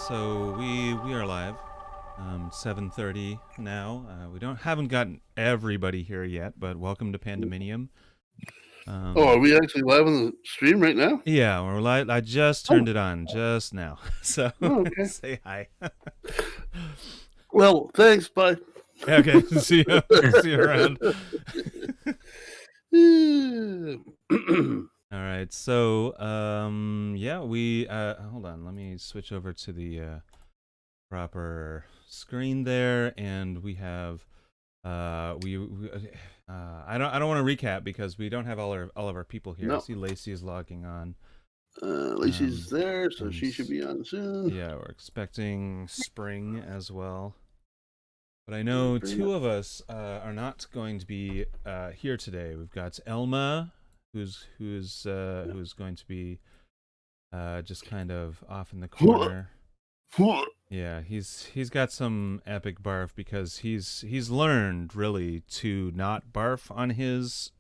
So we are live. 7:30 now. We haven't gotten everybody here yet, but welcome to Pandaminium. Are we actually live on the stream right now? Yeah, we're live. I just turned it on just now, so okay. say hi. Well, thanks. Bye. Okay, see you. See you around. All right. So yeah, we hold on. Let me switch over to the proper screen there, and we have I don't want to recap because we don't have all of our people here. No. I see Lacey is logging on. Lacey's there, so she should be on soon. Yeah, we're expecting Spring as well. But I know two of us are not going to be here today. We've got Elma, who's going to be just kind of off in the corner. Yeah, he's got some epic barf because he's learned really to not barf on his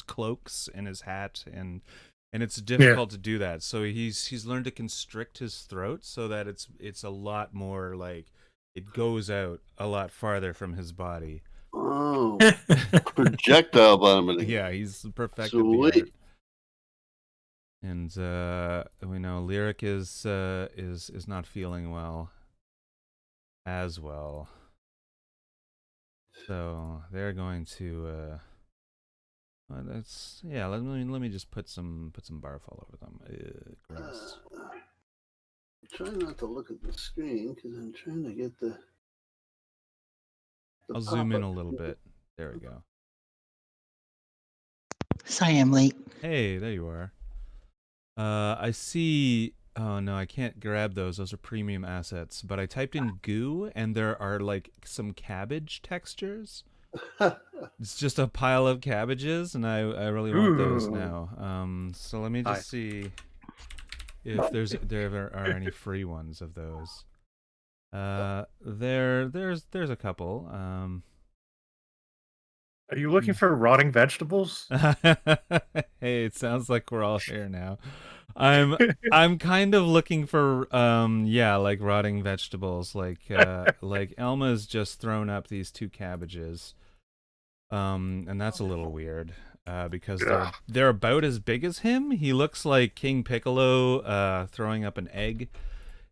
cloaks and his hat, and it's difficult to do that. So he's learned to constrict his throat so that it's a lot more like it goes out a lot farther from his body. Oh, projectile vomiting. Yeah, he's perfected the art. And we know Lyric is not feeling well as well. So they're going to let me just put some barf all over them. Gross. Try not to look at the screen because I'm trying to get the I'll zoom in a little bit. There we go. Sorry, I'm late. Hey, there you are. I see. Oh no, I can't grab those. Those are premium assets. But I typed in goo, and there are like some cabbage textures. It's just a pile of cabbages, and I really want those now. So let me just see if there are any free ones of those. There's a couple. Are you looking for rotting vegetables? Hey, it sounds like we're all here now. I'm kind of looking for like rotting vegetables. Like Elma's just thrown up these two cabbages. And that's a little weird. Because they're about as big as him. He looks like King Piccolo throwing up an egg,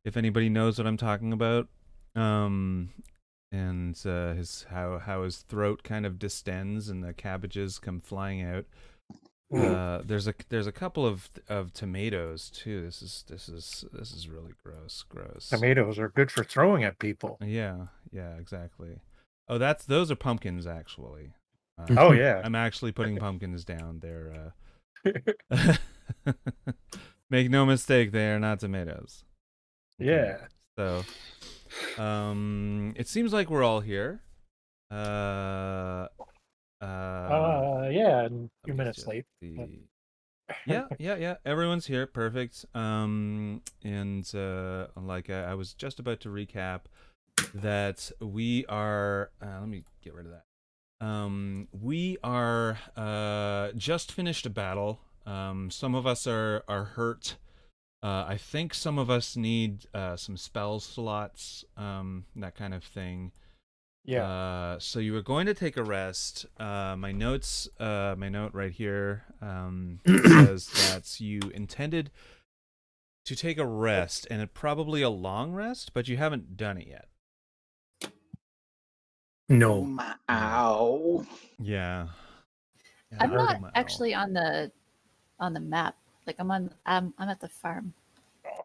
if anybody knows what I'm talking about. And how his throat kind of distends and the cabbages come flying out. There's a couple of tomatoes too. This is really gross. Tomatoes are good for throwing at people. Yeah, exactly. Oh, those are pumpkins actually. Oh yeah. I'm actually putting pumpkins down. They're make no mistake, they are not tomatoes. Yeah. So it seems like we're all here. Yeah, a few minutes late. Yeah. Everyone's here. Perfect. And like I was just about to recap that we are. Let me get rid of that. We are just finished a battle. Some of us are hurt. I think some of us need some spell slots, that kind of thing. Yeah. So you were going to take a rest. My note right here says that you intended to take a rest, and probably a long rest, but you haven't done it yet. No. Ow. Yeah. I'm not actually on the map. Like I'm at the farm.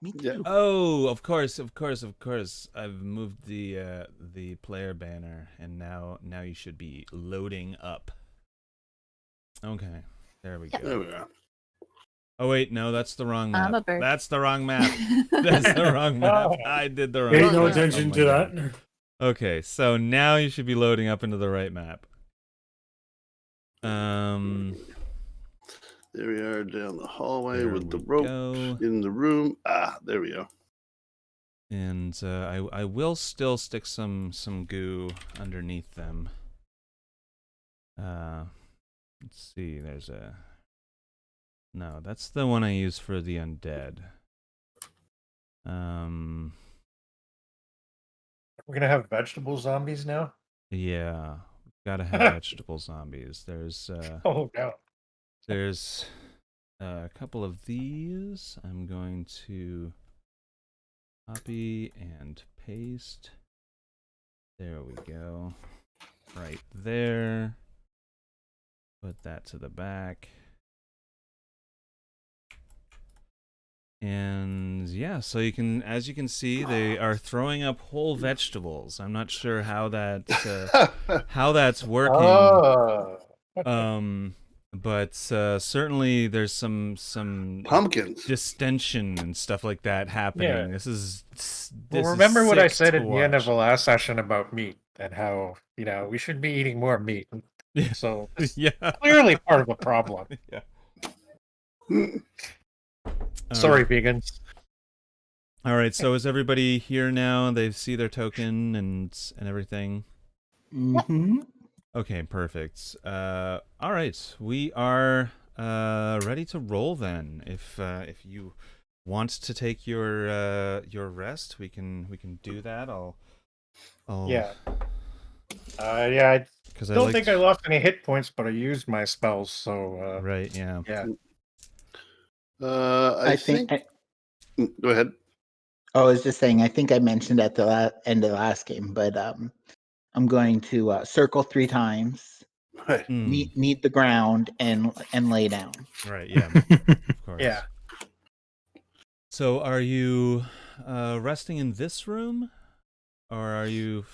Me too. Yeah. Oh, of course. I've moved the player banner, and now you should be loading up. Okay, there we go. There we are. Oh wait, no, that's the wrong map. I'm a bird. That's the wrong map. That's the wrong map. I did the wrong. Pay map. no attention to that. Okay, so now you should be loading up into the right map. There we are down the hallway There with the we rope go. in the room. There we go. And I will still stick some goo underneath them. Let's see. No, that's the one I use for the undead. We're gonna have vegetable zombies now. Yeah, gotta have vegetable zombies. Oh no. There's a couple of these. I'm going to copy and paste. There we go. Right there. Put that to the back. And yeah, so you can, as you can see, they are throwing up whole vegetables. I'm not sure how that's working. Oh. But certainly there's some Pumpkins. distension and stuff like that happening. Yeah. This Well, is remember what I sick said to at the end of watch. the last session about meat and how, we should be eating more meat. Yeah. So it's Yeah. clearly part of the problem. Yeah. Sorry, vegans. All right, so is everybody here now? They see their token and everything. Mm-hmm. Okay, perfect. All right, we are ready to roll then. If you want to take your rest, we can do that. I'll Yeah. I because don't think I lost any hit points, but I used my spells, so right, yeah. yeah. I think. Go ahead. I was just saying, I think I mentioned at the end of the last game, but I'm going to circle 3 times, Right. knead the ground, and lay down. Right, yeah, of course. Yeah. So, are you resting in this room, or are you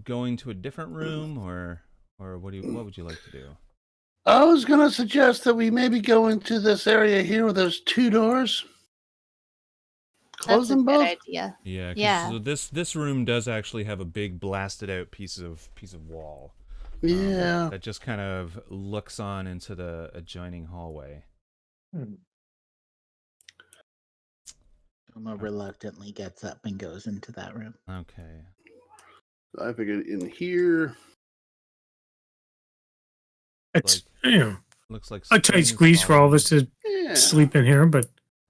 going to a different room, or what would you like to do? I was going to suggest that we maybe go into this area here where there's 2 doors. Close That's a them good both. idea. Yeah, Yeah. So this room does actually have a big blasted out piece of wall. Yeah. That just kind of looks on into the adjoining hallway. Uma reluctantly gets up and goes into that room. Okay. I figured in here. It's Looks like a tight squeeze for all of us to Yeah. sleep in here, but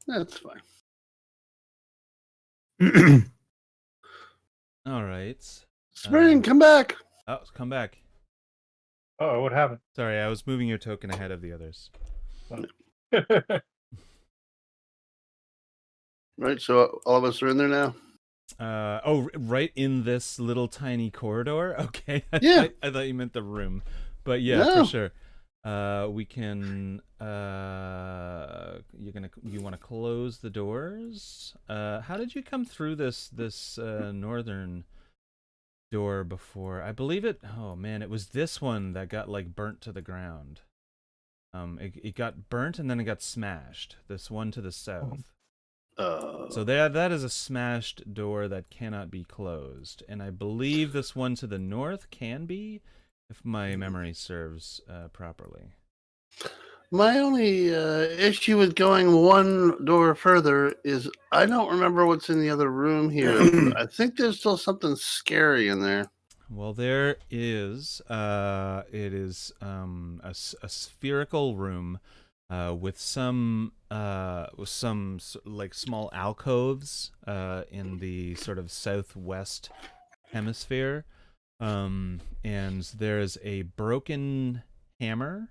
That's fine. All right. Spring, come back. Oh, come back. Oh, what happened? Sorry, I was moving your token ahead of the others. Right, so all of us are in there now. Right in this little tiny corridor. Okay. Yeah. I thought you meant the room, but yeah, No. for sure. We can. You want to close the doors? How did you come through this northern door before? I believe it. Oh man, it was this one that got like burnt to the ground. It got burnt and then it got smashed. This one to the south. So that is a smashed door that cannot be closed, and I believe this one to the north can be, if my memory serves properly. My only issue with going one door further is I don't remember what's in the other room here. I think there's still something scary in there. Well, there is. It is a spherical room with some like small alcoves in the sort of southwest hemisphere, and there's a broken hammer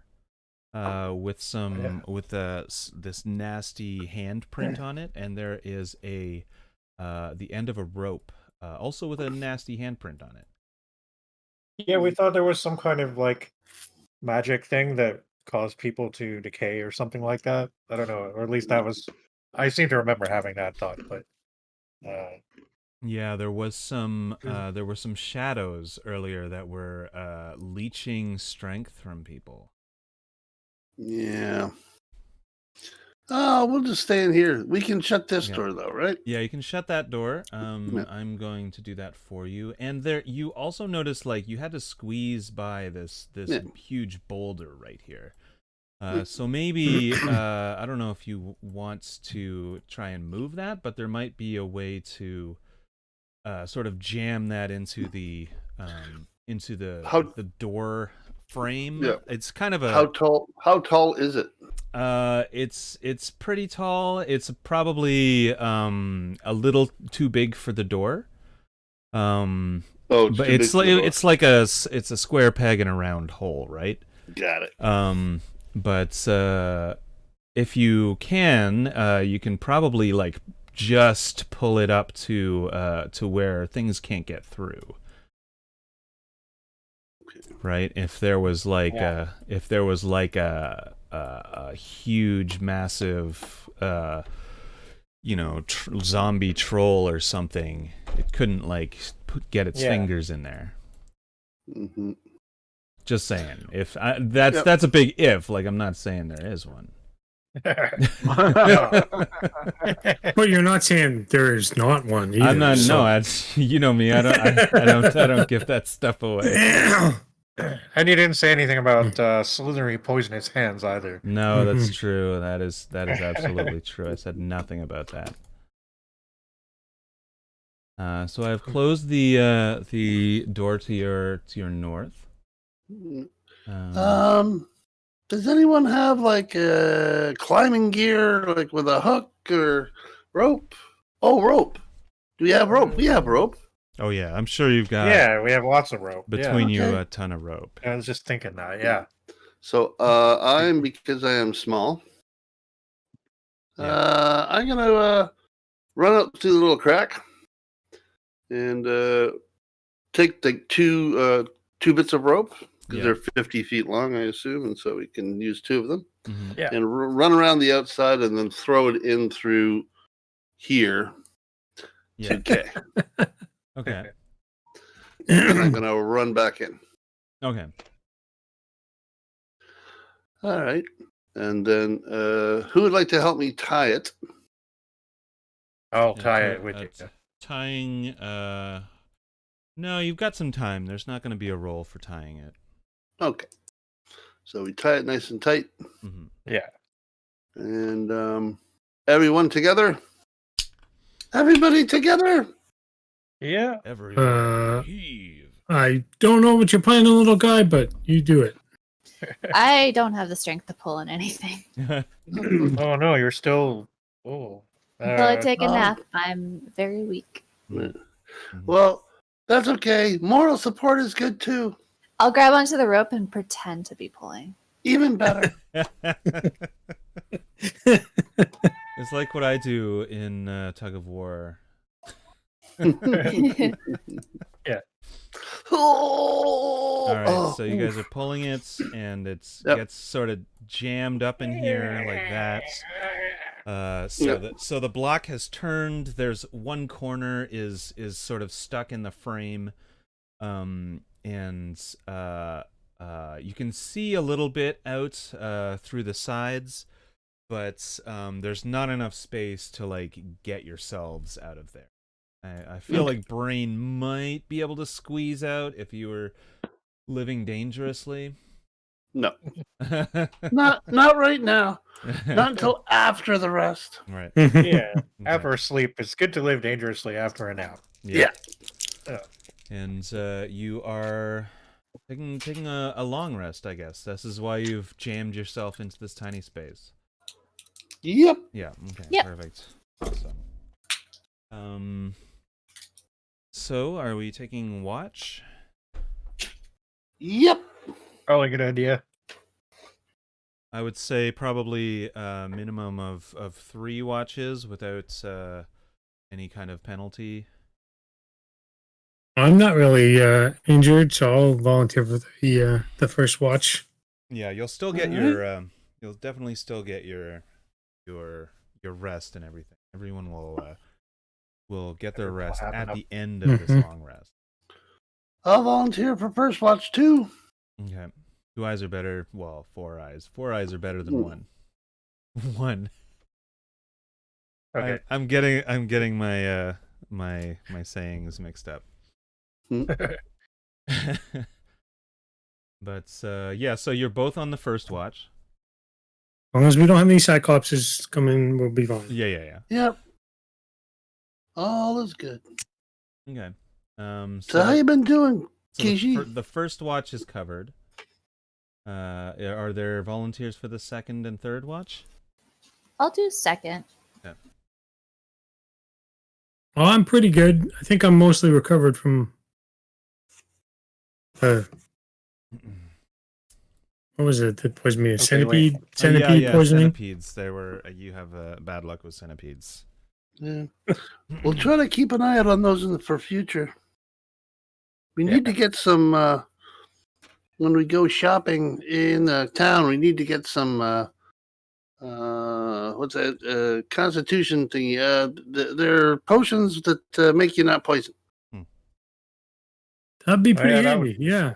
with this nasty handprint on it, and there is the end of a rope also with a nasty handprint on it. Yeah, we thought there was some kind of like magic thing that caused people to decay or something like that. I don't know, or at least that was. I seem to remember having that thought, but yeah, there were some shadows earlier that were leeching strength from people. Yeah. Oh, we'll just stay in here. We can shut this Yeah. door though, right? Yeah, you can shut that door. Yeah. I'm going to do that for you. And there, you also noticed like you had to squeeze by this huge boulder right here. So maybe I don't know if you want to try and move that, but there might be a way to sort of jam that into the door frame. Yeah. It's kind of a How tall is it? It's pretty tall. It's probably a little too big for the door. Oh, but too big it's for like the door. it's like a square peg in a round hole, right? Got it. But if you can probably like just pull it up to where things can't get through. Right? If there was like a huge, massive, zombie troll or something, it couldn't like get its fingers in there. Mm-hmm. Just saying. That's a big if. Like, I'm not saying there is one. But you're not saying there is not one either. I'm not. so. No, you know me. I don't give that stuff away. And you didn't say anything about slithery poisonous hands either. No, that's true. That is absolutely true. I said nothing about that. So I've closed the door to your north. Does anyone have like climbing gear, like with a hook or rope? Oh, rope. Do we have rope? We have rope. Oh yeah, I'm sure you've got. Yeah, we have lots of rope. Between you, Okay. a ton of rope. I was just thinking that. Yeah. So because I am small, Yeah. I'm gonna run up to the little crack and take the two bits of rope because they're 50 feet long, I assume, and so we can use two of them. Mm-hmm. Yeah. And run around the outside and then throw it in through here to K. Okay. And I'm gonna run back in. Okay. All right. And then who would like to help me tie it? I'll tie it with you. Tying. No, you've got some time. There's not going to be a roll for tying it. Okay. So we tie it nice and tight. Mm-hmm. Yeah. And everyone together? Everybody together? Yeah. Everyone heave. I don't know what you're planning, little guy, but you do it. I don't have the strength to pull in anything. Oh no, you're still. Oh. Until I take a nap, I'm very weak. Well, that's okay. Moral support is good too. I'll grab onto the rope and pretend to be pulling. Even better. It's like what I do in Tug of War. Yeah. All right, so you guys are pulling it, and it gets sort of jammed up in here like that. So the block has turned. There's one corner is sort of stuck in the frame, and you can see a little bit out through the sides, but there's not enough space to like get yourselves out of there. I feel like Brain might be able to squeeze out if you were living dangerously. No. not right now. Not until after the rest. Right. Yeah. After sleep, it's good to live dangerously after a nap. Yeah. And you are taking a long rest, I guess. This is why you've jammed yourself into this tiny space. Yep. Yeah. Okay. Yep. Perfect. Awesome. So, are we taking watch? Yep. Probably a good idea. I would say probably a minimum of 3 watches without any kind of penalty. I'm not really injured, so I'll volunteer for the first watch. Yeah, you'll still get your you'll definitely still get your rest and everything. Everyone will get their rest at the end of this long rest. I'll volunteer for first watch too. Okay. 2 eyes are better. Well, 4 eyes. 4 eyes are better than 1. 1. Okay. I'm getting my my sayings mixed up. But yeah, so you're both on the first watch. As long as we don't have any cyclopses come in, we'll be fine. Yeah. Yep. All is good. Okay. So how you been doing, so Kishi? the first watch is covered. Are there volunteers for the second and third watch? I'll do second. Yeah. Oh, I'm pretty good. I think I'm mostly recovered from. What was it that poisoned me? A Okay, centipede? wait. Centipede poisoning? Centipedes. There were you have bad luck with centipedes. Yeah. We'll try to keep an eye out on those for future. We need to get some when we go shopping in town. We need to get some what's that Constitution thingy? They're potions that make you not poison. That'd be Oh, pretty yeah, that handy. would be Yeah.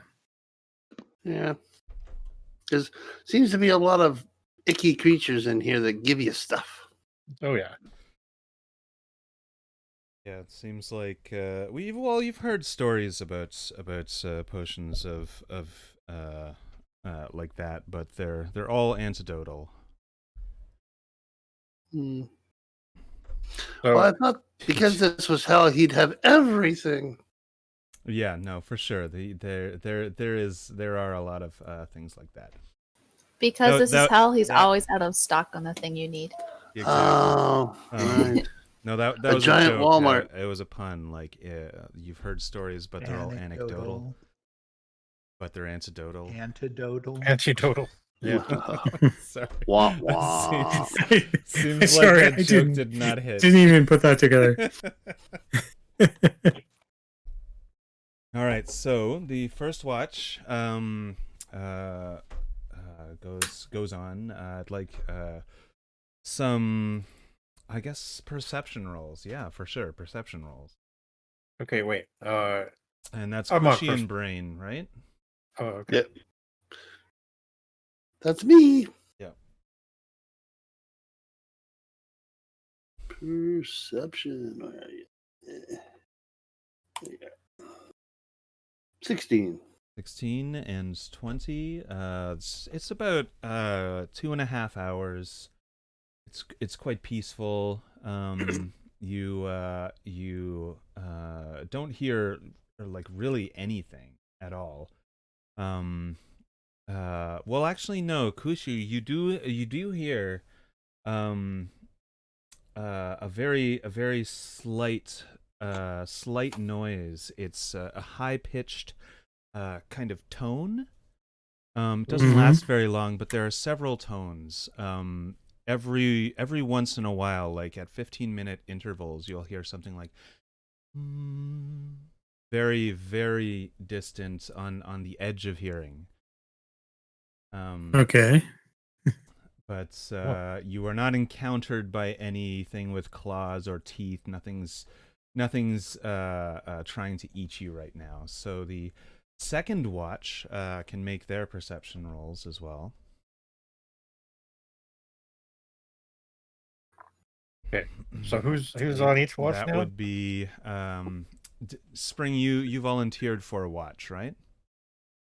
Yeah, because seems to be a lot of icky creatures in here that give you stuff. Oh yeah. Yeah, it seems like you've heard stories about potions of like that, but they're all antidotal. Hmm. So, Well, I thought because this was hell, he'd have everything. Yeah, no, for sure. There are a lot of things like that. Because this is hell, he's that- always out of stock on the thing you need. Exactly. Oh, right. No, that A was giant a joke. Walmart. It was a pun. Like you've heard stories, but they're all anecdotal. But they're antidotal. Antidotal. antidotal. Yeah. Sorry. Wah, wah. Seems Sorry, like I that joke did not hit. Didn't even put that together. All right, so the first watch goes on. I'd like some, I guess, perception rolls. Yeah, for sure, perception rolls. Okay, wait. And that's I'm on Cushy first. and Brain, right? Oh, okay. Yep. That's me. Yeah. Perception. Where are you? Yeah. 16. 16 and 20. It's about 2.5 hours. It's quite peaceful. You don't hear like really anything at all. Well, actually, no, Kushi, you do hear a very slight noise. It's a high pitched kind of tone. Doesn't last very long, but there are several tones. Every once in a while, like at 15-minute intervals, you'll hear something like very, very distant on the edge of hearing. Okay. But you are not encountered by anything with claws or teeth. Nothing's trying to eat you right now. So the second watch can make their perception rolls as well. Okay. So who's on each watch that now? would be Spring. You volunteered for a watch, right?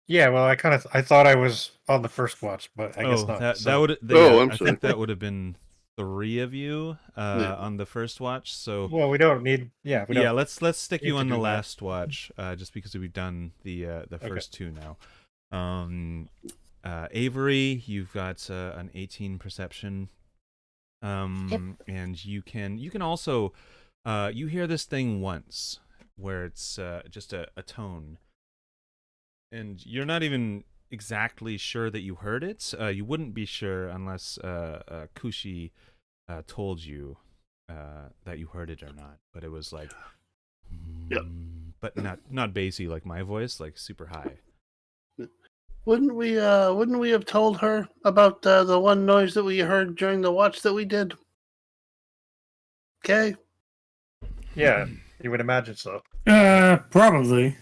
Yeah. Well, I thought I was on the first watch, but I guess not. That so. would. I'm I sorry. think that would have been 3 of you on the first watch. So Well, we don't need. Yeah. We don't. yeah, let's stick need you to on the do that. last watch, just because we've done the first 2 now. Avery, you've got an 18 perception. And you can also you hear this thing once where it's just a tone, and you're not even exactly sure that you heard it. You wouldn't be sure unless Kushi told you that you heard it or not. But it was like, Yep. but not bassy like my voice, like super high. Wouldn't we have told her about the one noise that we heard during the watch that we did? Okay. Yeah. You would imagine so. Probably.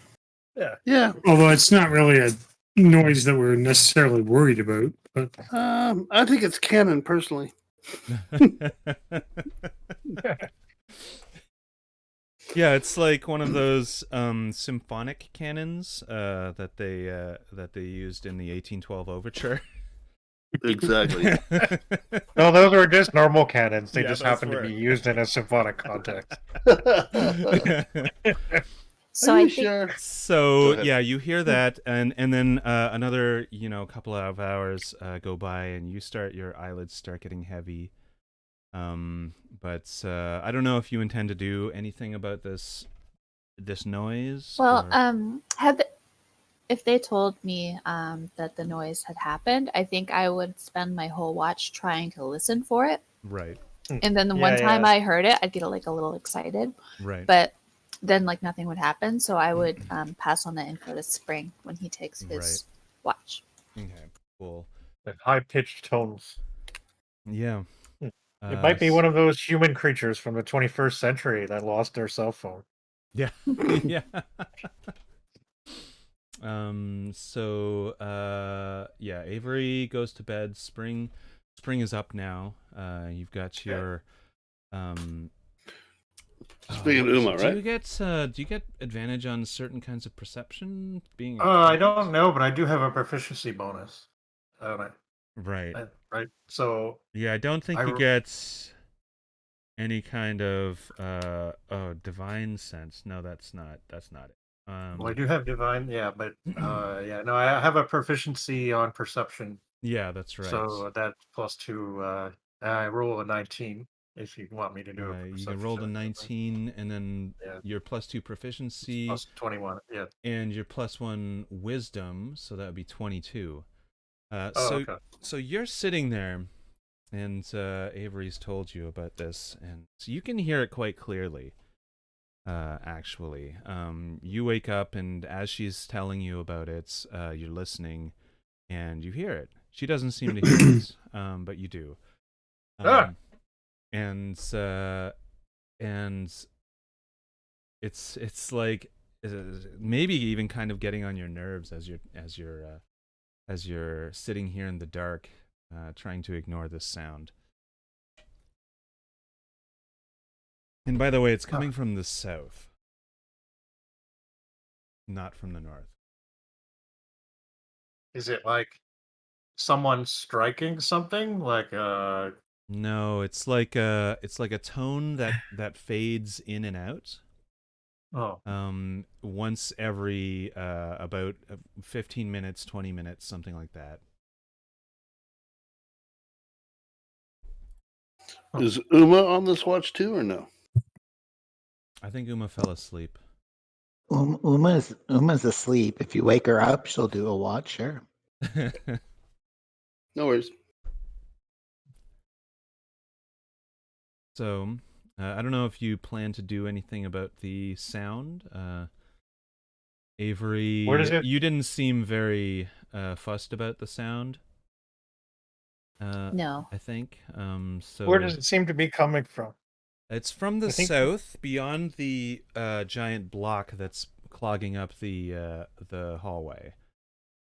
Yeah. Although it's not really a noise that we're necessarily worried about. But I think it's canon personally. Yeah, it's like one of those symphonic cannons that they used in the 1812 overture. Exactly. No, those were just normal cannons. They Yeah, just those happen to were. be used in a symphonic context. So Are I you think sure? Go So ahead. yeah, you hear that, and then another couple of hours go by, and your eyelids start getting heavy. But I don't know if you intend to do anything about this noise. Well, or... if they told me that the noise had happened, I think I would spend my whole watch trying to listen for it. Right. And then the one time I heard it, I'd get like a little excited. Right. But then like nothing would happen, so I would pass on the info to Spring when he takes his watch. Okay. Cool. And high-pitched tones. Yeah. It might be one of those human creatures from the 21st century that lost their cell phone. Yeah. Yeah. Yeah, Avery goes to bed. Spring is up now. You've got your Speaking of Uma, right? Do you get advantage on certain kinds of perception being I don't know, but I do have a proficiency bonus. Right. Right. So yeah, I don't think you get any kind of divine sense. No, that's not it. Well, I do have divine, but no, I have a proficiency on perception. Yeah, that's right. So that's +2. I roll a 19 if you want me to do it. You rolled a 19, and then your +2 proficiency, plus 21. Yeah, and your +1 wisdom, so that would be 22. okay. So you're sitting there, and Avery's told you about this, and so you can hear it quite clearly. Actually, you wake up, and as she's telling you about it, you're listening, and you hear it. She doesn't seem to hear it, but you do. And it's like maybe even kind of getting on your nerves as you're sitting here in the dark, trying to ignore this sound. And by the way, it's coming from the south, not from the north. Is it like someone striking something? Like No, it's like a tone that fades in and out. Oh. Once every about 15 minutes, 20 minutes, something like that. Is Uma on this watch too, or no? I think Uma fell asleep. Uma's asleep. If you wake her up, she'll do a watch. Sure. No worries. So, I don't know if you plan to do anything about the sound. Avery, Where does it... you didn't seem very fussed about the sound. No. I think. So where does it seem to be coming from? It's from the south, beyond the giant block that's clogging up the hallway.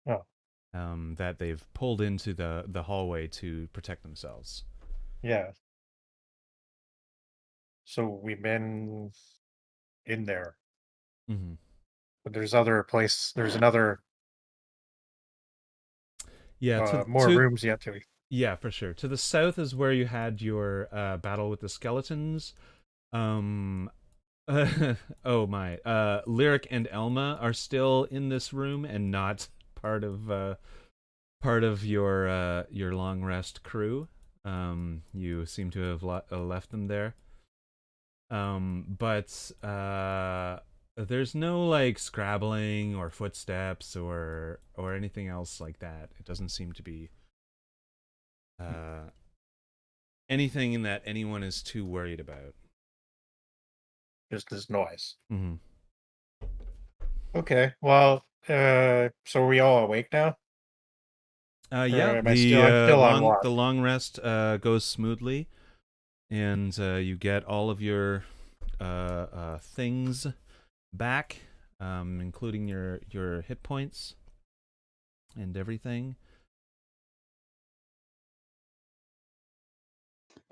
Oh. That they've pulled into the hallway to protect themselves. Yeah. So we've been in there. Mm-hmm. But there's another more rooms yet to... Yeah, for sure. To the south is where you had your battle with the skeletons. Oh my. Lyric and Elma are still in this room and not part of your long rest crew. You seem to have left them there. But there's no like scrabbling or footsteps or anything else like that. It doesn't seem to be anything in that anyone is too worried about. Just this noise. Mm-hmm. Okay, well, so are we all awake now? Yeah, the long rest goes smoothly, and you get all of your things back, including your hit points and everything.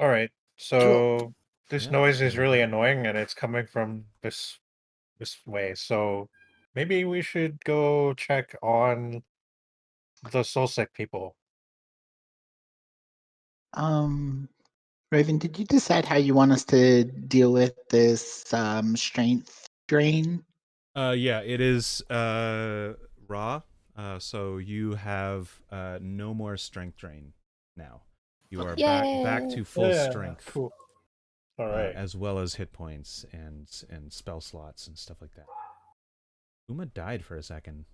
All right, so this noise is really annoying, and it's coming from this way. So maybe we should go check on the Soulsick people. Raven, did you decide how you want us to deal with this strength drain? Yeah, it is raw. So you have no more strength drain now. You are Yay! back to full Yeah, strength, Cool. All right. as well as hit points and spell slots and stuff like that. Uma died for a second.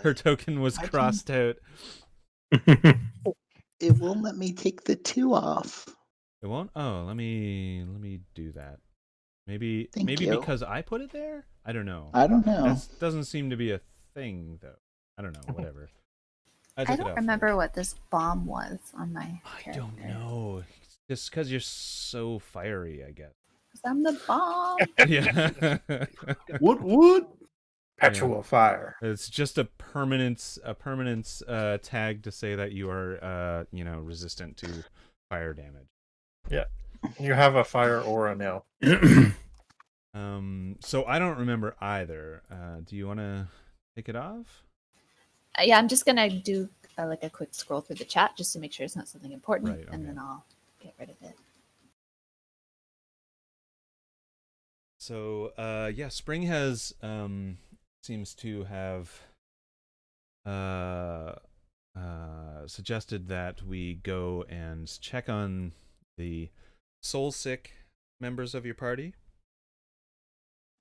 Her token was I can- crossed out. It won't let me take the 2 off. It won't. Oh, let me do that. Maybe Thank you. because I put it there. I don't know. I don't know. That doesn't seem to be a thing though. I don't know. Whatever. I took it don't off. remember what this bomb was on my I character. don't know. Just because you're so fiery, I guess. 'Cause I'm the bomb. Yeah. Wood. Perpetual fire. It's just a permanent tag to say that you are resistant to fire damage. You have a fire aura now. So I don't remember either. Do you want to take it off? Yeah, I'm just gonna do like a quick scroll through the chat just to make sure it's not something important, Right, and okay. then I'll get rid of it. So yeah, Spring has seems to have suggested that we go and check on the soul sick members of your party.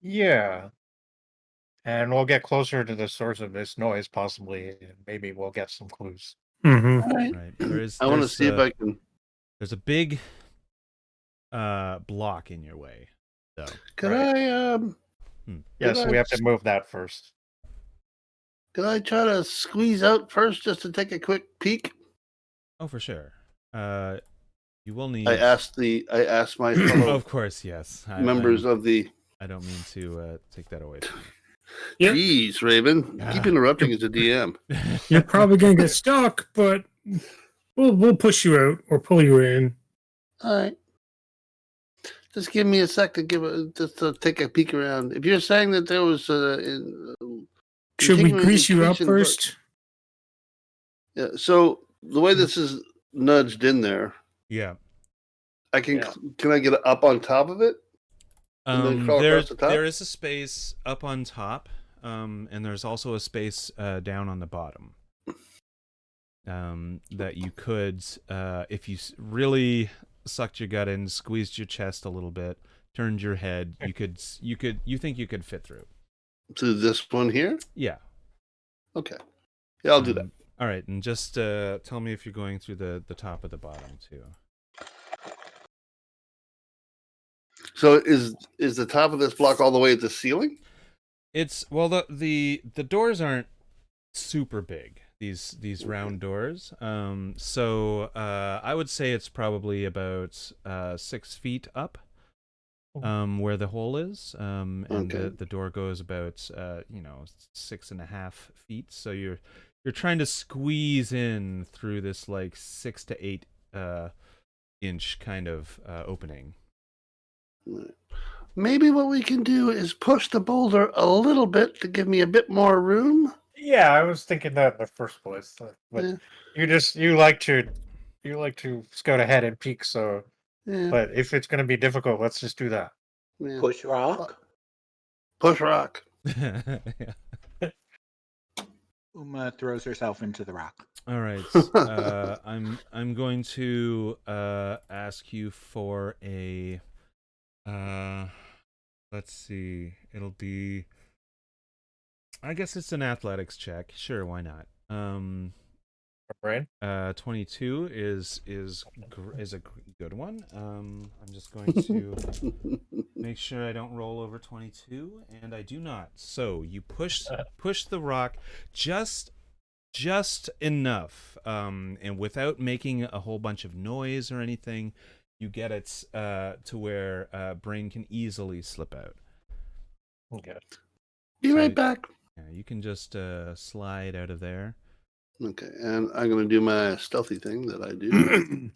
Yeah. And we'll get closer to the source of this noise, possibly, and maybe we'll get some clues. Mm-hmm. All right. Right. I want to see if I can. There's a big block in your way. So Can Right. Could So I we have to move that first. I try to squeeze out first just to take a quick peek? oh, for sure. You will need. I asked my fellow Of course, yes. members of the. I don't mean to take that away from Yep. Jeez, Raven, keep interrupting as a DM. you. You're probably gonna get stuck, but we'll push you out or pull you in. All right. Just give me a sec to just to take a peek around. If you're saying that there was Should we continuing grease you up increase in first? yeah. So the way this is nudged in there, Yeah. I can Yeah. can I get up on top of it? And then crawl across the top? There is a space up on top, and there's also a space down on the bottom. That you could, if you really sucked your gut in, squeezed your chest a little bit, turned your head, you think you could fit through. To this one here? Yeah. Okay. Yeah, I'll do that. All right, and just tell me if you're going through the top of the bottom too. So is the top of this block all the way at the ceiling? It's the doors aren't super big. These round doors. So I would say it's probably about 6 feet up. Where the hole is. And Okay. the door goes about 6.5 feet. So you're trying to squeeze in through this like 6 to 8 inch kind of opening. Maybe what we can do is push the boulder a little bit to give me a bit more room. Yeah, I was thinking that in the first place. But Yeah. you like to scout ahead and peek. So, Yeah. but if it's going to be difficult, let's just do that. Yeah. Push rock. Push rock. Yeah. Uma throws herself into the rock. All right. I'm going to ask you for a let's see. It'll be, I guess it's an athletics check. Sure, why not? Right? 22 is a good one. I'm just going to make sure I don't roll over 22, and I do not. So you push the rock just enough, and without making a whole bunch of noise or anything, you get it to where Brain can easily slip out. Okay. Be right back. Yeah, you can just slide out of there. Okay, and I'm going to do my stealthy thing that I do.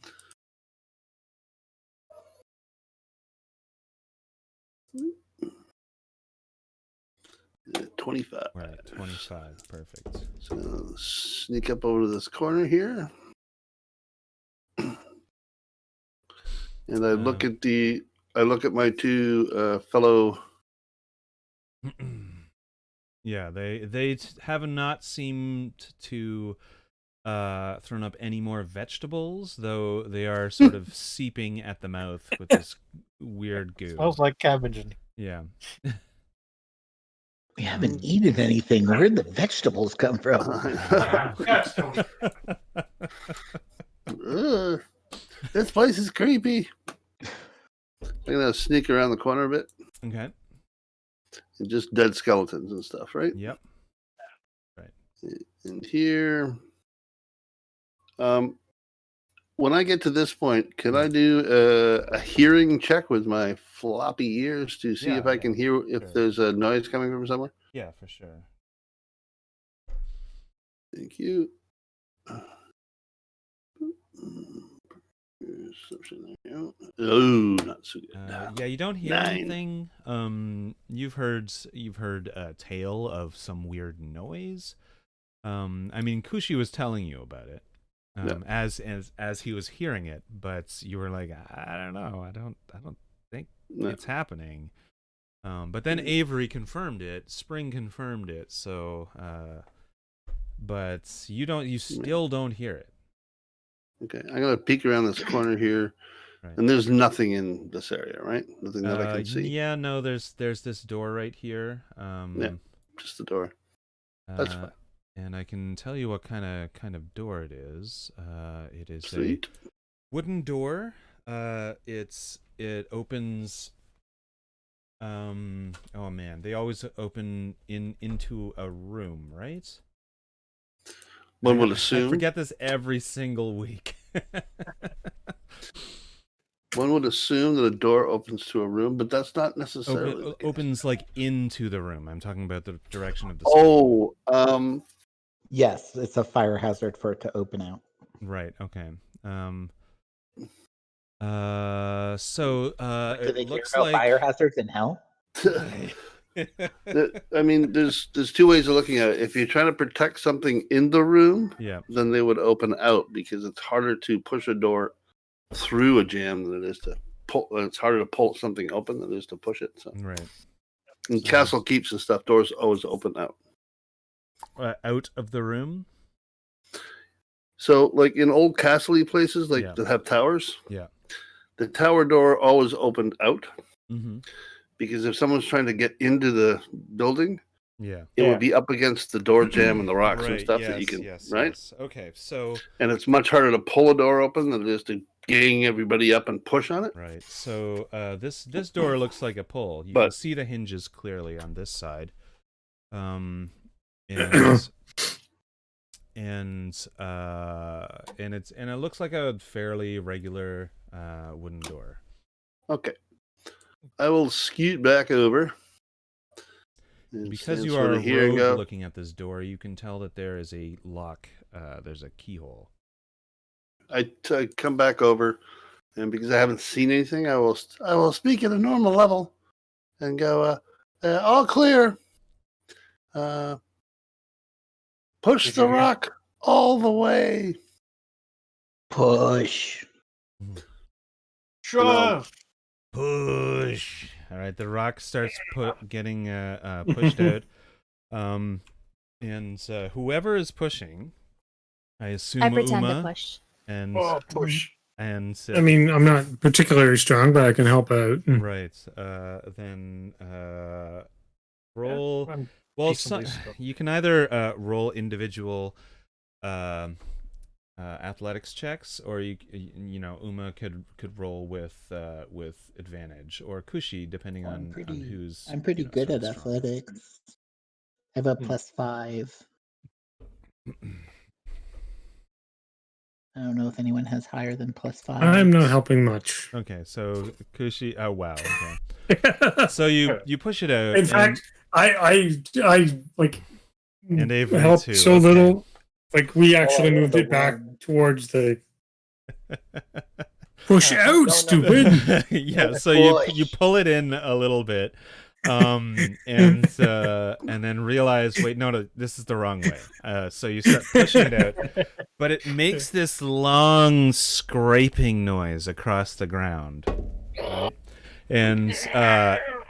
25. Right, 25. Perfect. So sneak up over to this corner here. And I look at my two fellow. Yeah, they have not seemed to thrown up any more vegetables, though they are sort of seeping at the mouth with this weird goo. Smells like cabbage. Yeah. We haven't eaten anything. Where'd the vegetables come from? This place is creepy. I'm gonna sneak around the corner a bit. Okay. And just dead skeletons and stuff, right? Yep. And here, when I get to this point, can I do a hearing check with my floppy ears to see if I can hear if there's a noise coming from somewhere? Yeah, for sure. Thank you. Oh, not so good. Yeah, you don't hear 9. anything. You've heard a tale of some weird noise. I mean, Kushi was telling you about it, as he was hearing it, but you were like, I don't know, I don't think it's happening. But then Avery confirmed it. Spring confirmed it. So, but you still don't hear it. Okay, I'm gonna peek around this corner here, and there's nothing in this area, right? Nothing that I can see. Yeah, no, there's this door right here. Yeah, just the door. That's fine. And I can tell you what kind of door it is. It is Sweet. a wooden door. It opens. Oh man, they always open into a room, right? One would assume. I forget this every single week. One would assume that a door opens to a room, but that's not necessarily. Opens like into the room. I'm talking about the direction of the. Oh, yes, it's a fire hazard for it to open out. Right. Okay. Do they it care looks about like fire hazards in hell? I mean, there's two ways of looking at it. If you're trying to protect something in the room, then they would open out because it's harder to push a door through a jam than it is to pull. It's harder to pull something open than it is to push it. So. Right. In castle keeps and stuff, doors always open out. Out of the room. So, like in old castle-y places, that have towers, the tower door always opened out. Mm-hmm. Because if someone's trying to get into the building, it would be up against the door jamb and the rocks and stuff that you can, right? Yes. Okay, so... And it's much harder to pull a door open than it is to gang everybody up and push on it. Right, so this door looks like a pull. You can see the hinges clearly on this side. And it looks like a fairly regular wooden door. Okay. I will scoot back over. Because you are looking at this door, you can tell that there is a lock. There's a keyhole. I come back over, and because I haven't seen anything, I will speak at a normal level, and go, all clear. Push the rock all the way. Push. Shove. Push. All right, the rock starts getting pushed out, and whoever is pushing, I assume I pretend Uma to push. And push. And I mean, I'm not particularly strong, but I can help out. Right. Then roll. Well, you can either roll individual athletics checks, or you know Uma could roll with advantage, or Kushi, depending on who's. I'm pretty good at athletics. I have a +5. I don't know if anyone has higher than +5. I'm not helping much. Okay, so Kushi. Oh wow. Okay. So you push it out. In fact, I like. And Avery helped too. So little. Like we actually moved it back towards the push out, stupid. Yeah, so you pull it in a little bit, and then realize, wait, no, this is the wrong way. So you start pushing it out, but it makes this long scraping noise across the ground, right? And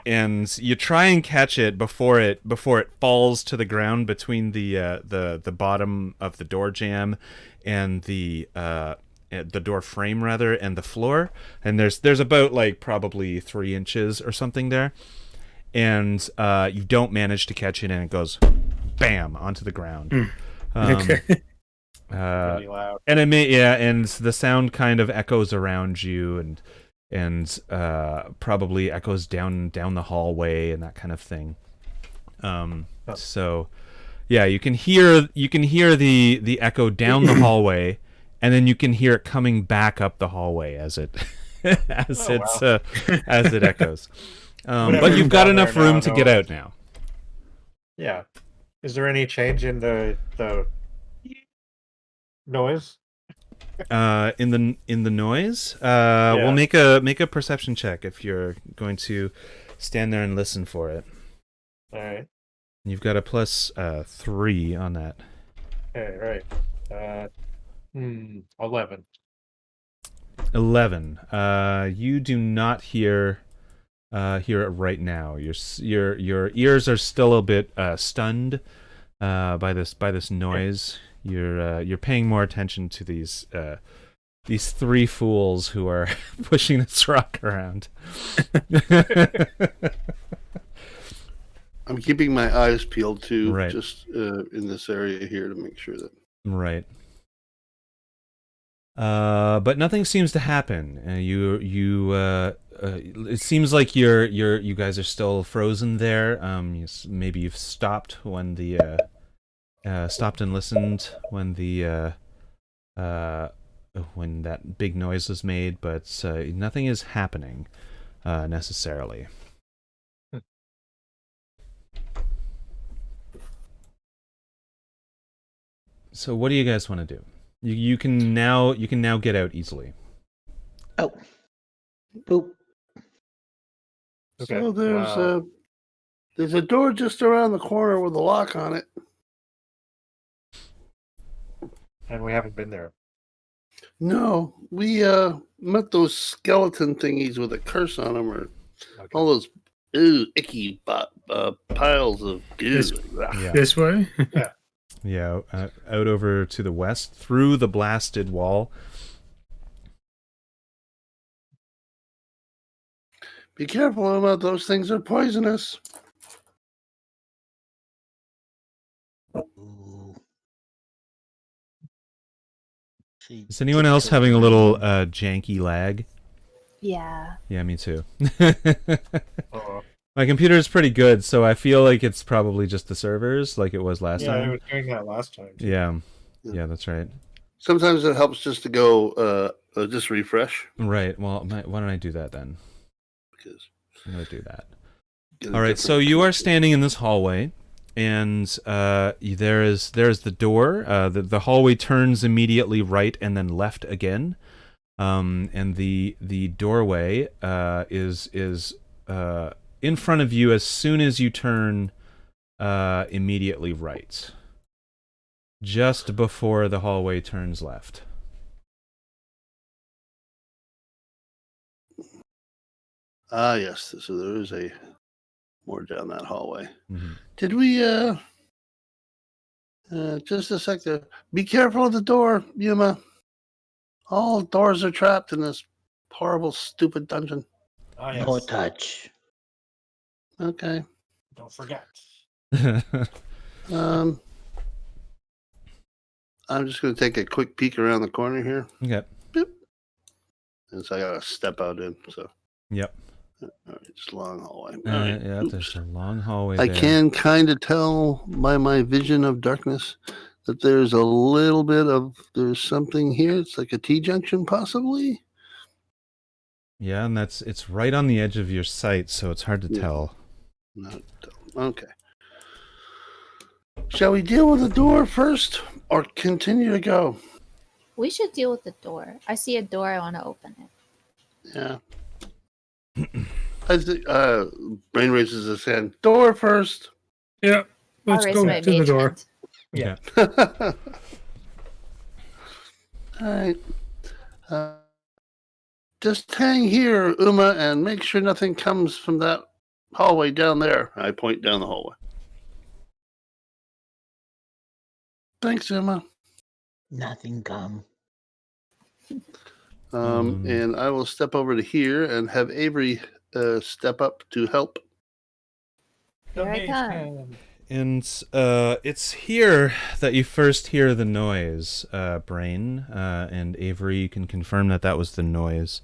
and you try and catch it before it falls to the ground between the bottom of the door jamb and the door frame rather and the floor, and there's about like probably 3 inches or something there, and you don't manage to catch it, and it goes bam onto the ground. Okay. Really loud. And and the sound kind of echoes around you, and probably echoes down the hallway and that kind of thing. So yeah, you can hear the echo down the hallway, and then you can hear it coming back up the hallway as it as it echoes. But you've got enough room to get out now. Yeah. Is there any change in the noise? In the noise, we'll make a perception check if you're going to stand there and listen for it. All right. You've got a plus 3 on that. Okay, right. 11. 11. You do not hear it right now. Your ears are still a bit stunned by this noise. You're paying more attention to these 3 fools who are pushing this rock around. I'm keeping my eyes peeled too, Right. just in this area here to make sure that. Right. But nothing seems to happen. It seems like you guys are still frozen there. Maybe you've stopped when the stopped and listened when the when that big noise was made, but nothing is happening necessarily. So what do you guys want to do? You can now get out easily. Oh. Boop. Okay. So there's a door just around the corner with a lock on it. And we haven't been there. No, we met those skeleton thingies with a curse on them, or Okay. all those icky piles of goo. Yeah. This way? Yeah, out over to the west through the blasted wall. Be careful about those things; are poisonous. Ooh. See, Is anyone else having a little janky lag? Yeah. Yeah, me too. Uh-oh. My computer is pretty good, so I feel like it's probably just the servers, like it was last Yeah, I time. was doing that last time. Too. Yeah, that's right. Sometimes it helps just to go, just refresh. Right. Well, why don't I do that then? Because I'm gonna do that. get a All right. different So you are connection. standing in this hallway, and there is the door. The hallway turns immediately right and then left again, and the doorway is in front of you as soon as you turn immediately right, just before the hallway turns left. Ah, yes. So there is a more down that hallway. Mm-hmm. Did we? Just a sec there. Be careful of the door, Yuma. All doors are trapped in this horrible, stupid dungeon. Oh, yes. No touch. Okay. Don't forget. I'm just going to take a quick peek around the corner here. Okay. And so I got to step out in. So, Yep. all right, just a long hallway. All right. Yeah. Oops. There's a long hallway. I there. can kind of tell by my vision of darkness that there's a little bit of, there's something here. It's like a T-junction, possibly. Yeah, and it's right on the edge of your sight, so it's hard to Yeah. tell. Not, okay. Shall we deal with the door first or continue to go? We should deal with the door. I see a door. I want to open it. Yeah. I think Brain raises his hand. Door first. Yeah. Let's I'll raise go my to the mage door. hand. Yeah. All right. Just hang here, Uma, and make sure nothing comes from that hallway down there. I point down the hallway. Thanks, Emma. Nothing come. And I will step over to here and have Avery step up to help. Here I come. And it's here that you first hear the noise, Brain. And Avery, you can confirm that that was the noise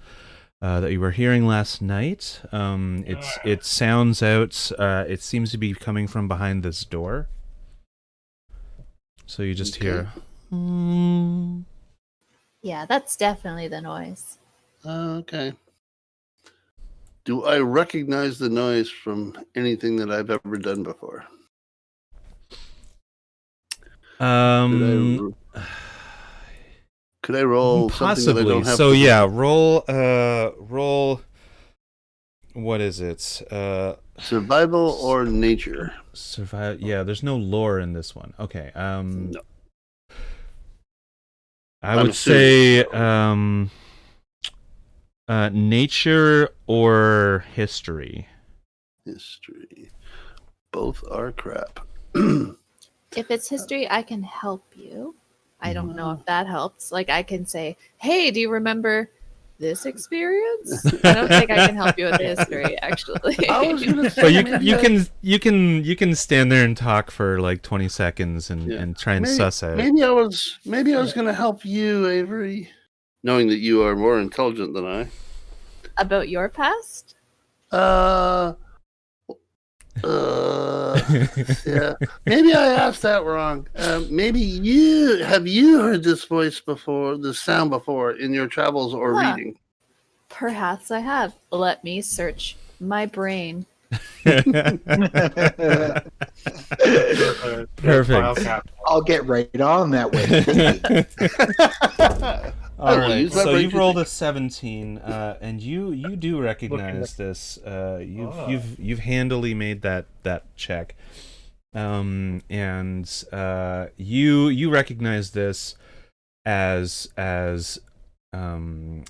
that you were hearing last night. It sounds out. It seems to be coming from behind this door. So you just hear. Yeah, that's definitely the noise. Okay. Do I recognize the noise from anything that I've ever done before? Could I roll possibly. something that I don't have So to yeah, roll. What is it? survival or nature? Survive. Yeah, there's no lore in this one. Okay. No. I I'm would say assuming nature or history. History. Both are crap. If it's history, I can help you. I don't know if that helps. Like, I can say, hey, do you remember this experience? I don't think I can help you with the history, actually. I was gonna say, But you can stand there and talk for like 20 seconds and try and suss out. Maybe I was going to help you, Avery, knowing that you are more intelligent than I. About your past? Yeah. Maybe I asked that wrong. Maybe you heard this voice before, this sound before in your travels or reading? Perhaps I have. Let me search my brain. Perfect. I'll get right on that way. All will right, use my so brain you've to rolled think. a 17, and you do recognize this. You've handily made that check, and you recognize this as a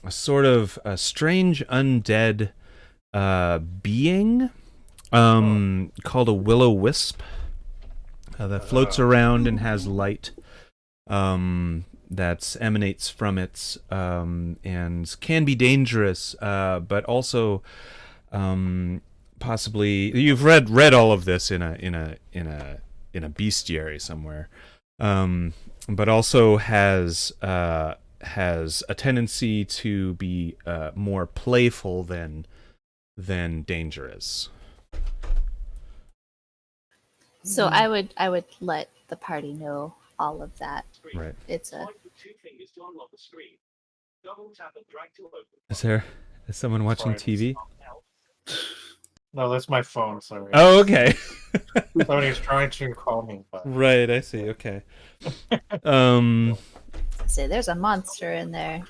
sort of a strange undead being called a will-o-wisp that floats around and has light that emanates from it, and can be dangerous, but also possibly you've read all of this in a bestiary somewhere, but also has a tendency to be more playful than dangerous. So I would let the party know all of that. Right. It's a Is someone watching TV? No, that's my phone. Sorry. Oh, okay. Somebody's trying to call me. But... Right, I see. Okay. say there's a monster in there.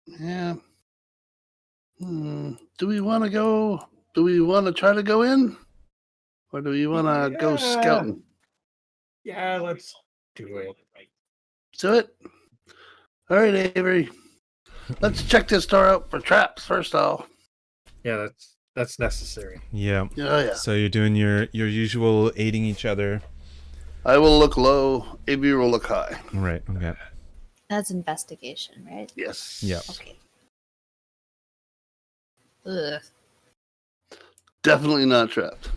Yeah. Do we want to go? Do we want to try to go in? Or do we want to go scouting? Yeah, let's do it. Do it? All right, Avery. Let's check this door out for traps first off. Yeah, that's necessary. Yeah. Oh, yeah. So you're doing your usual aiding each other. I will look low. Avery will look high. Right. Okay. That's investigation, right? Yes. Yeah. Okay. Ugh. Definitely not trapped.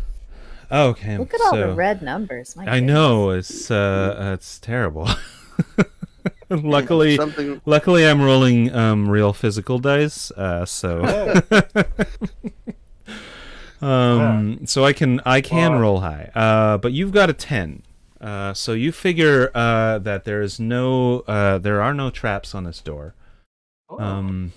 Okay. Look at all the red numbers. My I know it's terrible. Luckily, I'm rolling real physical dice, so so I can roll high. But you've got a 10, so you figure that there are no traps on this door, and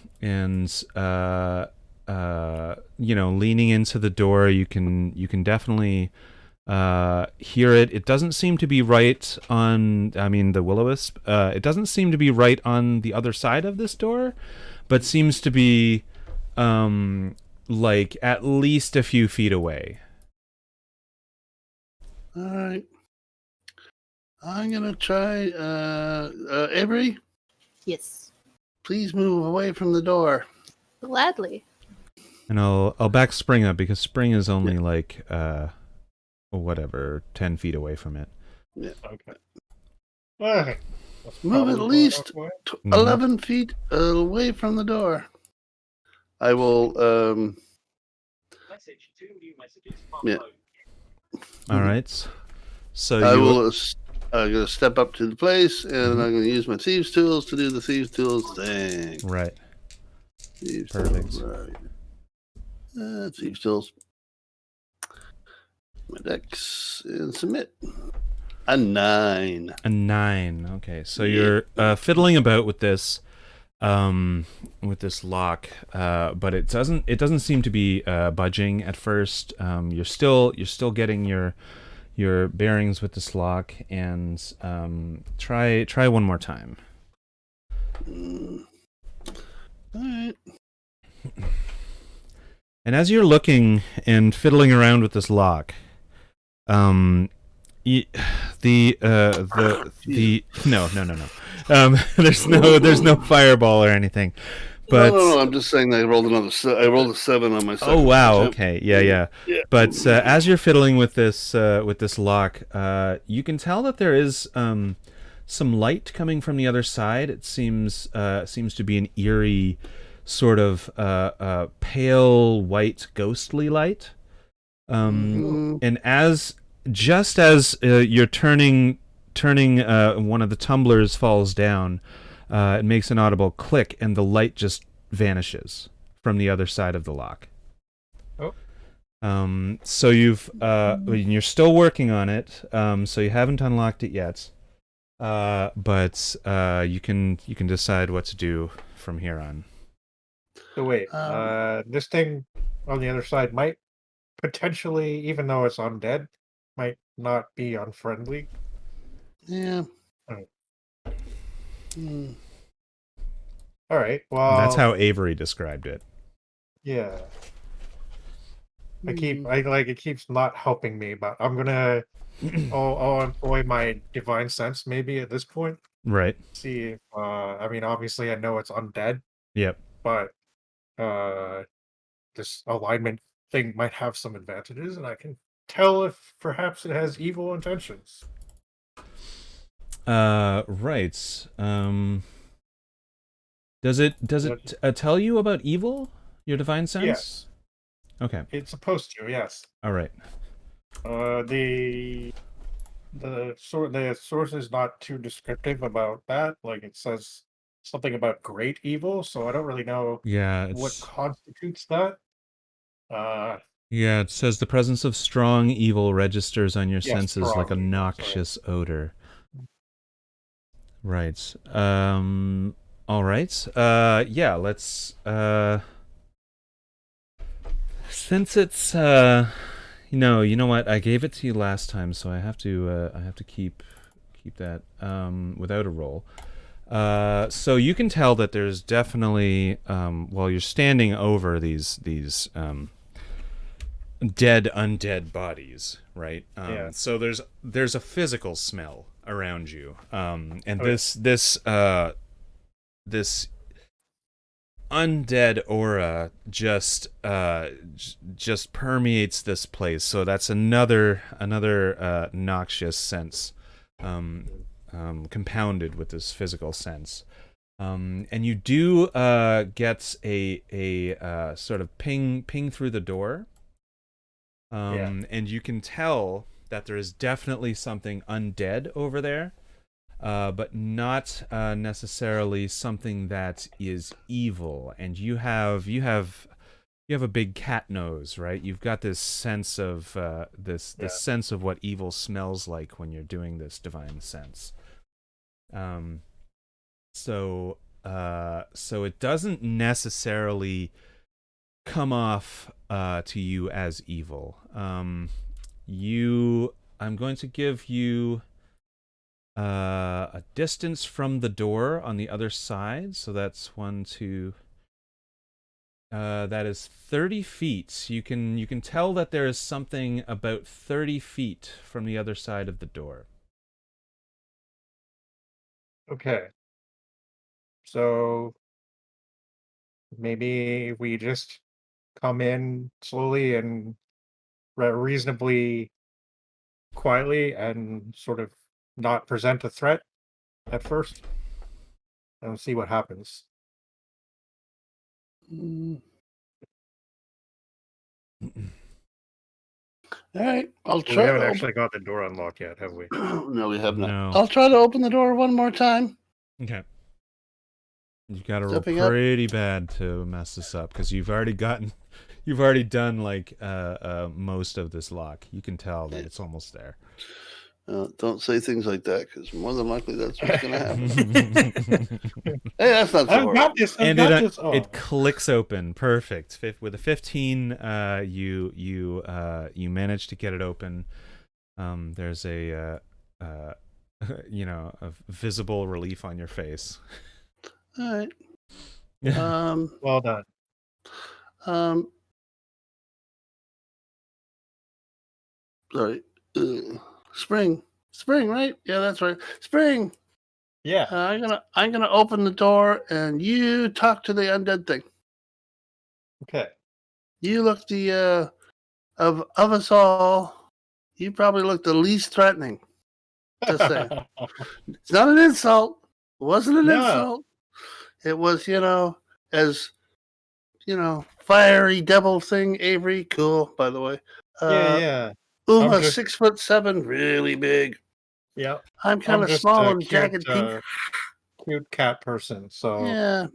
leaning into the door, you can definitely hear it. It doesn't seem to be right on, the will-o-wisp. It doesn't seem to be right on the other side of this door, but seems to be like at least a few feet away. All right. I'm going to try. Avery, Yes. please move away from the door. Gladly. And I'll back Spring up because Spring is only like whatever 10 feet away from it. Yeah. Okay. Okay. That's Move probably at far least enough away. 11 feet away from the door. I will. Yeah. All right. So I you will. I'm gonna step up to the place, and Mhm. I'm gonna use my thieves' tools to do the thieves' tools thing. right. Thieves' Perfect. tools, right. Thieves' tools. My dex and submit. A 9. A 9. Okay. So Yeah. you're fiddling about with this lock, but it doesn't seem to be budging at first. You're still getting your bearings with this lock, and try one more time. All right. And as you're looking and fiddling around with this lock, the no. There's no fireball or anything. But No. I'm just saying that I rolled another. I rolled a 7 on my second. oh wow, attempt. okay, yeah. Yeah. But as you're fiddling with this lock, you can tell that there is some light coming from the other side. It seems to be an eerie, sort of pale white, ghostly light. And just as you're turning, one of the tumblers falls down. It makes an audible click, and the light just vanishes from the other side of the lock. Oh. So you're still working on it. So you haven't unlocked it yet. But you can decide what to do from here on. So wait, this thing on the other side might potentially, even though it's undead, might not be unfriendly. Yeah. Oh. Hmm. All right. Well, That's how Avery described it. Yeah. It keeps not helping me, but I'm gonna I'll employ my divine sense maybe at this point. Right. See if I mean obviously I know it's undead, Yep. but this alignment thing might have some advantages, and I can tell if perhaps it has evil intentions. Right. Does it tell you about evil? Your divine sense? Yes. Okay. It's supposed to, yes. All right. The source is not too descriptive about that. Like it says something about great evil, so I don't really know Yeah, what it's constitutes that. yeah. It says the presence of strong evil registers on your Yeah, senses like a strong evil, sorry. noxious odor. Right. All right. Yeah. Let's. Since it's you know what? I gave it to you last time, so I have to keep that without a roll. So you can tell that there's definitely while you're standing over these undead bodies, right? Yeah. So there's a physical smell around you, and Okay. this undead aura just permeates this place. So that's another noxious sense, compounded with this physical sense. And you do get a sort of ping through the door. And you can tell that there is definitely something undead over there, but not necessarily something that is evil. And you have a big cat nose, right? You've got this sense of this sense of what evil smells like when you're doing this divine sense. So it doesn't necessarily come off to you as evil. I'm going to give you a distance from the door on the other side. So that's 1, 2. That is 30 feet. You can tell that there is something about 30 feet from the other side of the door. Okay. So maybe we just come in slowly and reasonably quietly and sort of not present a threat at first and see what happens. Mm. All right, I'll We try. haven't actually got the door unlocked yet, have we? No, we have not. No. I'll try to open the door one more time. Okay. You got to roll Stepping up. pretty bad to mess this up because you've already done like most of this lock. You can tell that it's almost there. Don't say things like that because more than likely that's what's going to happen. Hey, that's not so I've horrible. got this. I've And got this. Oh. it clicks open. Perfect. With a 15, you manage to get it open. There's a a visible relief on your face. All right. Well done. Sorry. Spring, right? Yeah, that's right. Spring. Yeah. I'm gonna open the door, and you talk to the undead thing. Okay. You look the of us all. You probably look the least threatening. Just saying. It's not an insult. It wasn't an insult. It was, as fiery devil thing. Avery, cool, by the way. Yeah. Uma, 6'7", really big. Yeah. I'm kind of small and jagged pink. Cute cat person. So yeah,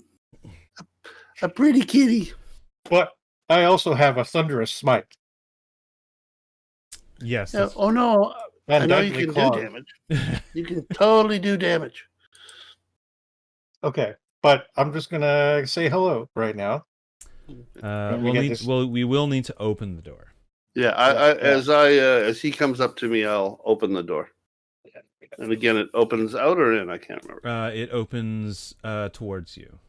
a pretty kitty. But I also have a thunderous smite. Yes. Yeah, oh no, I know you can claws. do damage. You can totally do damage. Okay, but I'm just gonna say hello right now. We will need to open the door. Yeah, as he comes up to me, I'll open the door. And again, it opens out or in? I can't remember. It opens towards you.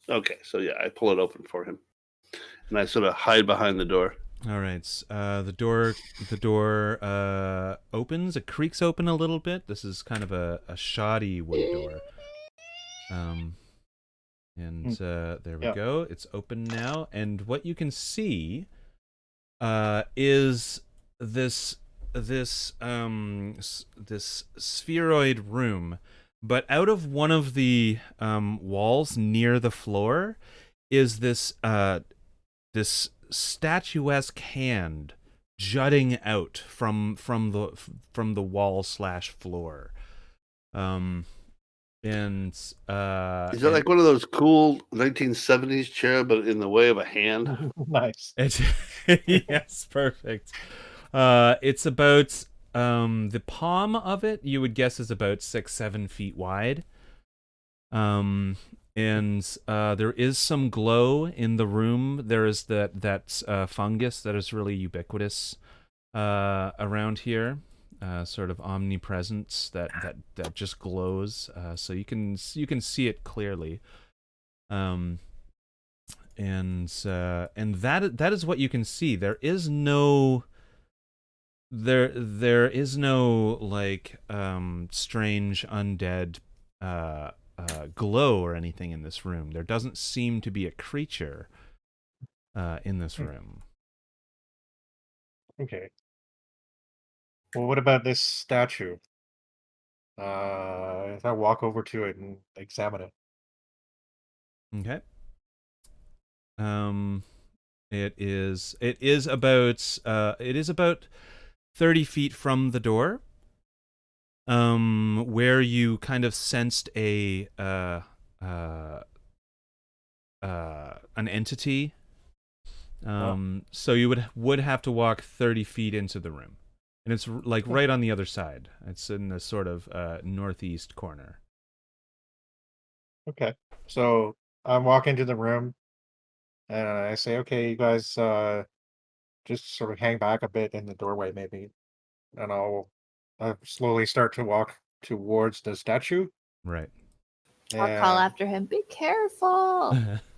Okay, so yeah, I pull it open for him, and I sort of hide behind the door. All right. The door opens. It creaks open a little bit. This is kind of a shoddy wood door. There we go. It's open now, and what you can see is this spheroid room, but out of one of the walls near the floor is this statuesque hand jutting out from the wall / floor. Is it like one of those cool 1970s chair, but in the way of a hand? Nice. Yes, perfect. It's about the palm of it, you would guess, is about 6-7 feet wide. And there is some glow in the room. There is that fungus that is really ubiquitous around here. Sort of omnipresence that just glows, so you can see it clearly, and that is what you can see. There is no like strange undead glow or anything in this room. There doesn't seem to be a creature in this room. Okay. Well, what about this statue? If I walk over to it and examine it. Okay. It is about 30 feet from the door. Where you kind of sensed an entity. So you would have to walk 30 feet into the room. And it's like right on the other side. It's in the sort of northeast corner. Okay. So I walk into the room and I say, okay, you guys just sort of hang back a bit in the doorway maybe. And I'll slowly start to walk towards the statue. Right. I'll call after him, be careful.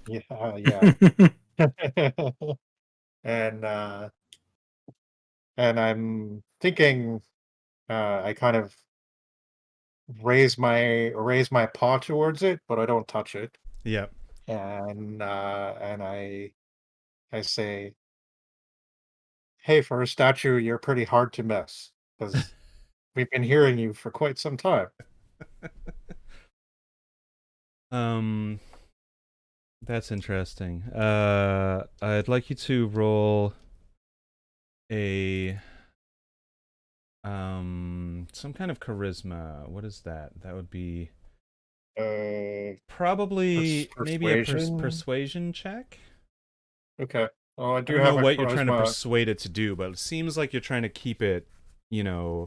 Yeah. And I'm thinking I kind of raise my paw towards it, but I don't touch it. Yep. And I I say, "Hey, for a statue, you're pretty hard to miss because we've been hearing you for quite some time." Um, that's interesting. I'd like you to roll a some kind of charisma. What is that? That would be probably maybe a Persuasion. persuasion check. Okay. Oh, I I do don't have know a what you're trying to charisma. persuade it to do, but it seems like you're trying to keep it,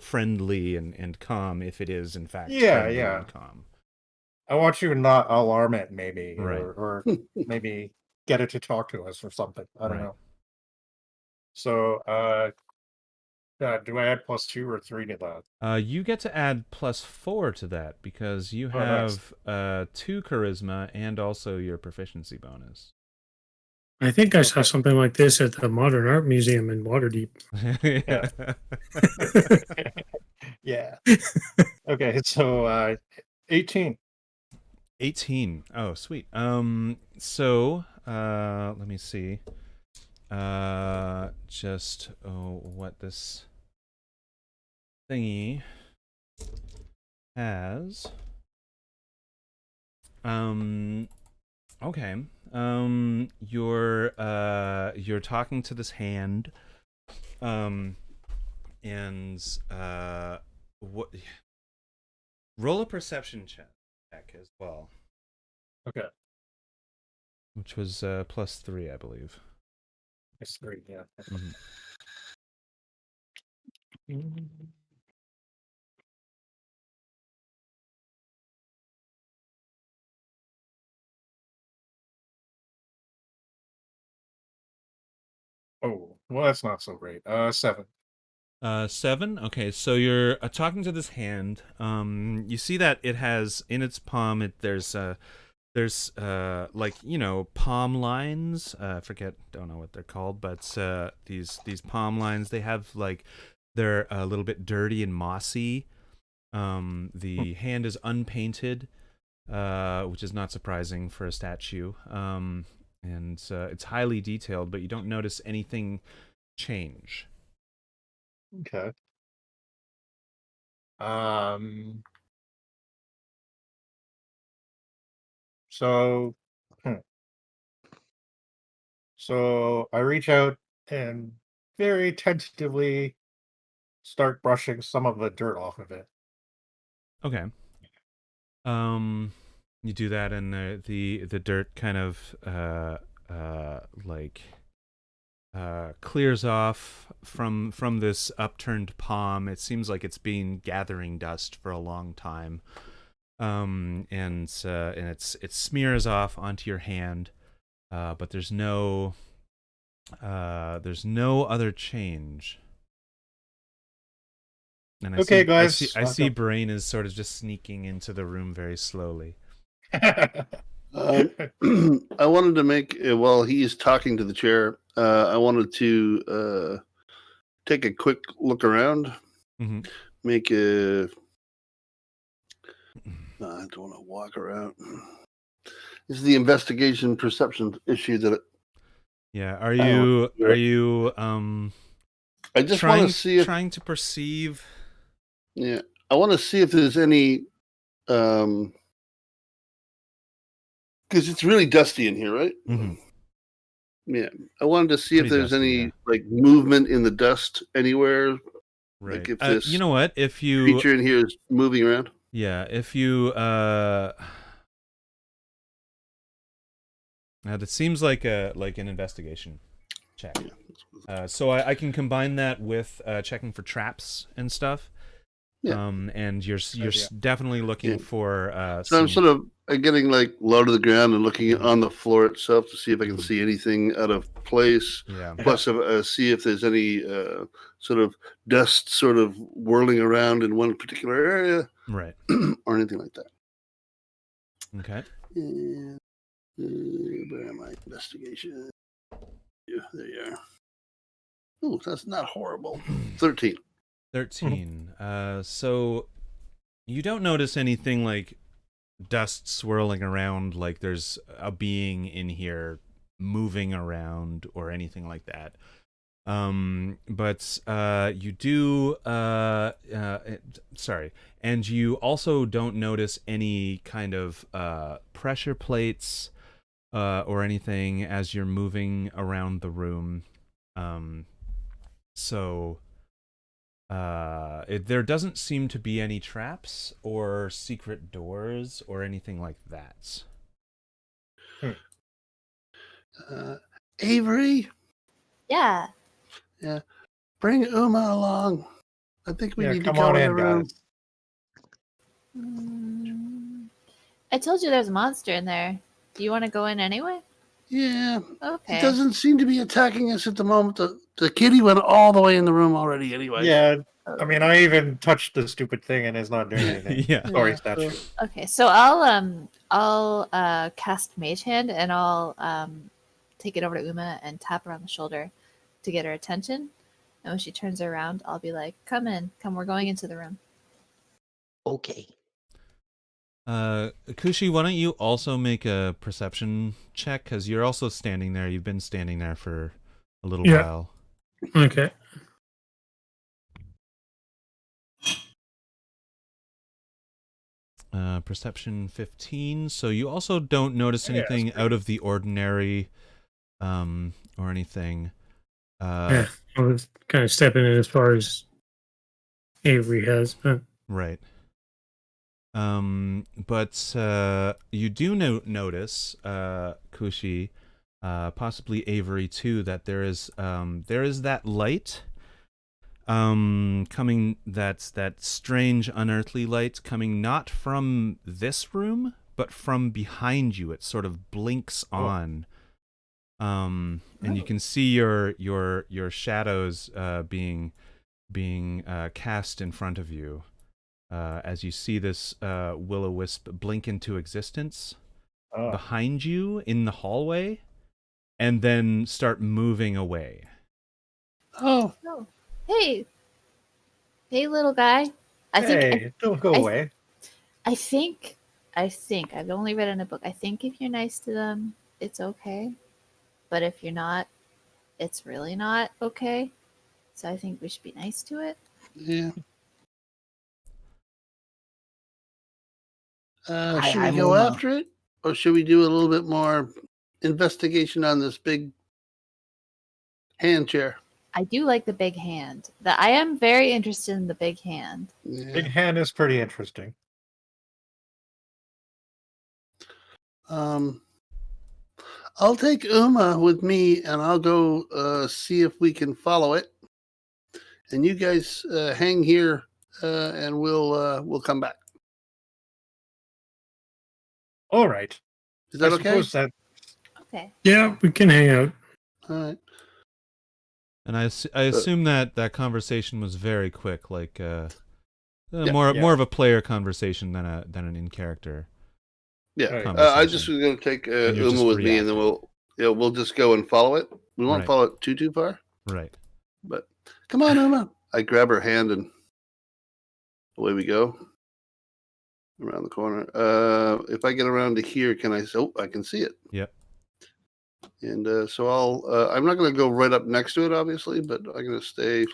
friendly and calm if it is in fact Yeah, friendly yeah. and calm. I want you to not alarm it, maybe, Right. or maybe get it to talk to us or something. I don't Right. know. So, do I add +2 or 3 to that? You get to add +4 to that because you Oh, nice. have 2 charisma and also your proficiency bonus. I think I saw Okay. something like this at the Modern Art Museum in Waterdeep. Yeah. Okay, so 18. 18. Oh, sweet. So, let me see. What this thingy has. Okay. You're talking to this hand. What roll a perception check as well. Okay. Which was +3, I believe. It's 3, yeah. Mhm. Oh, well, that's not so great. 7. 7. Okay, so you're talking to this hand. You see that it has in its palm. There's like palm lines. Don't know what they're called, but these palm lines. They have like they're a little bit dirty and mossy. The hand is unpainted, which is not surprising for a statue. And it's highly detailed, but you don't notice anything change. Okay. Um. So, hmm. So I reach out and very tentatively start brushing some of the dirt off of it. Okay. You do that, and the dirt kind of like clears off from this upturned palm. It seems like it's been gathering dust for a long time. And it smears off onto your hand, but there's no other change. And Okay, guys. I see Brain is sort of just sneaking into the room very slowly. I wanted to make while he's talking to the chair. I wanted to take a quick look around. Mm-hmm. Make a. I don't want to walk around. This is the investigation perception issue that. Yeah. Are you I just want to see if trying to perceive. Yeah, I want to see if there's any. Because it's really dusty in here, right? Mm-hmm. Yeah, I wanted to see if Pretty there's dusty, any yeah. like movement in the dust anywhere. Right. Like if this you know what? If you creature in here is moving around. Yeah, if you that seems like an investigation check. So I can combine that with checking for traps and stuff. Yeah. And you're definitely looking for So I'm sort of getting like low to the ground and looking on the floor itself to see if I can Mhm. see anything out of place. Yeah. Plus, see if there's any sort of dust sort of whirling around in one particular area, Right. or anything like that. Okay. Where am I? Investigation. Yeah, there you are. Oh, that's not horrible. 13. 13. So you don't notice anything like dust swirling around, like there's a being in here moving around or anything like that. But you do sorry, and you also don't notice any kind of pressure plates or anything as you're moving around the room. So there doesn't seem to be any traps or secret doors or anything like that. Avery, Yeah. bring Uma along. I think we Yeah, need to come go on in in, the room. guys. I told you there's a monster in there. Do you want to go in anyway? Yeah, Okay. it doesn't seem to be attacking us at the moment. The kitty went all the way in the room already anyway. Yeah, I mean, I even touched the stupid thing and it's not doing anything. Yeah. Sorry, Yeah, statue. Okay, so I'll cast Mage Hand and I'll take it over to Uma and tap her on the shoulder to get her attention. And when she turns around, I'll be like, "Come in, come. We're going into the room." Okay. Kushi, why don't you also make a perception check? Because you're also standing there. You've been standing there for a little Yeah. while. Okay. Perception 15. So you also don't notice Yeah, that's anything pretty out of the ordinary, or anything. Yeah, I was kind of stepping in as far as Avery has, but Right. But you do notice, Kushi, possibly Avery too, that there is that light, coming, that strange unearthly light coming not from this room, but from behind you. It sort of blinks on. And you can see your shadows being cast in front of you. As you see this will-o-wisp blink into existence behind you in the hallway, and then start moving away. Oh, Oh, hey, little guy. Hey, don't go away. I think I've only read in a book. I think if you're nice to them, it's okay. But if you're not, it's really not okay. So I think we should be nice to it. yeah. Hi, Should we I'm go Uma. after it? Or should we do a little bit more investigation on this big hand chair? I do like the big hand. I am very interested in the big hand. Yeah. Big hand is pretty interesting. I'll take Uma with me, and I'll go see if we can follow it. And you guys hang here, and we'll come back. All right. Is that I okay? suppose that Okay. yeah, we can hang out. All right. And I assume that conversation was very quick, like Yeah. more of a player conversation than an in character. Yeah. Right. I just was going to take And you're Uma just with me, and then we'll just go and follow it. We won't Right. follow it too far. Right. But come on, Uma. I grab her hand, and away we go. Around the corner. If I get around to here, can I? Oh, I can see it. Yep. And so I'm not going to go right up next to it, obviously, but I'm going to stay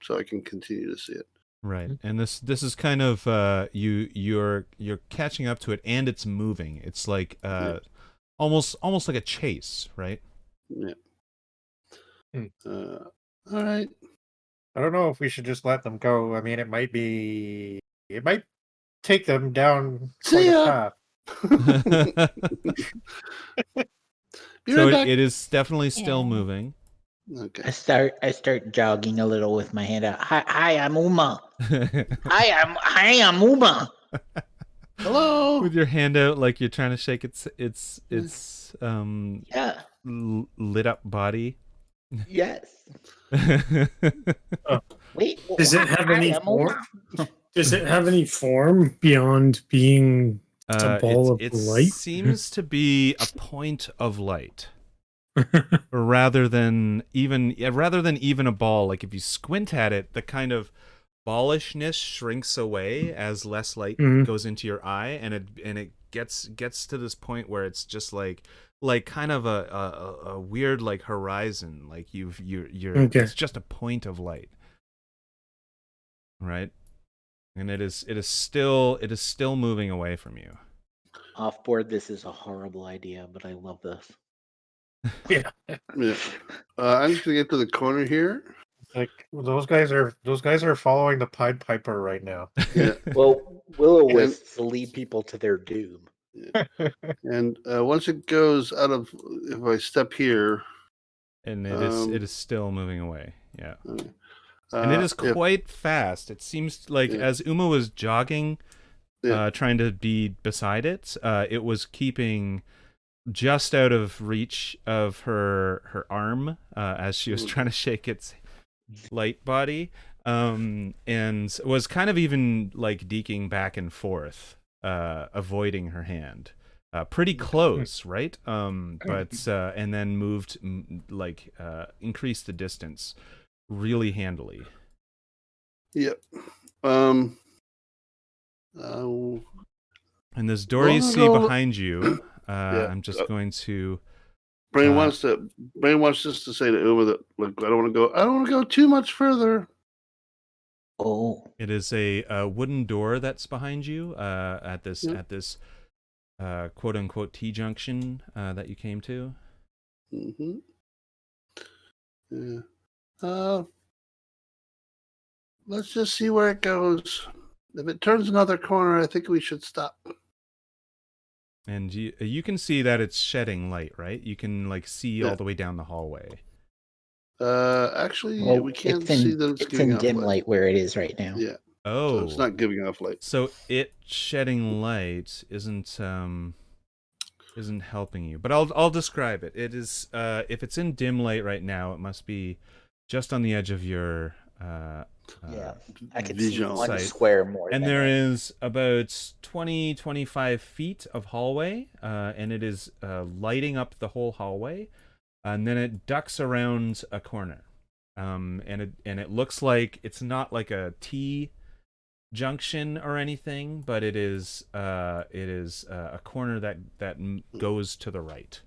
so I can continue to see it. Right. And this is kind of you're catching up to it, and it's moving. It's like almost like a chase, right? Yeah. Hmm. All right. I don't know if we should just let them go. I mean, it might take them down See quite a ya. path. Be So right back. it is definitely still Yeah. moving. Okay. I start jogging a little with my hand out. Hi, I'm Uma. Hi, I'm Uma. Hello. With your hand out, like you're trying to shake its Yeah. lit up body. Yes. Wait. Does it have hi, any I'm form? Uma. Does it have any form beyond being a ball it of light? seems to be a point of light, rather than even a ball. Like if you squint at it, the kind of ballishness shrinks away as less light Mhm. goes into your eye, and it gets to this point where it's just like kind of a weird like horizon, like you're Okay. it's just a point of light, right? And it is still moving away from you. Off board, this is a horrible idea, but I love this. Yeah. Yeah. I'm just gonna get to the corner here. Like those guys are following the Pied Piper right now. Yeah. Well, will-o-wisps lead people to their doom. And once it goes out of, if I step here, And it is still moving away. Yeah. and And it is if- quite fast. It seems like as Uma was jogging, Yeah. trying to be beside it, it was keeping just out of reach of her arm as she was trying to shake its light body, and was kind of even like deking back and forth, avoiding her hand. Pretty close, right? But and then moved increased the distance really handily. Yep. And this door you Well, see no. behind you, Yeah. I'm just going to. Brain wants just to say to Uma that, look, I don't want to go too much further. Oh, It is a wooden door that's behind you at this quote unquote T junction that you came to. Mm-hmm. Yeah. Let's just see where it goes. If it turns another corner, I think we should stop. And you can see that it's shedding light, right? You can like see all Yeah. the way down the hallway. Actually, well, we can't it's in, see that it's it's giving in off dim light. light where it is right now. Yeah. Oh, So it's not giving off light. So it shedding light isn't helping you. But I'll describe it. It is if it's in dim light right now, it must be just on the edge of your Yeah, I could Visual see one sight. square more. And than there it. is about 20-25 feet of hallway, and it is lighting up the whole hallway, and then it ducks around a corner, and it looks like it's not like a T junction or anything, but it is a corner that goes to the right.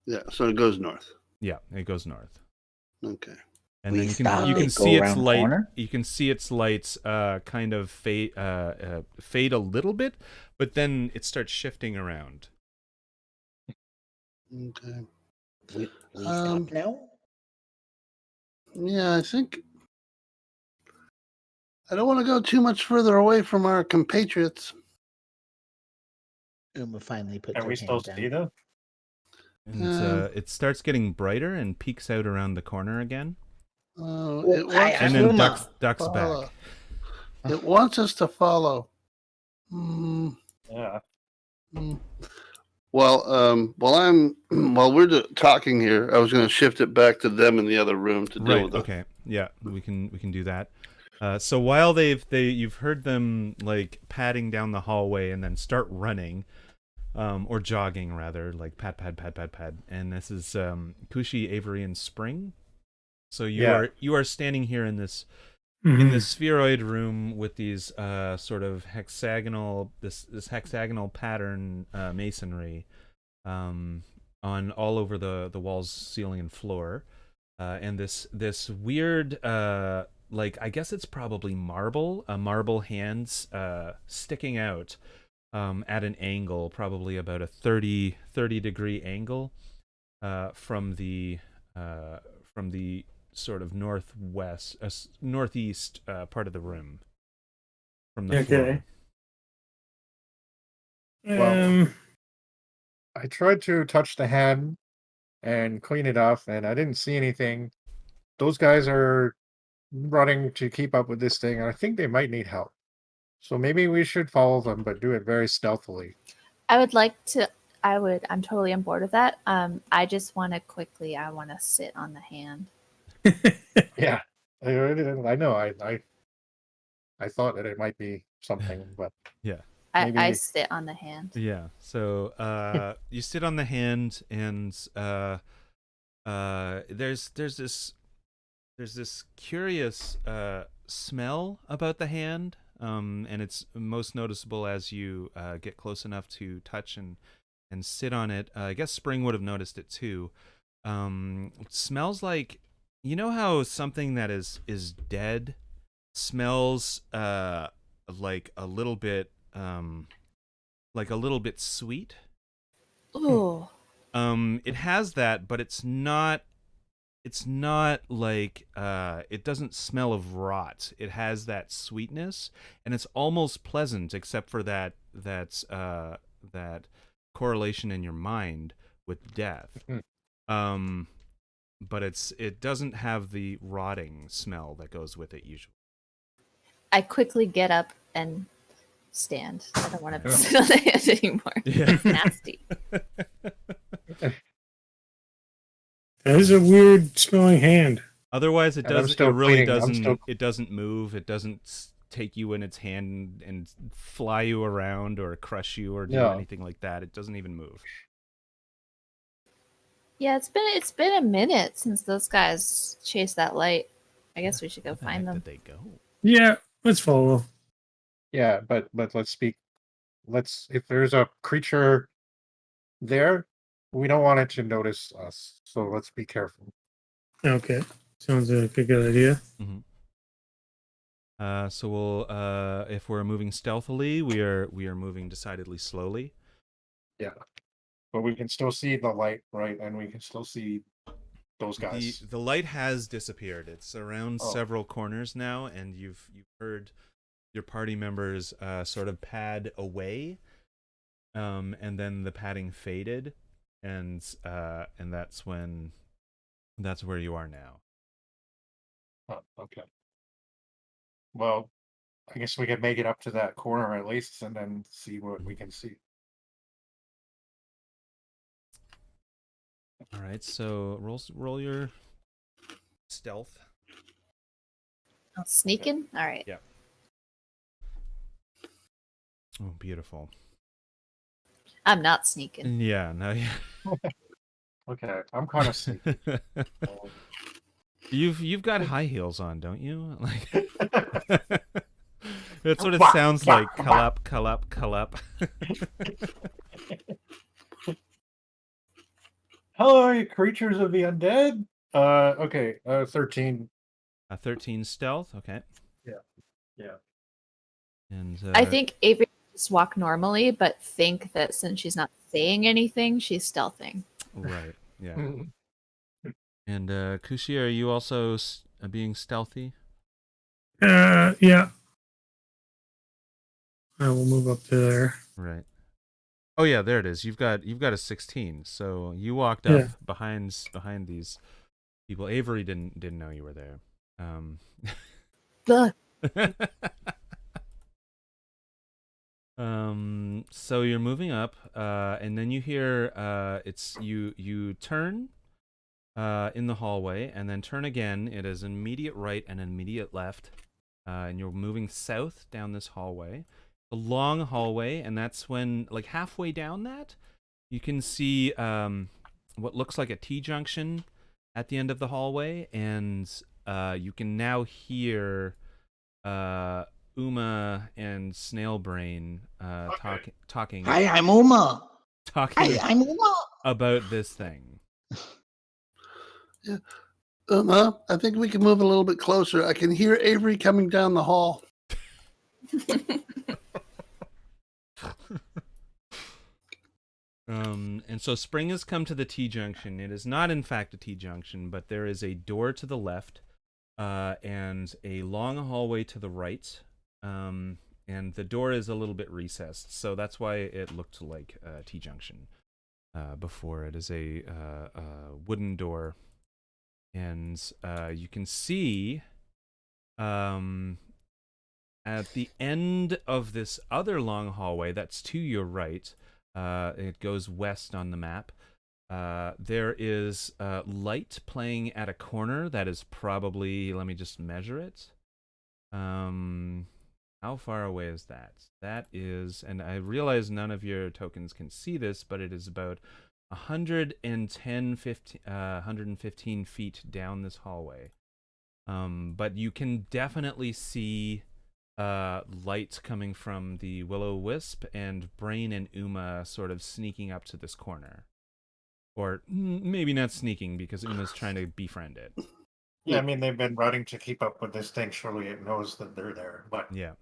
Yeah. So it goes north. Yeah, it goes north. Okay. And We then stop, you can it go see its around light. corner? You can see its lights kind of fade a little bit, but then it starts shifting around. Okay. We stop now? Yeah, I think I don't want to go too much further away from our compatriots. Uma finally puts Can her we still hand down. see them? And it starts getting brighter and peeks out around the corner again, It Well, wants and us then Uma. ducks follow. back. It wants us to follow. Mm, Yeah. mm. Well, while we're talking here, I was going to shift it back to them in the other room to deal Right. with it. Okay. Yeah, we can do that. So while you've heard them like padding down the hallway and then start running, or jogging rather, like pad, and this is Kushi, Avery, and Spring. So you are standing here in this spheroid room with these sort of hexagonal this hexagonal pattern masonry on all over the walls, ceiling, and floor, and this weird like I guess it's probably marble hands sticking out at an angle, probably about a 30 degree angle from the sort of northeast part of the room from the floor. Well, I tried to touch the hand and clean it off, and I didn't see anything. Those guys are running to keep up with this thing, and I think they might need help. So maybe we should follow them, but do it very stealthily. I'm totally on board with that. I just want to I want to sit on the hand. Yeah, I know. I thought that it might be something, but Yeah. I Maybe- sit on the hand. Yeah. So you sit on the hand, and there's this curious smell about the hand and it's most noticeable as you get close enough to touch and sit on it. I guess Spring would have noticed it too. It smells like, you know how something that is dead smells like a little bit sweet. Ooh. It has that, but it's not like it doesn't smell of rot. It has that sweetness, and it's almost pleasant, except for that correlation in your mind with death. But it doesn't have the rotting smell that goes with it usually. I quickly get up and stand. I don't want to sit on the hand anymore. Yeah. It's nasty. That is a weird smelling hand. Otherwise, it And I'm does. It still really cleaning. I'm doesn't. still- It doesn't move. It doesn't take you in its hand and fly you around or crush you or do No. anything like that. It doesn't even move. Yeah, it's been a minute since those guys chased that light. I guess we should go Where the find heck them. Did they go? Yeah, let's follow. Yeah, but let's speak. If there's a creature there, we don't want it to notice us. So let's be careful. Okay, sounds like a good idea. So we'll. If we're moving stealthily, we are moving decidedly slowly. Yeah, but we can still see the light, right? And we can still see those guys. The light has disappeared. It's around Oh. several corners now, and you've heard your party members sort of pad away, and then the padding faded, and that's where you are now. Oh, okay. Well, I guess we can make it up to that corner at least, and then see what we can see. All right, so roll your stealth. Oh, sneaking? All right. Yeah. Oh, beautiful. I'm not sneaking. Yeah, no, yeah. Okay, I'm kind of sneaky. You've got high heels on, don't you? Like that's what it Wah, sounds wah, like. Cull up. Hello, you creatures of the undead. Okay, 13. 13 stealth. Okay. Yeah. And I think Avery just walk normally, but think that since she's not saying anything, she's stealthing. right. Yeah. And Kushi, are you also being stealthy? Yeah. I will move up to there. Right. Oh yeah, there it is. You've got a 16. So you walked up behind these people. Avery didn't know you were there. Ugh. So you're moving up, and then you hear you turn in the hallway, and then turn again. It is an immediate right and an immediate left, and you're moving south down this hallway, a long hallway, and that's when, like, halfway down that, you can see what looks like a T-junction at the end of the hallway, and you can now hear Uma and Snailbrain talking. Hi, I'm Uma. Talking Hi, I'm Uma. about this thing. Yeah. I think we can move a little bit closer. I can hear Avery coming down the hall. And so Spring has come to the T-junction. It is not, in fact, a T-junction, but there is a door to the left, and a long hallway to the right. And the door is a little bit recessed, so that's why it looked like a T-junction before. It is a wooden door, and you can see at the end of this other long hallway that's to your right. It goes west on the map. There is light playing at a corner that is probably, let me just measure it. How far away is that? That is, and I realize none of your tokens can see this, but it is about 115 feet down this hallway. But you can definitely see light coming from the Will-O-Wisp and Brain and Uma sort of sneaking up to this corner. Or maybe not sneaking because Uma's trying to befriend it. Yeah, I mean, they've been running to keep up with this thing. Surely it knows that they're there. But Yeah.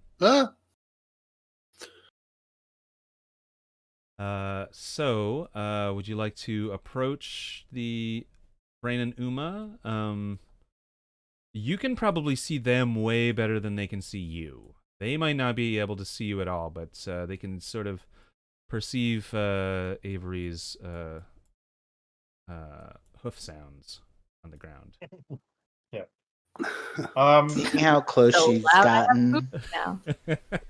So, would you like to approach the Brain and Uma? You can probably see them way better than they can see you. They might not be able to see you at all, but they can sort of perceive Avery's hoof sounds on the ground. yeah. Seeing how close So she's loud I have gotten, poop now.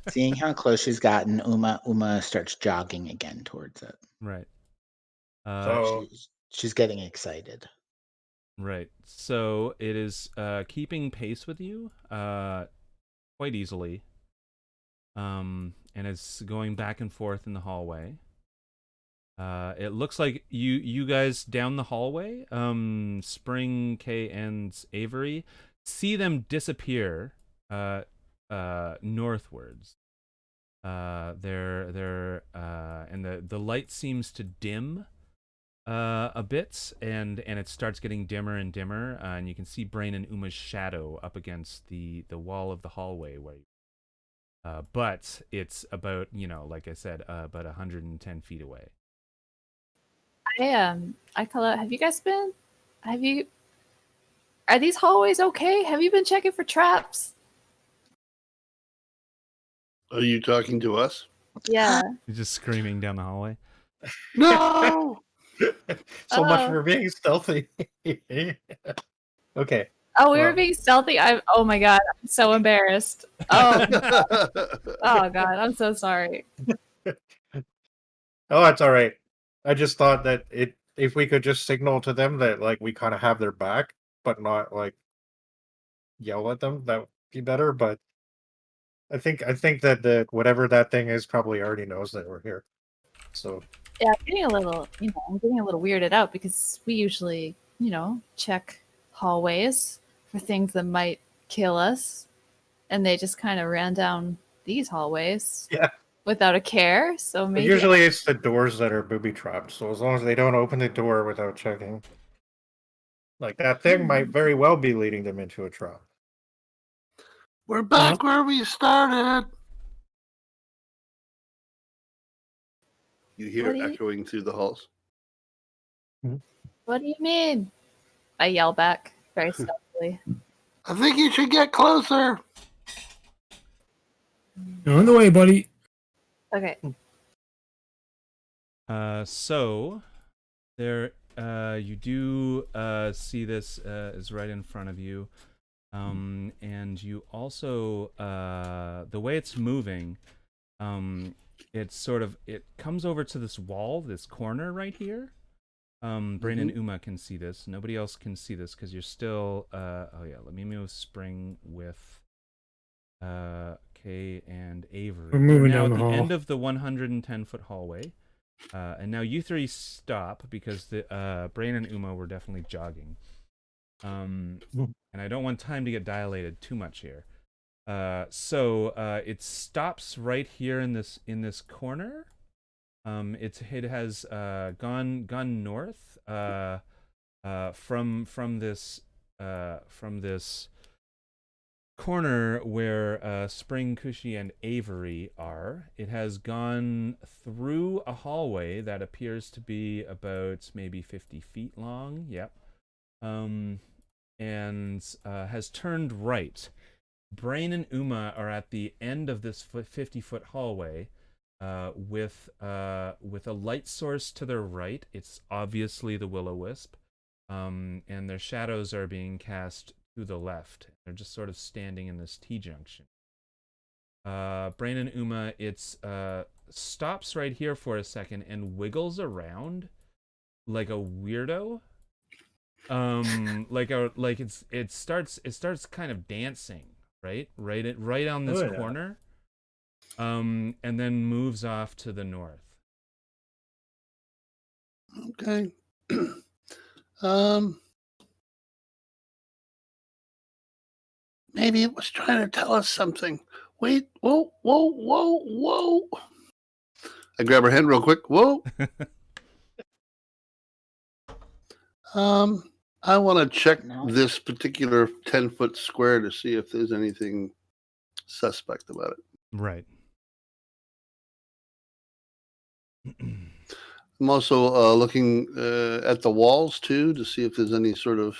seeing how close she's gotten, Uma starts jogging again towards it. Right. So She's getting excited. Right. So it is keeping pace with you quite easily. And it's going back and forth in the hallway. It looks like you guys down the hallway, Spring, Kay, and Avery, see them disappear northwards. They're and the light seems to dim a bit, and it starts getting dimmer and dimmer, and you can see Brain and Uma's shadow up against the wall of the hallway where but it's about, like I said, about 110 feet away. I call out. Are these hallways okay? Have you been checking for traps? Are you talking to us? Yeah. You're just screaming down the hallway. No. so much for being stealthy. Okay. Oh, we were Well- being stealthy. Oh my god, I'm so embarrassed. Oh, oh god, I'm so sorry. Oh, that's all right. I just thought that if we could just signal to them that like we kind of have their back, but not like yell at them, that would be better. But I think that the whatever that thing is probably already knows that we're here. So Yeah, I'm getting a little weirded out because we usually, check hallways for things that might kill us, and they just kind of ran down these hallways. Yeah. Without a care. So but maybe usually it's the doors that are booby trapped. So as long as they don't open the door without checking, like that thing might very well be leading them into a trap. We're back where we started. You hear What it do you- echoing through the halls. What do you mean? I yell back very stealthily. I think you should get closer. You're on the way, buddy. Okay. So there you do see this is right in front of you, and you also the way it's moving, it comes over to this wall, this corner right here. Brain and Uma can see this. Nobody else can see this because you're still let me move Spring with Kay and Avery. We're moving now down at the the hall. end of the 110-foot hallway. And now you three stop because the Brain and Uma were definitely jogging. And I don't want time to get dilated too much here. So it stops right here in this corner. It has gone north from this corner where Spring, Cushy, and Avery are. It has gone through a hallway that appears to be about maybe 50 feet long. Yep. And has turned right. Brain and Uma are at the end of this 50-foot hallway with a light source to their right. It's obviously the Will-O-Wisp. And their shadows are being cast to the left. They're just sort of standing in this T-junction. Brain and Uma, it's stops right here for a second and wiggles around like a weirdo. It starts kind of dancing, right on this corner. And then moves off to the north. Okay. Maybe it was trying to tell us something. Wait. Whoa, whoa, whoa, whoa. I grab her hand real quick. Whoa. I want to check No. this particular 10-foot square to see if there's anything suspect about it. Right. I'm also looking at the walls too to see if there's any sort of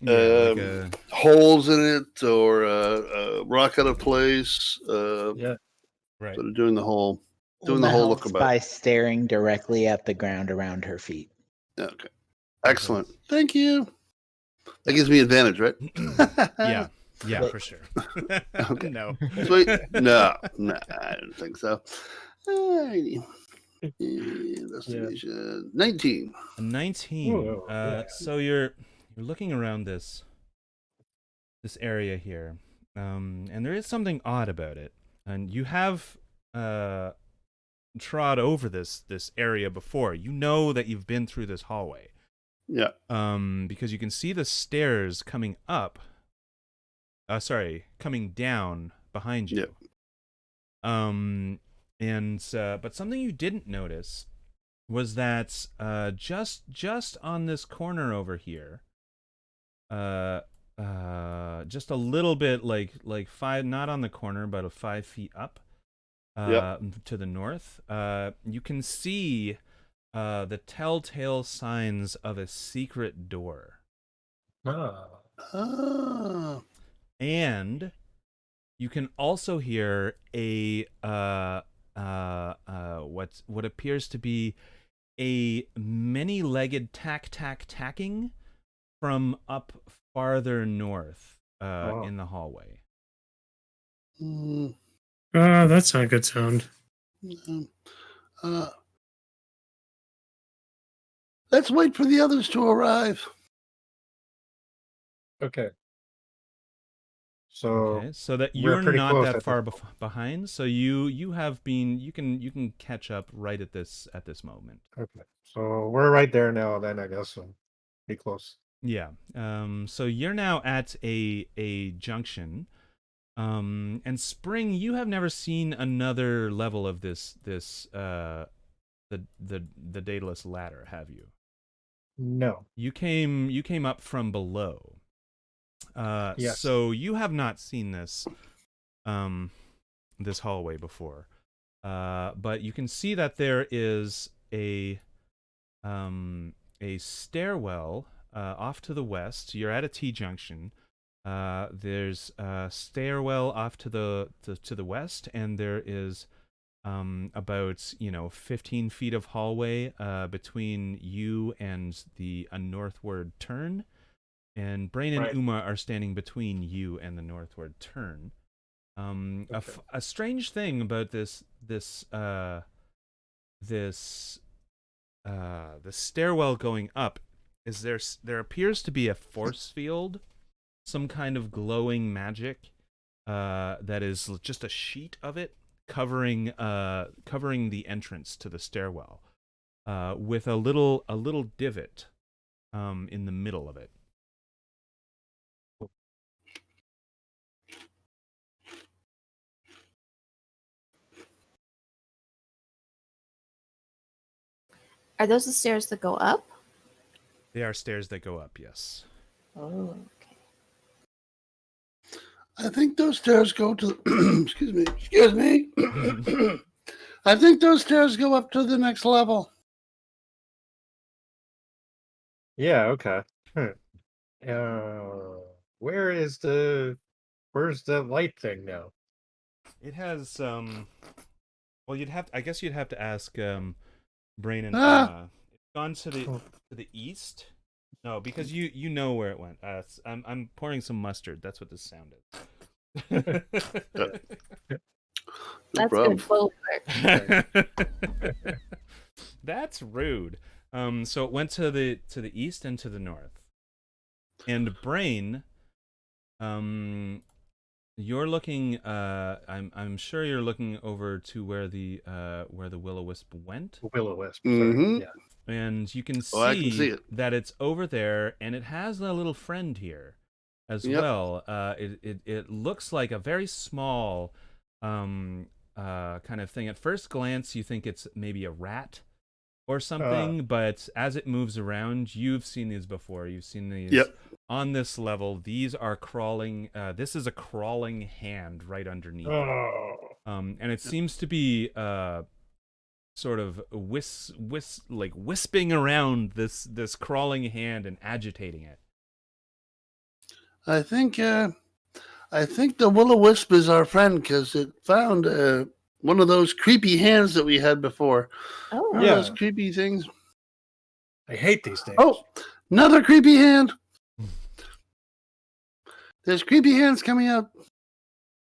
Yeah, like holes in it or rock out of place. Yeah. right. Sort of doing the whole Uma look helps about. by staring directly at the ground around her feet. Okay. Excellent. Thank you. That gives me advantage, right? Yeah, But- for sure. Okay. No. Sweet. No, I don't think so. Alrighty. Investigation 19. 19. Ooh, yeah. So you're looking around this area here, and there is something odd about it. And you have trod over this area before. You know that you've been through this hallway. Yeah. Because you can see the stairs coming up. Coming down behind you. Yeah. But something you didn't notice was that just on this corner over here, just a little bit like 5, not on the corner, but 5 feet up, to the north, you can see the telltale signs of a secret door. Ah. And you can also hear a what appears to be a many-legged tacking from up farther north in the hallway. Mm, That's not a good sound. let's wait for the others to arrive. Okay. So Okay, so that we're you're pretty not close that at far this behind, so you have been you can catch up right at this moment. Okay. So we're right there now then, I guess. So pretty close. Yeah. So you're now at a junction. And Spring, you have never seen another level of this the Daedalus ladder, have you? No. You came up from below. Yes. So you have not seen this this hallway before. But you can see that there is a stairwell off to the west. You're at a T-junction. There's a stairwell off to the west, and there is about 15 feet of hallway between you and a northward turn. And Brain and Right. Uma are standing between you and the northward turn. A strange thing about the stairwell going up is there appears to be a force field, some kind of glowing magic that is just a sheet of it covering the entrance to the stairwell, with a little divot in the middle of it. Are those the stairs that go up? They are stairs that go up, yes. Oh, okay. I think those stairs go to. Excuse me. I think those stairs go up to the next level. Yeah, okay. Where's the light thing now? It has well, I guess you'd have to ask Brain and it's gone to the east. No, because you know where it went. I'm pouring some mustard. That's what this sound is. No That's problem. good flow work. That's rude. So it went to the east and to the north. And Brain, you're looking. I'm sure you're looking over to where the will-o-wisp went. Will-o-wisp. Mhm. Yeah. And you can Oh, I can see see it. that it's over there, and it has a little friend here. as Yep. well. It looks like a very small kind of thing. At first glance, you think it's maybe a rat or something, but as it moves around, you've seen these before. You've seen these Yep. on this level. These are crawling. This is a crawling hand right underneath. Oh. And it seems to be sort of wisping around this crawling hand and agitating it. I think the will-o-wisp is our friend because it found one of those creepy hands that we had before. Oh, Remember Yeah. those creepy things? I hate these things. Oh, another creepy hand. There's creepy hands coming out.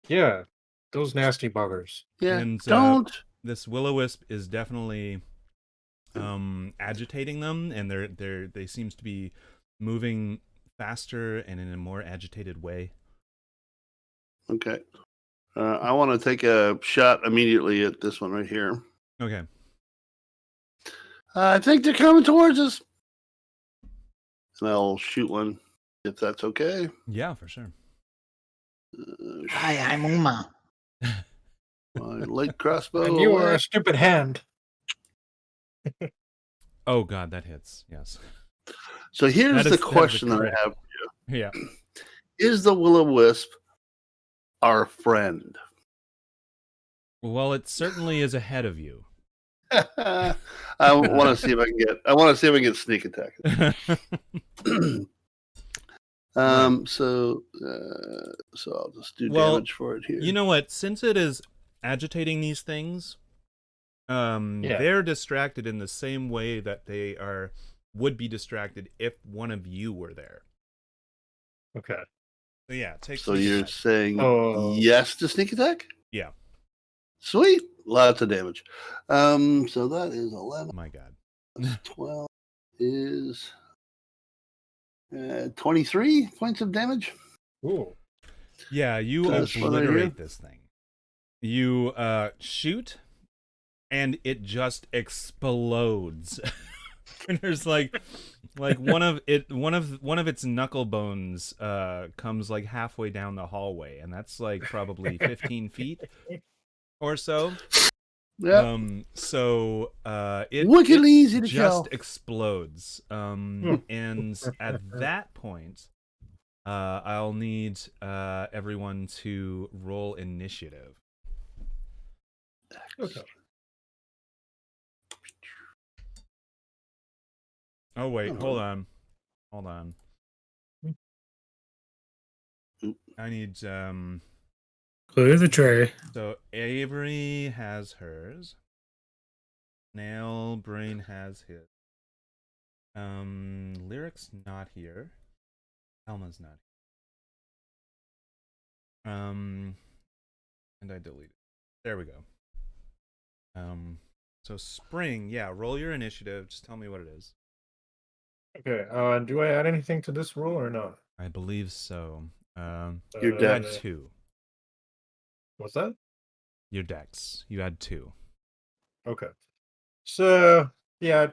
Yeah. Those nasty buggers. Yeah. And, Don't. This will-o-wisp is definitely agitating them, and they seems to be moving faster and in a more agitated way. Okay. I want to take a shot immediately at this one right here. Okay. I think they're coming towards us. And I'll shoot one if that's okay. Yeah, for sure. Hi, I'm Uma. My light crossbow. And you are away. a stupid hand. Oh god, that hits. Yes. So here's That the is a question that I crit. have. Yeah. Is the will-o-wisp our friend? Well, it certainly is ahead of you. I want to see if I can get. I want to see if I can get sneak attack. So I'll just do Well, damage for it here. You know what? Since it is agitating these things, they're distracted in the same way that they would be distracted if one of you were there. Okay. So yeah, take. So sneak you're attack. saying Oh. yes to sneak attack? Yeah. Sweet, lots of damage. So that is Oh 11. my god. 12 is 23 points of damage. Ooh. Yeah, you That's what I hear. obliterate this thing. You shoot, and it just explodes. And there's like one of its knuckle bones comes like halfway down the hallway, and that's like probably 15 feet or so. Yeah, So it wickedly easy to just kill. explodes. And at that point, I'll need everyone to roll initiative. Okay. Oh wait, hold on. I need Clear the tray. so Avery has hers. Snail Brain has his. Lyric's not here. Elma's not here. And I deleted. There we go. So Spring, yeah, roll your initiative. Just tell me what it is. Okay. Do I add anything to this roll or not? I believe so. Your You add dex. 2. What's that? Your dex. You add 2. Okay. So yeah,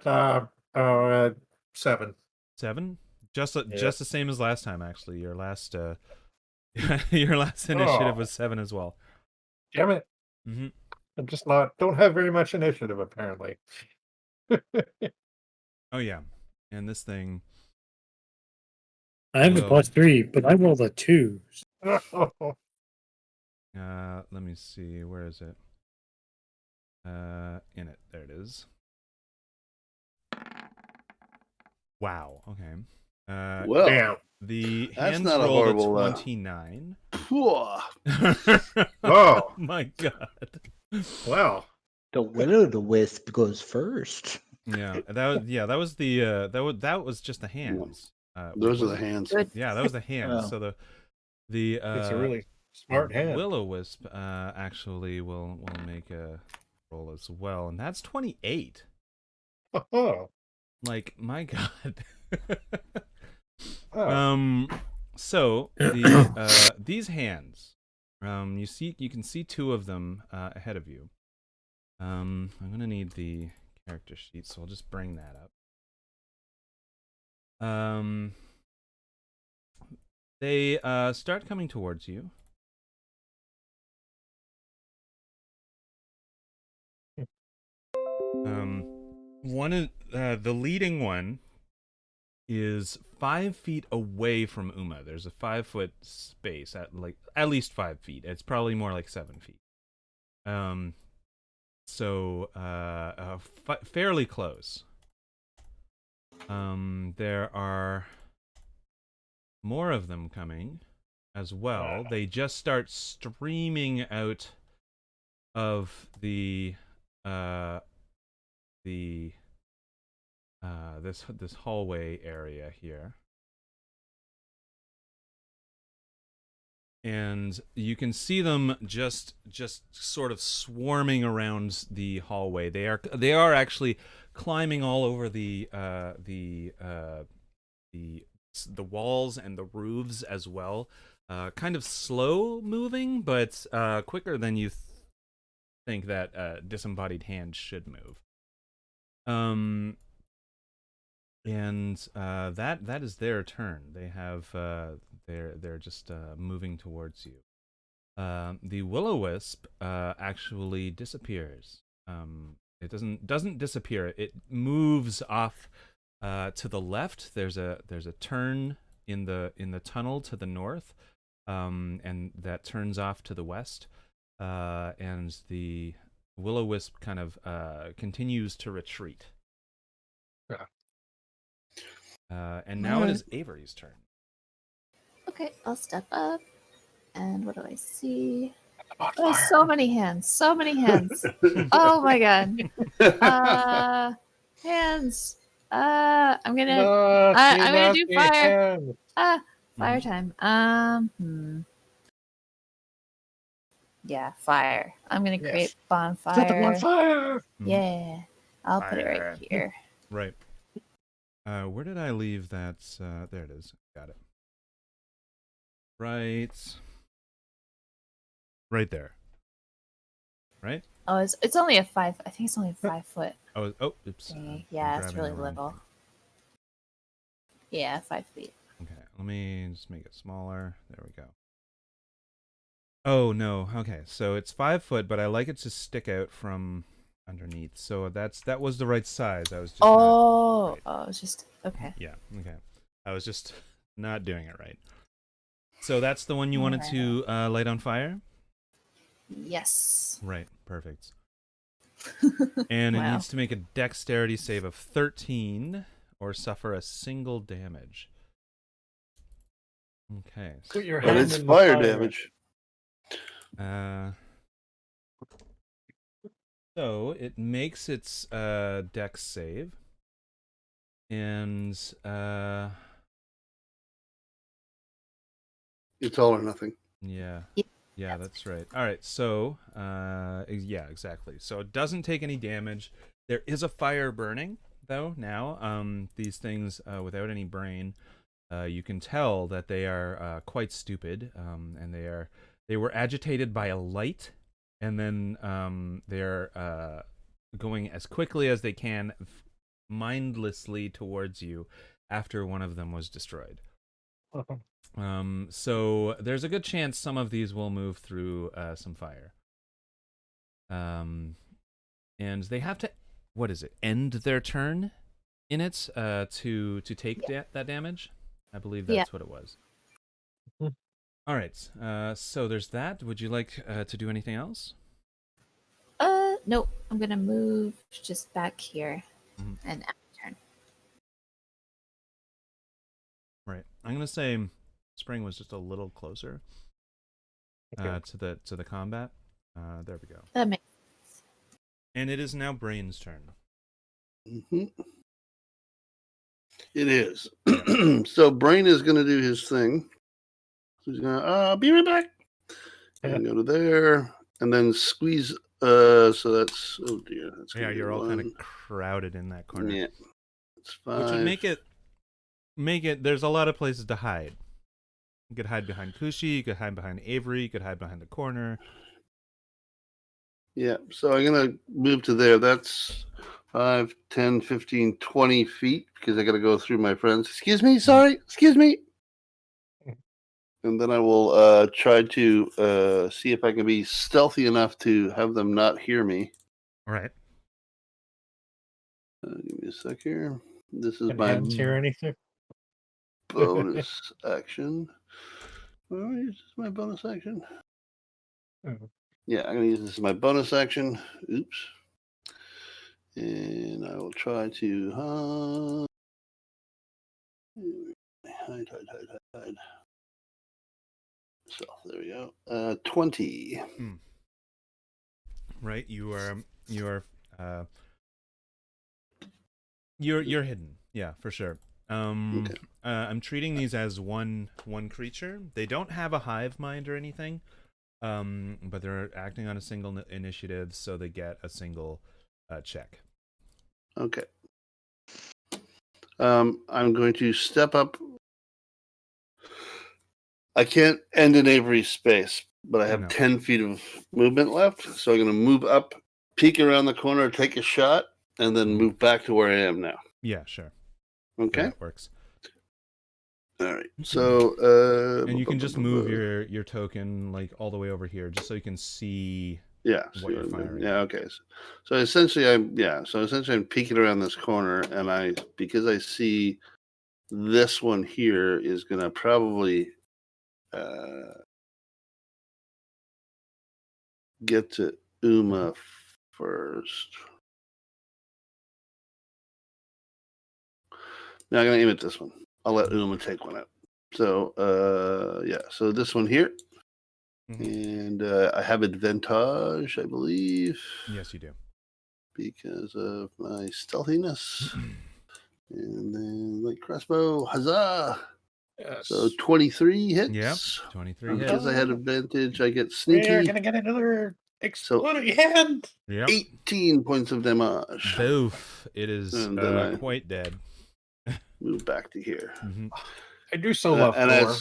7. 7? Just the same as last time, actually. Your last your last initiative was 7 as well. Damn it! Mm-hmm. I'm just don't have very much initiative apparently. Oh yeah, and this thing. I have a Well- +3, but I rolled a 2. Let me see. Where is it? In it. There it is. Wow. Okay. Well, Damn. The That's hands not a rolled horrible, a 29. phew. Oh. My god. Wow. The will-o'-the-wisp goes first. Yeah. That was the that was just the hands. Those are the hands. good. Yeah, that was the hands. Oh. So the It's a really smart hand. Will-o'-wisp actually will make a roll as well, and that's 28. Oh. Like, my god. Oh. So these hands, you can see 2 of them ahead of you. I'm gonna need the character sheet, so I'll just bring that up. They start coming towards you. The leading one is 5 feet away from Uma. There's a 5-foot space at least 5 feet. It's probably more like 7 feet. Fairly close. There are more of them coming as well. They just start streaming out of this hallway area here. And you can see them just sort of swarming around the hallway. They are actually climbing all over the walls and the roofs as well. Kind of slow moving, but quicker than you think that disembodied hands should move. That is their turn. They have they're just moving towards you. The will-o-wisp actually disappears. It doesn't disappear. It moves off to the left. There's a turn in the tunnel to the north, and that turns off to the west. And the will-o-wisp kind of continues to retreat. Yeah. And now it is Avery's turn. Okay, I'll step up. And what do I see? On Oh, fire. so many hands. So many hands. Oh my god. Hands. I'm gonna do fire. Fire time. Yeah, fire. I'm gonna create Set them on bonfire. fire. Yeah. I'll put it Fire. right here. Right. Where did I leave that? There it is. Got it. Right there. Right? Oh, it's only a 5. I think it's only a 5 foot. Oops. Thing. Yeah, it's grabbing really the wrong little. thing. Yeah, 5 feet. Okay, let me just make it smaller. There we go. Oh no. Okay, so it's 5 foot, but I like it to stick out from underneath. So that was the right size. I was just Oh, right. it's just okay. Yeah. Okay. I was just not doing it right. So that's the one you wanted to light on fire? Yes. Right. Perfect. And it Wow. needs to make a dexterity save of 13 or suffer a single damage. Okay. Put your But hand it's in the fire damage. So it makes its dex save. And It's all or nothing. yeah. Yeah. Yeah, that's right. All right, so yeah, exactly. So it doesn't take any damage. There is a fire burning though now. These things without any brain, you can tell that they are quite stupid, and they were agitated by a light, and then they're going as quickly as they can, mindlessly towards you after one of them was destroyed. So there's a good chance some of these will move through some fire. And they have to, what is it, end their turn in it to take that damage? I believe that's what it was. All right, so there's that. Would you like to do anything else? Nope. I'm gonna move just back here Mhm. and turn. Right. I'm gonna say Spring was just a little closer to the combat. There we go. That makes sense. And it is now Brain's turn. Mm-hmm. It is. So Brain is going to do his thing. He's going to be right back. And go to there, and then squeeze. So that's, oh dear. That's Yeah, you're all kind of crowded in that corner. Yeah. It's 5. Which would make it. There's a lot of places to hide. You could hide behind Kushi. You could hide behind Avery. You could hide behind the corner. Yeah. So I'm going to move to there. That's 5, 10, 15, 20 feet because I got to go through my friends. Excuse me. Sorry. Excuse me. And then I will try to see if I can be stealthy enough to have them not hear me. All right. Give me a sec here. This is Can my hands hear anything? bonus action. Oh, this is my bonus action. Oh. Yeah, I'm going to use this as my bonus action. Oops. And I will try to hide. So there we go. 20. Right, you're hidden. Yeah, for sure. Okay. I'm treating these as one creature. They don't have a hive mind or anything. But they're acting on a single initiative, so they get a single check. Okay. I'm going to step up. I can't end in Avery's space, but I have No. 10 feet of movement left. So I'm going to move up, peek around the corner, take a shot, and then move back to where I am now. Yeah, sure. Okay. That works. All right. So And you can just move your token like all the way over here, just so you can see what you're firing. Yeah. Okay. So essentially, I'm peeking around this corner, and because I see this one here is going to probably get to Uma first. Now I'm going to aim at this one. I'll let Uma take one out. So so this one here. And I have advantage, I believe. Yes, you do. Because of my stealthiness. And then light crossbow, huzzah! Yes. So 23 hits. Yep, 23 hits. Because I had advantage, I get sneaky. We're gonna get another exploding hand. Yep. 18 points of damage. Boof. It is And then I quite dead. move back to here. I do so love and gore.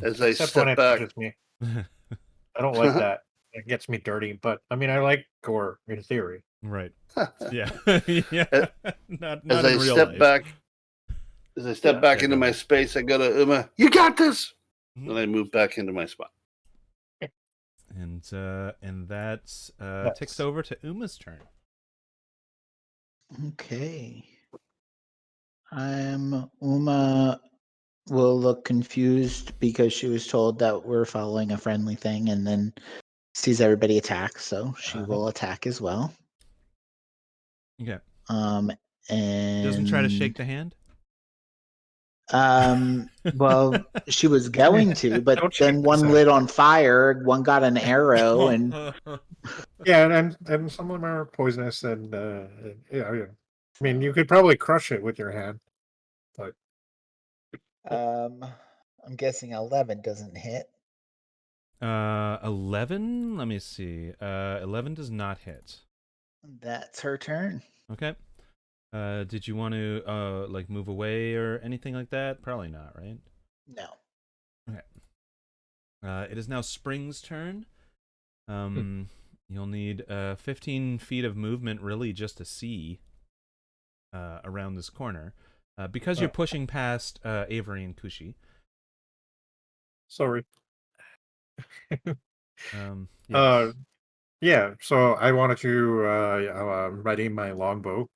as I Except when step it back, touches me. I don't like that. It gets me dirty, but I mean, I like gore in theory. Right. Yeah. Yeah. Not as in I real step life. back, into my space, I go to Uma. You got this. And I move back into my spot. And that ticks over to Uma's turn. Okay. Uma will look confused because she was told that we're following a friendly thing, and then sees everybody attack, so she will attack as well. Okay. And doesn't try to shake the hand. Well, she was going to, but then one lit on fire, one got an arrow, and yeah, and some of them are poisonous, and yeah. I mean, you could probably crush it with your hand, but I'm guessing 11 doesn't hit. 11. Let me see. 11 does not hit. That's her turn. Okay. Did you want to like move away or anything like that? Probably not, right? No. Okay. It is now Spring's turn. You'll need 15 feet of movement, really, just to see around this corner, because you're pushing past Avery and Kushi. sorry. Yes. Yeah. So I wanted to ready my longbow,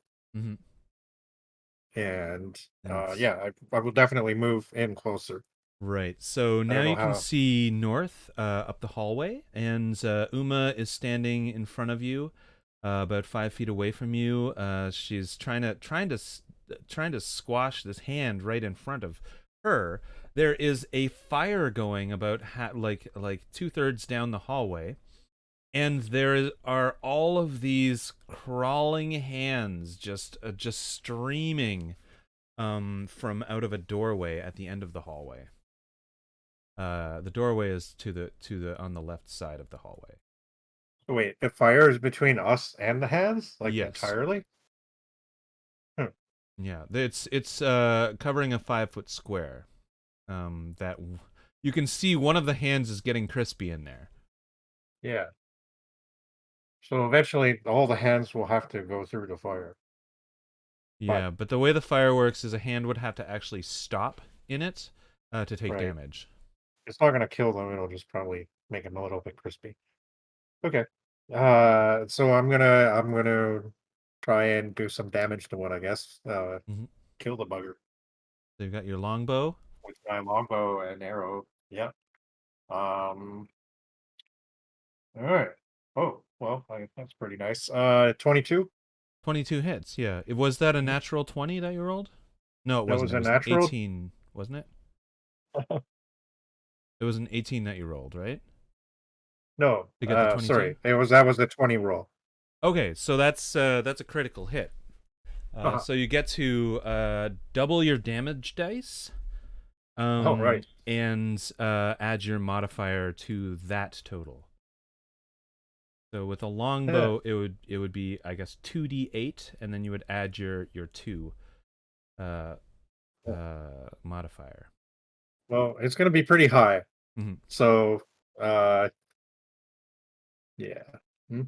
and yeah, I will definitely move in closer. Right. So now you can see north up the hallway, and Uma is standing in front of you, about 5 feet away from you. She's trying to squash this hand right in front of her. There is a fire going about like 2/3 down the hallway, and there are all of these crawling hands just streaming from out of a doorway at the end of the hallway. The doorway is to the on the left side of the hallway. Wait, the fire is between us and the hands, like Yes. entirely? Yeah, it's covering a 5-foot square. That you can see one of the hands is getting crispy in there. Yeah. So eventually, all the hands will have to go through the fire. Yeah, but the way the fire works is a hand would have to actually stop in it to take damage. It's not gonna kill them. It'll just probably make them a little bit crispy. Okay. So I'm gonna try and do some damage to one. I guess. Mhm. Kill the bugger So you've got your longbow. with my longbow and arrow. Yep. All right. Oh well, that's pretty nice. 22. 22 hits. Yeah. Was that a natural 20 that you rolled? No, it That wasn't. was It a was an natural. 18, wasn't it? It was an 18 that you rolled, right? No. To get the 22? Sorry. That was a 20 roll. Okay, so that's a critical hit. So you get to double your damage dice. Oh, right. And add your modifier to that total. So with a longbow, it would be, I guess, 2d8, and then you would add your 2 modifier. Well, it's gonna be pretty high. Mhm. So, yeah. Hmm.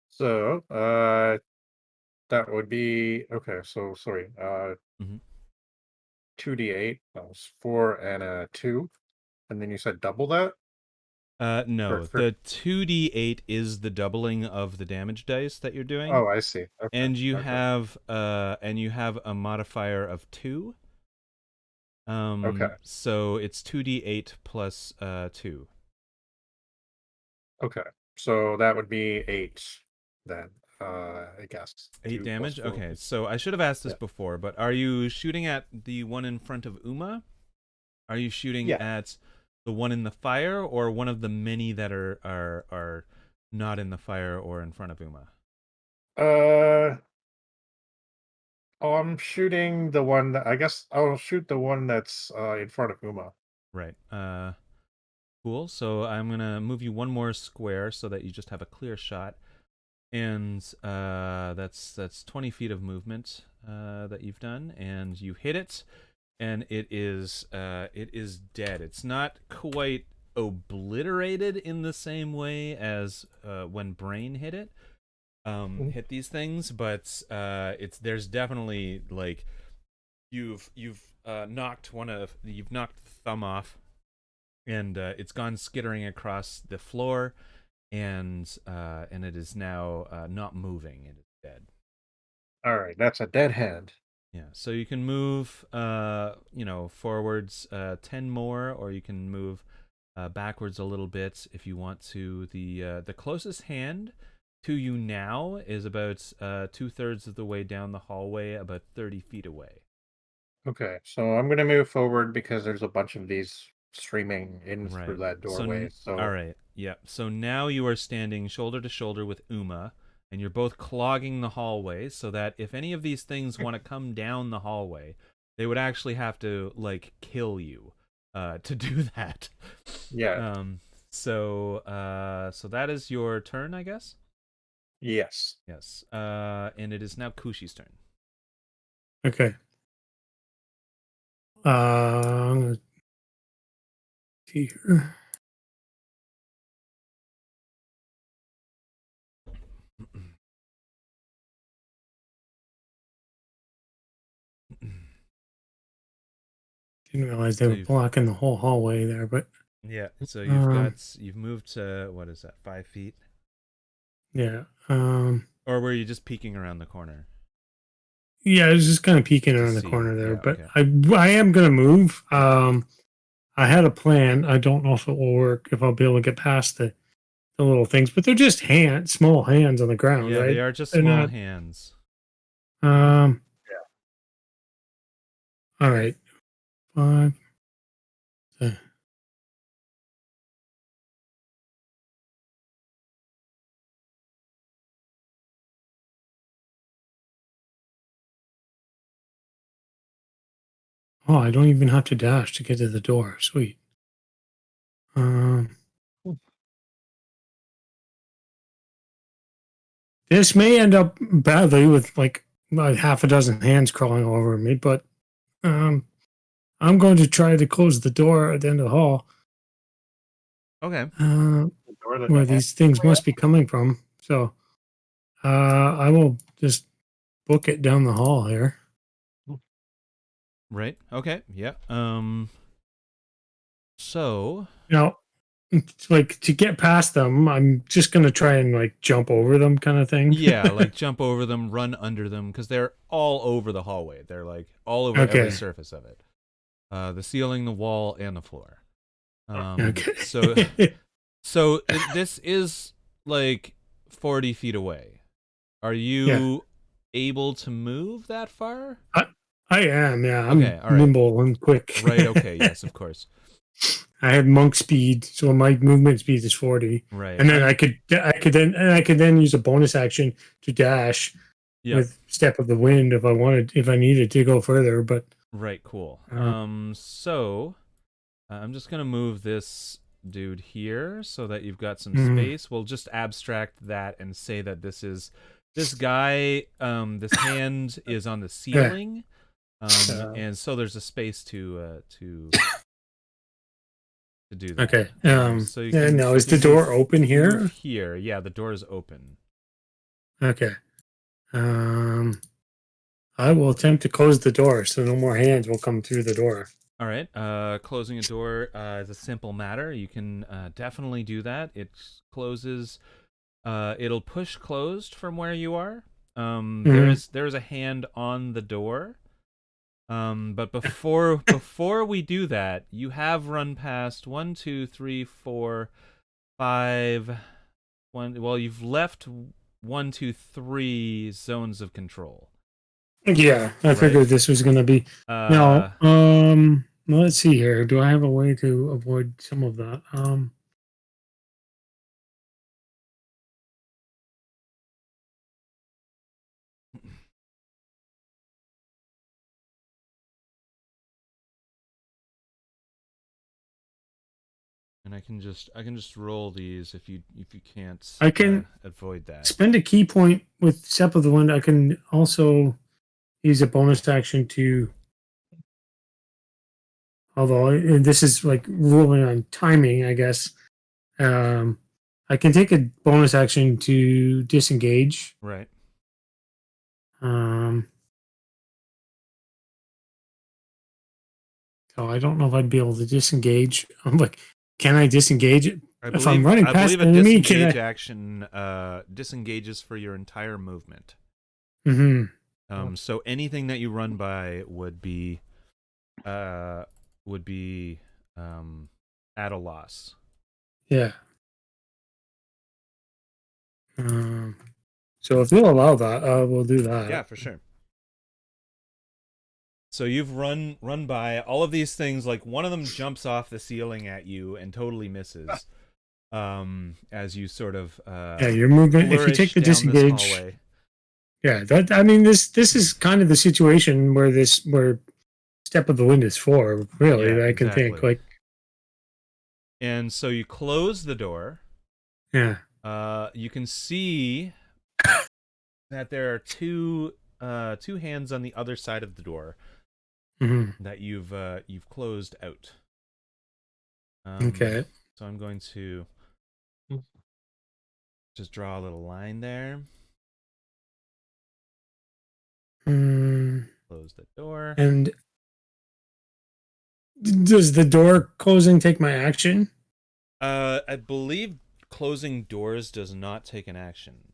So, that would be okay. So, sorry. Mhm. 2d8. That was 4 and a 2, and then you said double that. No, For the 2d8 is the doubling of the damage dice that you're doing. oh, I see. Okay. And you okay. have a modifier of 2. Okay. So it's 2d8 plus 2. Okay. So that would be 8 then. I guess 8 2 plus damage? 4. Okay, so I should have asked this Yeah. before, but are you shooting at the one in front of Uma? Are you shooting Yeah. at the one in the fire, or one of the many that are not in the fire or in front of Uma? I'm shooting the one that I guess I'll shoot the one that's in front of Uma. Right. Cool. So I'm gonna move you one more square so that you just have a clear shot, and that's 20 feet of movement that you've done, and you hit it, and it is dead. It's not quite obliterated in the same way as when Brain hit it, hit these things, but there's definitely, like, you've knocked the thumb off, and it's gone skittering across the floor, and it is now not moving. It is dead. All right, that's a dead hand. Yeah, so you can move, forwards 10 more, or you can move backwards a little bit if you want to. The closest hand to you now is about 2/3 of the way down the hallway, about 30 feet away. Okay, so I'm gonna move forward because there's a bunch of these streaming in Right. through that doorway. So all right, yeah. So now you are standing shoulder to shoulder with Uma, and you're both clogging the hallway, so that if any of these things want to come down the hallway, they would actually have to, like, kill you to do that. yeah, So that is your turn, I guess. yes. Yes. And it is now Kushi's turn. Okay. I'm gonna see here. Didn't realize they So were blocking the whole hallway there, but Yeah. So Um, you've moved to, what is that, 5 feet, yeah. or were you just peeking around the corner? Yeah, I was just kind of peeking To around the see, corner there, yeah, but okay. I am gonna move. I had a plan. I don't know if it will work, if I'll be able to get past the little things, but they're just small hands on the ground, Yeah, right? they are just They're small not. hands. Um. All right. 5. Oh, I don't even have to dash to get to the door. Sweet. This may end up badly with like half a dozen hands crawling over me, but I'm going to try to close the door at the end of the hall, Okay. The door that where the hand these things way must up? be coming from. So I will just book it down the hall here. Right. Okay. Yeah. So Now, like to get past them, I'm just gonna try and like jump over them, kind of thing. yeah, like jump over them, run under them, because they're all over the hallway. They're like all over every Okay. surface of it. The ceiling, the wall, and the floor. Okay. So this is like 40 feet away. Are you able to move that far? I am. Yeah, I'm Okay, all right. nimble and quick. Right. Okay. Yes, of course. I have monk speed, so my movement speed is 40. Right. And then I could then use a bonus action to dash Yep. with Step of the Wind if I needed to go further. But Right. Cool. Uh-huh. So I'm just gonna move this dude here so that you've got some Mhm. space. We'll just abstract that and say that this guy, this hand is on the ceiling, and so there's a space to do that. Okay. So you Yeah. can, Now you is the can door move- open here? move here, yeah, the door is open. Okay. I will attempt to close the door so no more hands will come through the door. All right. Closing a door is a simple matter. You can definitely do that. It closes. It'll push closed from where you are. There is a hand on the door. But before we do that, you have run past 1, 2, 3, 4, 5. Well, you've left 1, 2, 3 zones of control. Yeah, I figured this was going to be. Now, let's see here. Do I have a way to avoid some of that? And I can just roll these if you can't. I can avoid that. Spend a key point with Step of the Wind. I can also use a bonus action to. Although this is like ruling on timing, I guess. I can take a bonus action to disengage. Right. So I don't know if I'd be able to disengage. I'm like, can I disengage it? If I'm running past I believe an a enemy, disengage action disengages for your entire movement. Mm-hmm. So anything that you run by would be at a loss. Yeah. So if you'll allow that, we'll do that. Yeah, for sure. So you've run by all of these things. Like one of them jumps off the ceiling at you and totally misses. As you sort of your movement. If you take the disengage, yeah. This is kind of the situation where Step of the Wind is for. Really, yeah, I can think like. And so you close the door. Yeah. You can see that there are two hands on the other side of the door. Mm-hmm. That you've closed out. Okay. So I'm going to just draw a little line there. Close the door. And does the door closing take my action? I believe closing doors does not take an action.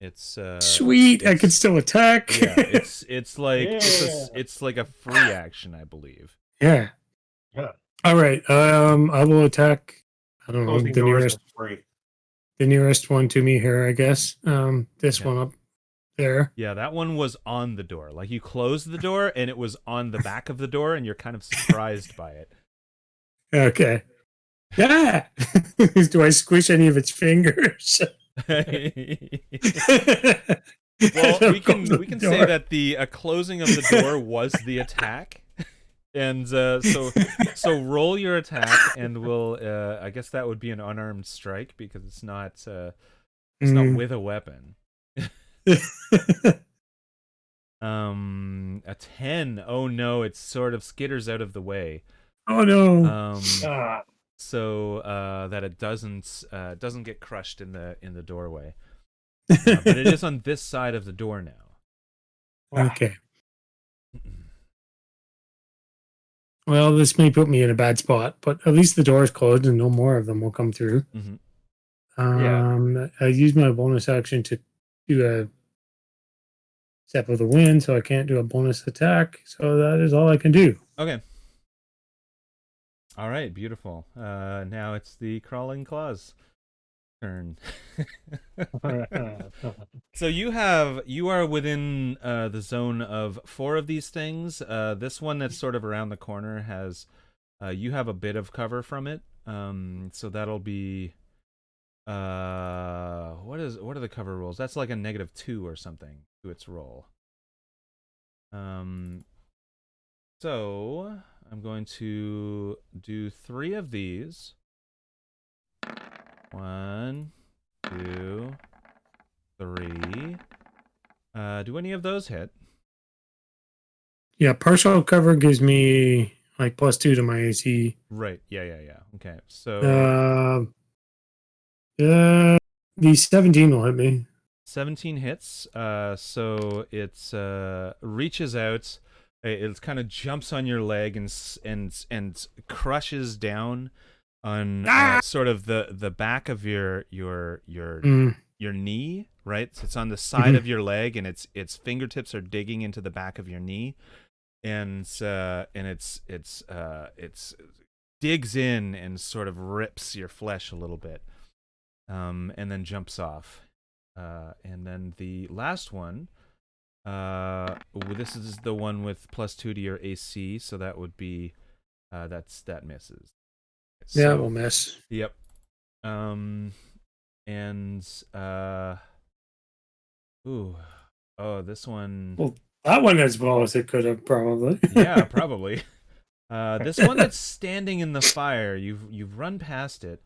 It's sweet. I could still attack. Yeah, it's like a free action, I believe. Yeah. All right. I will attack. I don't know the nearest one to me here. I guess. This one up there. Yeah, that one was on the door. Like you closed the door and it was on the back of the door, and you're kind of surprised by it. Okay. Yeah. Do I squish any of its fingers? Well, we can say that the closing of the door was the attack, and so roll your attack, and we'll I guess that would be an unarmed strike because it's not not with a weapon. A 10. Oh no, it sort of skitters out of the way. Oh no. So that it doesn't get crushed in the doorway. but it is on this side of the door now. Okay. Well, this may put me in a bad spot, but at least the door is closed and no more of them will come through. I use my bonus action to do a step of the wind, so I can't do a bonus attack. So that is all I can do. Okay. All right, beautiful. Now it's the crawling claws turn. So you are within the zone of 4 of these things. This one that's sort of around the corner has you have a bit of cover from it. So that'll be what are the cover rolls? That's like a -2 or something to its roll. So I'm going to do 3 of these. 1, 2, 3. Do any of those hit? Yeah, partial cover gives me like +2 to my AC. Right. Yeah. Okay. So the 17 will hit me. 17 hits. So it's reaches out. It kind of jumps on your leg and crushes down on sort of the back of your knee, right? So it's on the side of your leg, and its fingertips are digging into the back of your knee, and it's digs in and sort of rips your flesh a little bit, and then jumps off, and then the last one. This is the one with +2 to your AC, so that would be that misses. Yeah, we'll miss. Yep. This one. Well, that one as well as it could have probably. Yeah, probably. This one that's standing in the fire, you've run past it,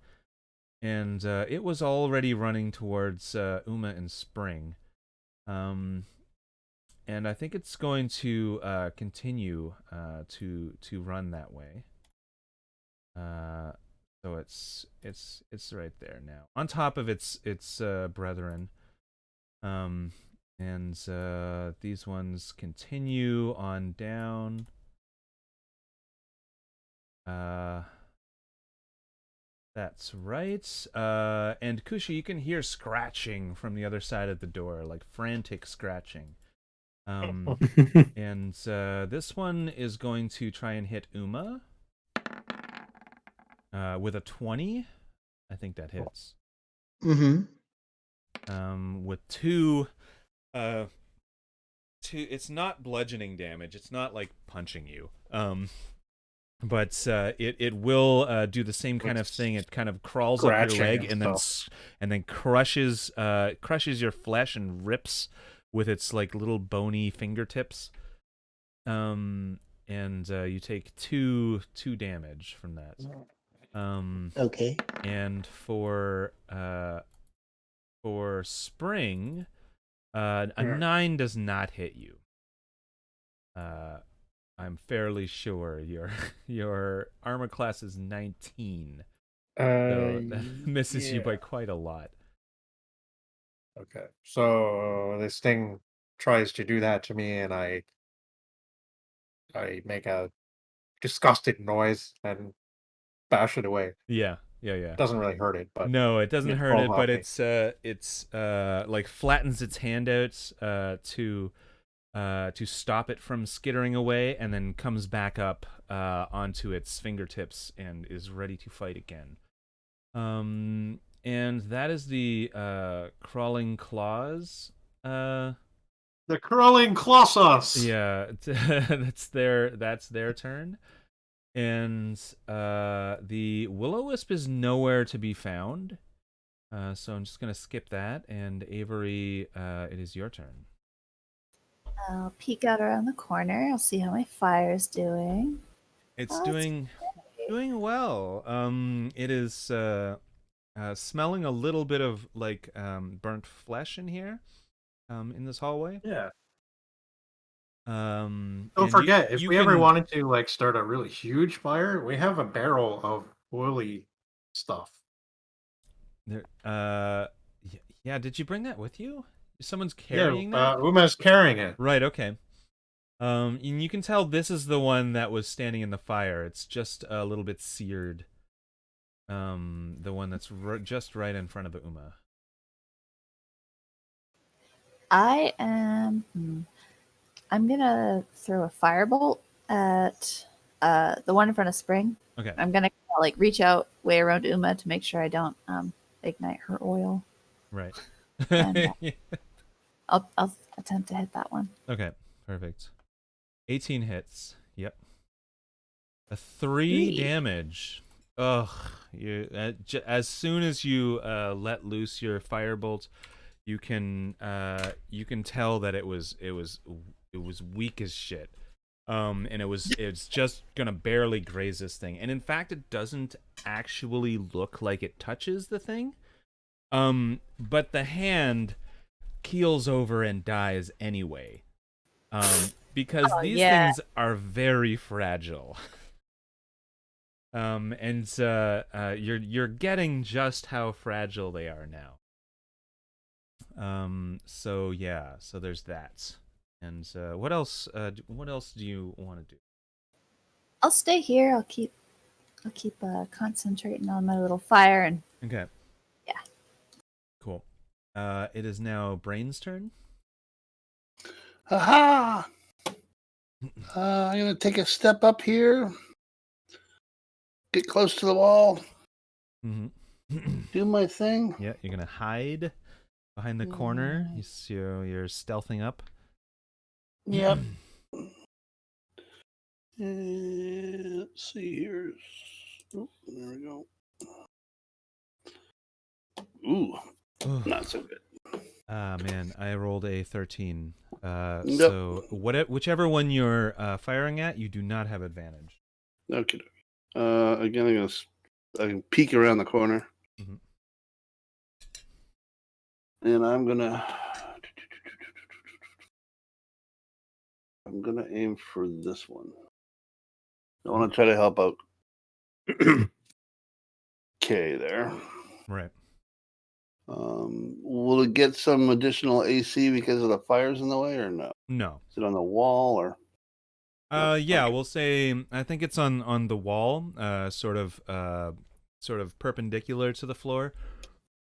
and it was already running towards Uma and Spring. And I think it's going to continue to run that way. So it's right there now, on top of its brethren. And these ones continue on down. That's right. And Kushi, you can hear scratching from the other side of the door, like frantic scratching. And this one is going to try and hit Uma. With a 20, I think that hits. With two, it's not bludgeoning damage. It's not like punching you. But it will do the same kind of thing. It kind of crawls up your leg and then crushes your flesh and rips with its like little bony fingertips. And you take two damage from that. Okay. And for Spring, a 9 does not hit you. I'm fairly sure your armor class is 19. So that misses you by quite a lot. Okay, so this thing tries to do that to me, and I make a disgusted noise and bash it away. Yeah. It doesn't really hurt it, but no, it doesn't hurt it, but it's like flattens its hand out to stop it from skittering away, and then comes back up onto its fingertips and is ready to fight again. And that is the crawling claws. The crawling claws. Yeah, that's their turn. And the Will-O-Wisp is nowhere to be found. So I'm just gonna skip that. And Avery, it is your turn. I'll peek out around the corner. I'll see how my fire's doing. It's doing well. It is smelling a little bit of like burnt flesh in here, in this hallway. Yeah. Don't forget, if we ever wanted to like start a really huge fire, we have a barrel of oily stuff. There, Yeah, did you bring that with you? Someone's Yeah, carrying that? Uma's carrying it. Right, okay. And you can tell this is the one that was standing in the fire. It's just a little bit seared. The one that's just right in front of the Uma. I am. I'm gonna throw a firebolt at the one in front of Spring. Okay. I'm gonna like reach out way around Uma to make sure I don't ignite her oil. Right. And, I'll attempt to hit that one. Okay, perfect. 18 hits. Yep. A 3 damage. Ugh. As soon as you let loose your firebolt, you can tell that it was weak as shit. And it's just gonna barely graze this thing. And in fact, it doesn't actually look like it touches the thing. But the hand keels over and dies anyway. Because these things are very fragile. And you're getting just how fragile they are now. So there's that. And what else do you want to do? I'll stay here. I'll keep concentrating on my little fire and. Okay. Yeah. Cool. It is now Brain's turn. Aha! I'm gonna take a step up here. Get close to the wall. Mm-hmm. Do my thing. Yeah, you're gonna hide behind the corner. You're stealthing up. Yep. Let's see here. Oh, there we go. Ooh, not so good. Ah, man, I rolled a 13. Yep. So whichever one you're firing at, you do not have advantage. Okay. Again, I can peek around the corner, Mhm. and I'm gonna aim for this one. I want to try to help out K there. Right. Will it get some additional AC because of the fires in the way, or no? No. Is it on the wall, or? Yeah, we'll say I think it's on the wall, sort of perpendicular to the floor.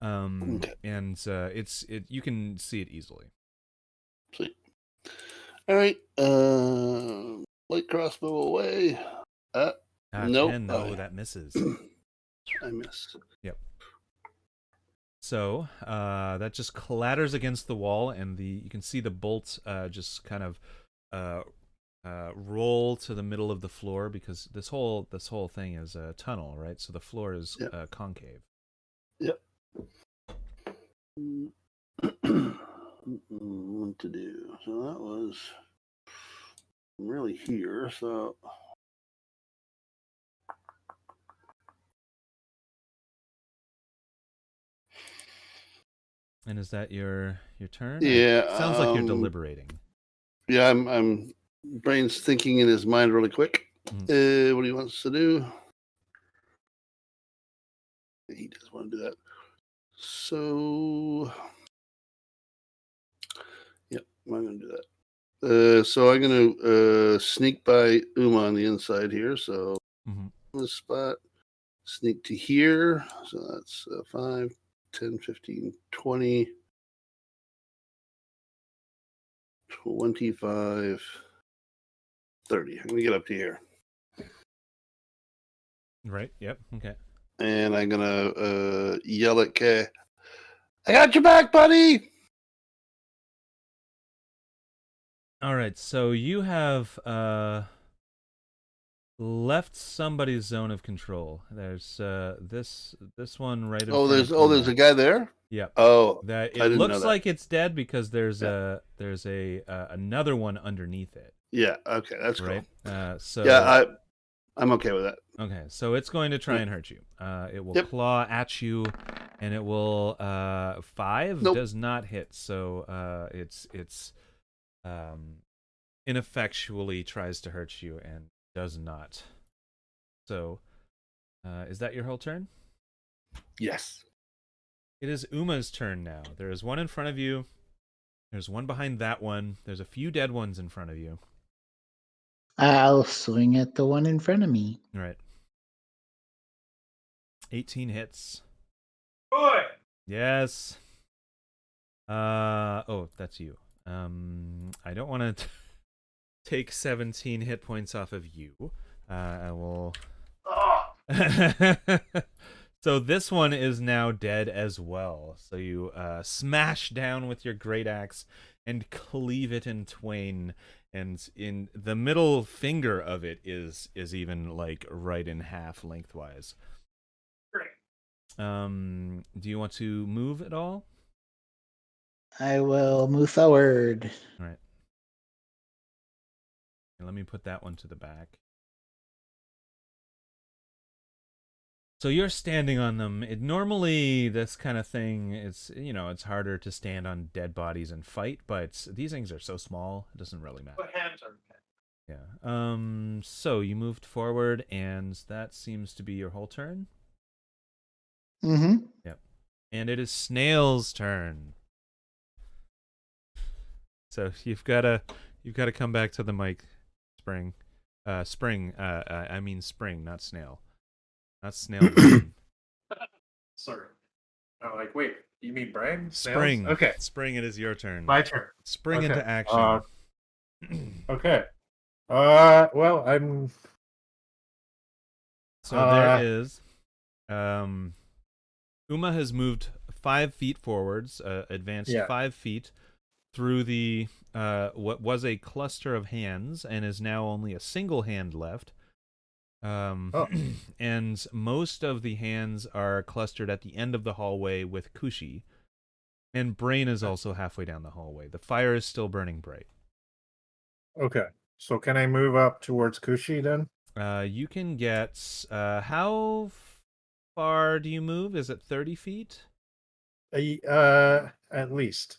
Okay. And you can see it easily. Sweet. All right. Light crossbow away. Nope. 10. No, that misses. I missed. Yep. So that just clatters against the wall, and you can see the bolt just kind of roll to the middle of the floor, because this whole thing is a tunnel, right? So the floor is concave. Yep. What to do? So that was really here. So. And is that your turn? Yeah. Sounds like you're deliberating. Yeah, I'm Brain's thinking in his mind really quick. Mm-hmm. What he wants to do. He does want to do that. So, yeah, I'm going to do that. So I'm going to sneak by Uma on the inside here. So this spot, sneak to here. So that's 5, 10, 15, 20, 25, 30. I'm going to get up to here. Right. Yep. Okay. And I'm going to yell at Kay. I got your back, buddy. All right. So you have left somebody's zone of control. There's this one right in front of there's a guy there? Yeah. Oh, that I it didn't looks know that. like it's dead because there's another one underneath it. Yeah, okay, that's right. Cool. So yeah, I'm okay with that. Okay, so it's going to try and hurt you. It will claw at you, and it will 5 does not hit. So it's ineffectually tries to hurt you and does not. So is that your whole turn? Yes. It is Uma's turn now. There is one in front of you. There's one behind that one. There's a few dead ones in front of you. I'll swing at the one in front of me. All right. 18 hits. Boy. Yes. Oh, that's you. I don't want to take 17 hit points off of you. I will. So this one is now dead as well. So you smash down with your great axe and cleave it in twain, and in the middle finger of it is even like right in half lengthwise. Great. Do you want to move at all? I will move forward. All right. And let me put that one to the back. So you're standing on them. Normally, this kind of thing, it's harder to stand on dead bodies and fight, but these things are so small, it doesn't really matter. But hands are. Yeah. So you moved forward, and that seems to be your whole turn. Mm-hmm. Yep. And it is Snail's turn. So you've got to come back to the mic, Spring. Spring. I mean Spring, not Snail. Not Snail. Sorry. Oh, like, wait, you mean brain? Spring. Snails? Okay. Spring, it is your turn. My turn. Spring Okay. into action. Okay. Well, I'm. So there is. Uma has moved 5 feet forwards, advanced 5 feet through the what was a cluster of hands, and is now only a single hand left. And most of the hands are clustered at the end of the hallway with Kushi, and Brain is also halfway down the hallway. The fire is still burning bright. Okay. So can I move up towards Kushi then? You can get how far do you move? Is it 30 feet? At least.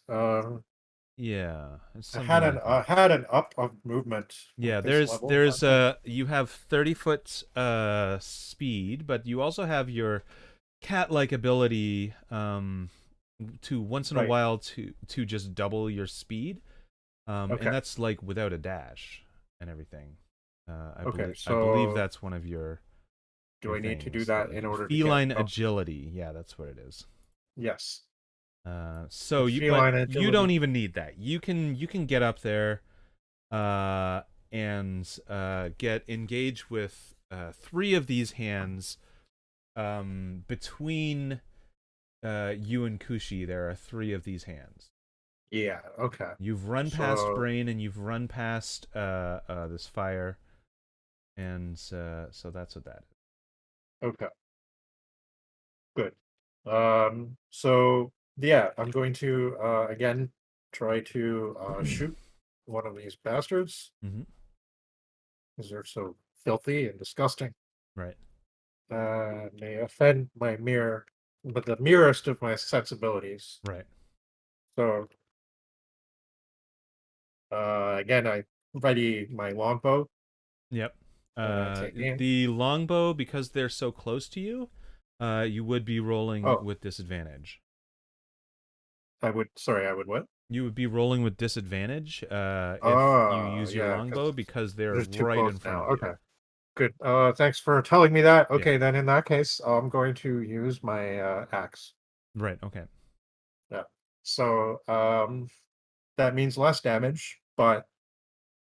Yeah, I had an up of movement. Yeah, with this there's level. you have 30-foot speed, but you also have your cat-like ability to once in a while to just double your speed, and that's like without a dash and everything. I believe that's one of your. Do I need to do that in order feline to get agility? Yeah, that's what it is. Yes. So you don't even need that. You can get up there, and get engaged with 3 of these hands. Between you and Kushi, there are 3 of these hands. Yeah. Okay. You've run past Brain, and you've run past this fire, and so that's what that is. Okay. Good. So yeah, I'm going to again try to shoot one of these bastards because they're so filthy and disgusting. Right. They offend my but the merest of my sensibilities. Right. So again, I ready my longbow. Yep. The longbow, because they're so close to you, you would be rolling with disadvantage. I would what? You would be rolling with disadvantage if you use your longbow because they're right in front of you. Okay. Good. Thanks for telling me that. Okay, then in that case, I'm going to use my axe. Right, okay. Yeah. So that means less damage, but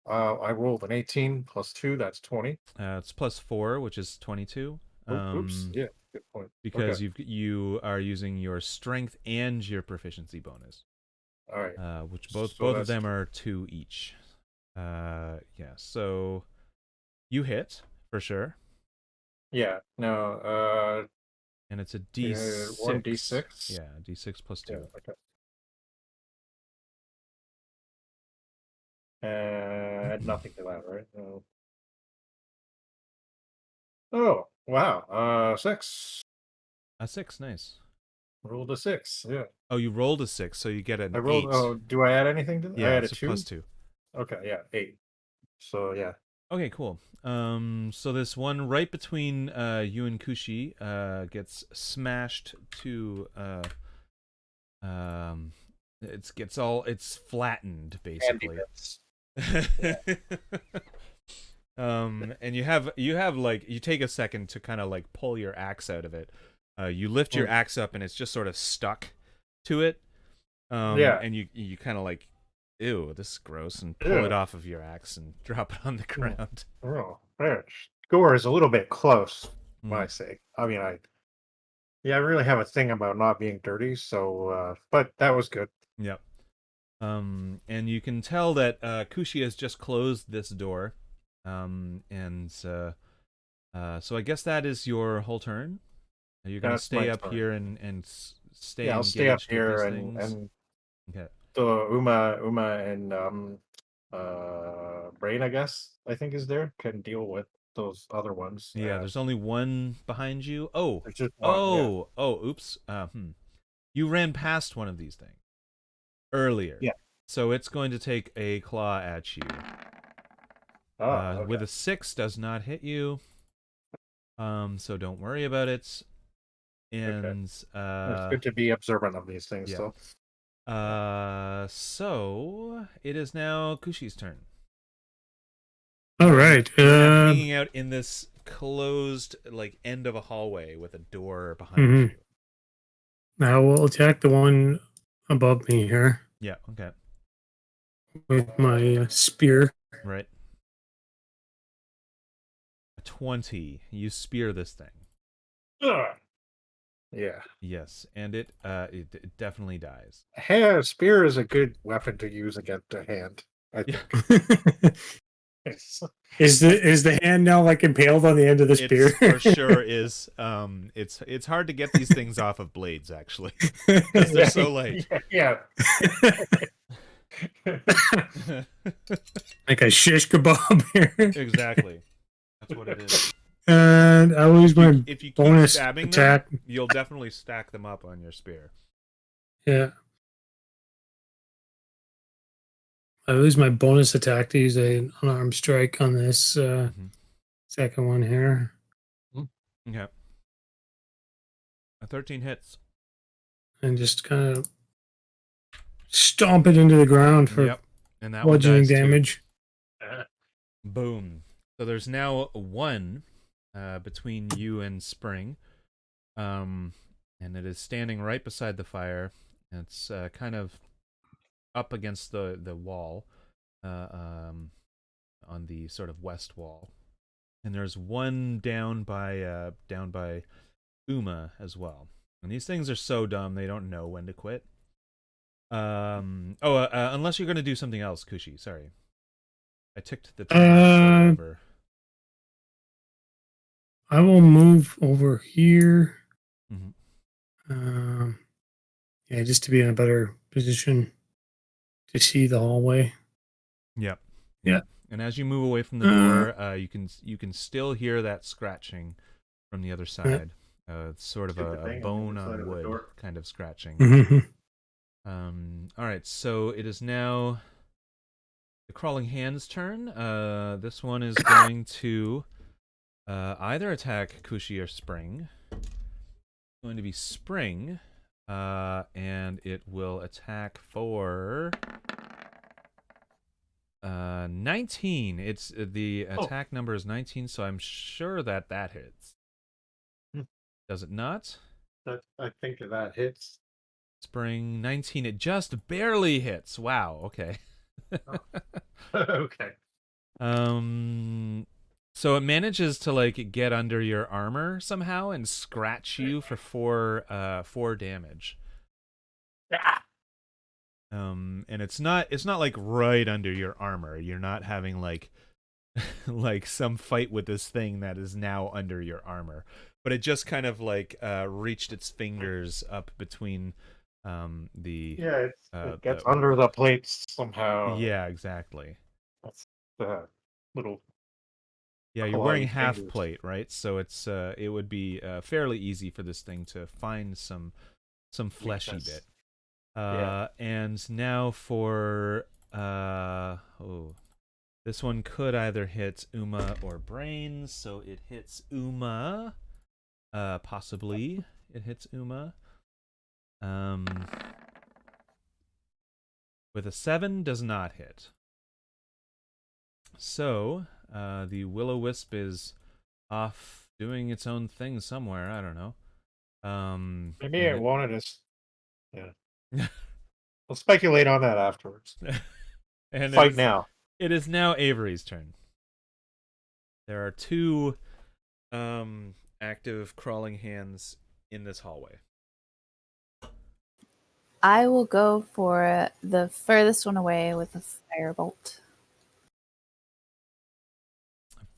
I rolled an 18 plus 2, that's 20. It's plus 4, which is 22. Oops. Yeah, good point. Because you are using your strength and your proficiency bonus. All right. Which both of them are 2 each. Yeah. So you hit for sure. Yeah. No. And it's a D6. 1d6. Yeah, D6 plus 2. Yeah, okay. Add nothing to that, right? No. Oh, wow. 6. A 6, nice. Rolled a 6, yeah. Oh, you rolled a 6, so you get an 8. Oh, do I add anything to that? Yeah, I add it's a 2? plus 2. Okay, yeah, 8. So, yeah. Okay, cool. So this one right between you and Kushi gets smashed to it's flattened basically. And you have like, you take a second to kind of like pull your axe out of it. You lift your axe up and it's just sort of stuck to it. And you kind of like, ew, this is gross, and pull it off of your axe and drop it on the ground. Oh, Gore is a little bit close, I say. I mean, I really have a thing about not being dirty, so but that was good. Yep. And you can tell that Kushi has just closed this door. So I guess that is your whole turn. You're gonna stay up here and stay. Yeah, I'll stay up here and okay. So Uma and Brain, I guess, I think is there, can deal with those other ones. Yeah, there's only one behind you. Oh, there's just one, oops. You ran past one of these things earlier. Yeah. So it's going to take a claw at you. Okay. With a 6 does not hit you. So don't worry about it. And it's good to be observant of these things. Yeah. So it is now Kushi's turn. All right. Hanging out in this closed like end of a hallway with a door behind you. I will attack the one above me here. Yeah. Okay. With my spear. Right. A 20. You spear this thing. Yeah. Yes, and it definitely dies. A spear is a good weapon to use against a hand, I think. Is the hand now like impaled on the end of the spear? It for sure is. It's hard to get these things off of blades, actually, because they're so light. Yeah. Like a shish kebab here. Exactly. That's what it is. And I will use my if you keep bonus stabbing attack. them, you'll definitely stack them up on your spear. Yeah. I lose my bonus attack to use an unarmed strike on this second one here. Okay. A 13 hits. And just kind of stomp it into the ground for and that bludgeoning damage. Boom. So there's now 1 between you and Spring. And it is standing right beside the fire. It's kind of up against the wall, on the sort of west wall, and there's 1 down by Uma as well. And these things are so dumb they don't know when to quit. Unless you're going to do something else, Kushi. Sorry, I ticked the turn over. I will move over here. Mm-hmm. Yeah, just to be in a better position to see the hallway. Yep. Yeah. And as you move away from the door, you can still hear that scratching from the other side. It's sort of a bone on wood kind of scratching. All right, so it is now the crawling hand's turn. This one is going to either attack Kushi or Spring. It's going to be Spring, and it will attack for 19. It's the attack number is 19, so I'm sure that hits. Does it not? I think that hits. Spring 19. It just barely hits. Wow. Okay. Okay. So it manages to like get under your armor somehow and scratch you for 4 damage. Yeah. And it's not like right under your armor. You're not having like like some fight with this thing that is now under your armor. But it just kind of like reached its fingers up between it gets under the plates somehow. Yeah, exactly. That's the little. Yeah, you're wearing half plate, right? So it's it would be fairly easy for this thing to find some fleshy bit. And now for this one could either hit Uma or Brains, so it hits Uma. Possibly it hits Uma. with a 7 does not hit. So the will-o-wisp is off doing its own thing somewhere. I don't know. Maybe it wanted us. Yeah. We'll speculate on that afterwards. And Fight now. It is now Avery's turn. There are 2 active crawling hands in this hallway. I will go for the furthest one away with a firebolt.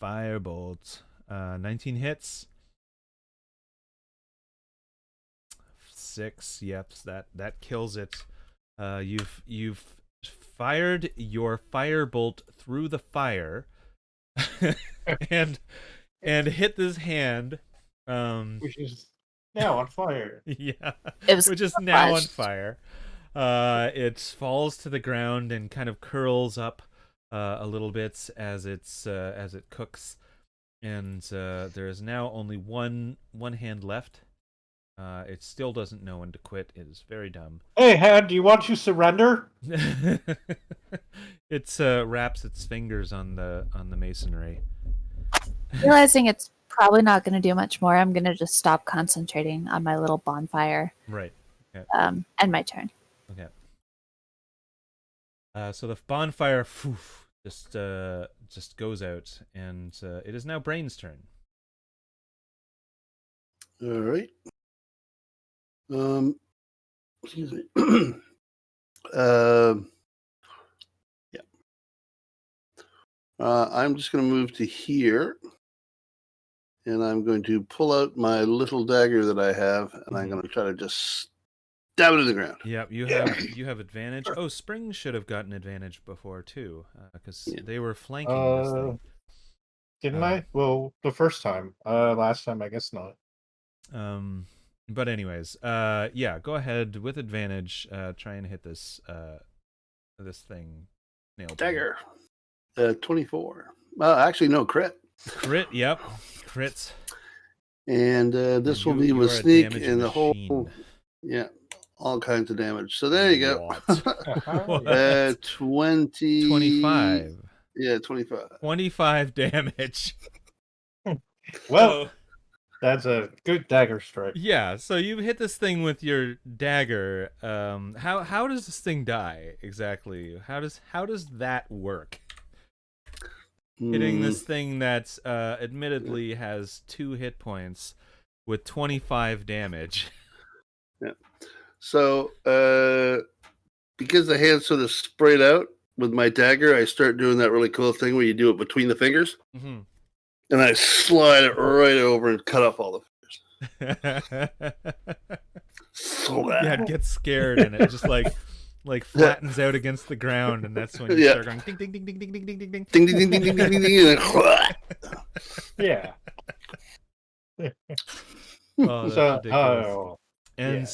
Firebolt. 19 hits. 6. Yep, that kills it. You've fired your firebolt through the fire, and hit this hand. Which is now on fire. Yeah, It was which is now on crushed. fire. It falls to the ground and kind of curls up a little bit as it cooks, and there is now only one hand left. It still doesn't know when to quit. It is very dumb. Hey, hand, do you want to surrender? It wraps its fingers on the masonry. Realizing it's probably not going to do much more, I'm going to just stop concentrating on my little bonfire. Right. Okay. And my turn. Okay. So the bonfire just goes out, and it is now Brain's turn. All right. Excuse me. Yeah. I'm just going to move to here, and I'm going to pull out my little dagger that I have, and I'm going to try to just stab it in the ground. Yep, you have advantage. Oh, Spring should have gotten advantage before too, because they were flanking this thing. Didn't I? Well, the first time. Last time, I guess not. But anyways, yeah, go ahead with advantage. Try and hit this thing. Nail Dagger. 24. Actually, no, crit. Crit. Yep, crits. And this will be with sneak and the whole. Yeah, all kinds of damage. So there you go. 25. Yeah, 25. 25 damage. Well, that's a good dagger strike. Yeah, so you hit this thing with your dagger. How does this thing die exactly? How does that work? Hitting this thing that admittedly has 2 hit points with 25 damage. Yeah. So because the hand's sort of sprayed out with my dagger, I start doing that really cool thing where you do it between the fingers. Mm-hmm. And I slide it right over and cut off all the fingers. Yeah, it gets scared and it just like flattens out against the ground, and that's when you start going ding ding ding ding ding ding ding ding ding ding ding ding ding ding ding ding. Yeah. Oh, that's ridiculous. And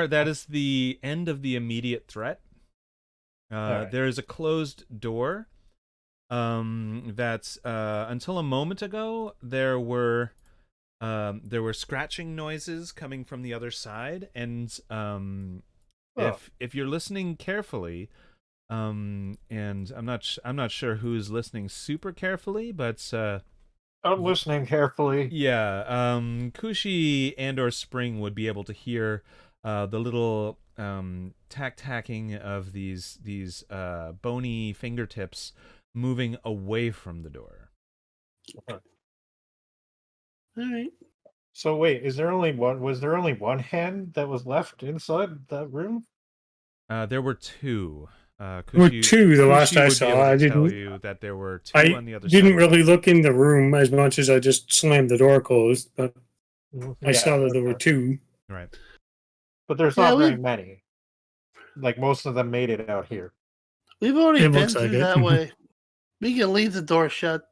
that is the end of the immediate threat. Right. There is a closed door. That's until a moment ago there were scratching noises coming from the other side, and if you're listening carefully, and I'm not sure who's listening super carefully, but I'm listening carefully. Yeah, Kushi and or Spring would be able to hear the little tack-tacking of these bony fingertips moving away from the door. Okay. All right. So wait, was there only one hand that was left inside that room? There were 2. There were 2 the last I saw. I didn't tell you that there were 2 on the other side. I didn't really look in the room as much as I just slammed the door closed, but I saw that there were 2. Right. But there's not very many. Like, most of them made it out here. We've already been through that way. We can leave the door shut.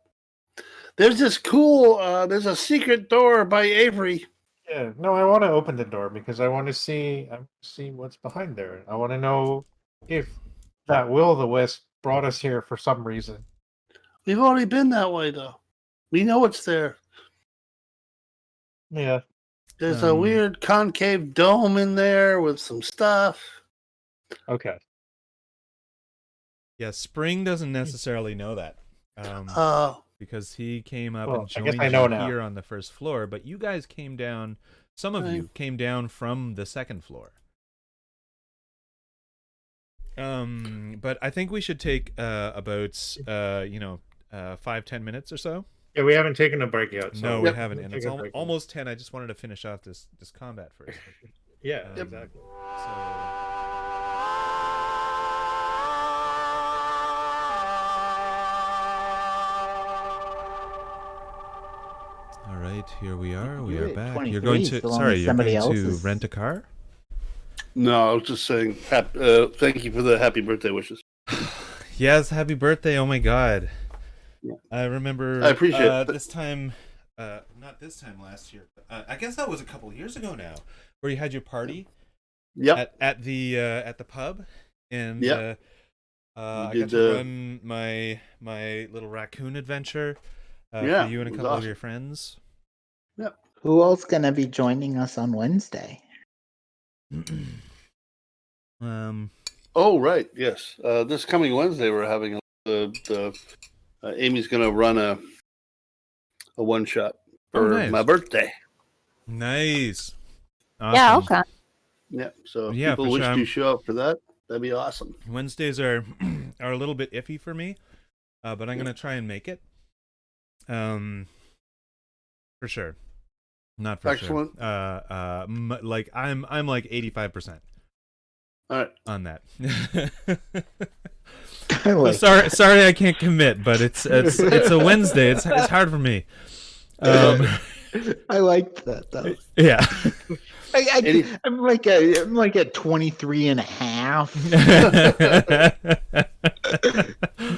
There's this cool, there's a secret door by Avery. Yeah, no, I want to open the door because I want to see what's behind there. I want to know if that will-o-the-wisp brought us here for some reason. We've already been that way, though. We know it's there. Yeah. There's a weird concave dome in there with some stuff. Okay. Yeah, Spring doesn't necessarily know that. Because he came up and I guess joined I know you now. here on the first floor, but you guys came down. Some of you came down from the second floor. But I think we should take about 5-10 minutes or so. Yeah, we haven't taken a break yet. So No, we haven't, and it's take a break. almost 10. I just wanted to finish off this combat first. Yeah, exactly. All right, here we are. We You're are at back. 23, You're going to still on sorry. You're somebody going to else's. rent a car. No, I was just saying. Thank you for the happy birthday wishes. Yes, happy birthday! Oh my God, Yeah. I remember. I appreciate it. This time, not this time last year. But, I guess that was a couple years ago now, where you had your party. Yep. At the pub, and Yep. I got to run my little raccoon adventure. For you and a it was couple of awesome. your friends. Yep. Who else gonna be joining us on Wednesday? Oh right, yes. This coming Wednesday we're having Amy's gonna run a one shot for nice. my birthday. Nice. Awesome. Yeah, okay. Yeah. So if Yeah, people for wish sure. to show up for that, that'd be awesome. Wednesdays are a little bit iffy for me, but I'm gonna try and make it. For sure. Not for Excellent. sure. Like I'm like 85%. All right. On that. Like, sorry I can't commit, but it's a Wednesday. It's hard for me. I liked that though. Yeah. I'm like at 23 and a half.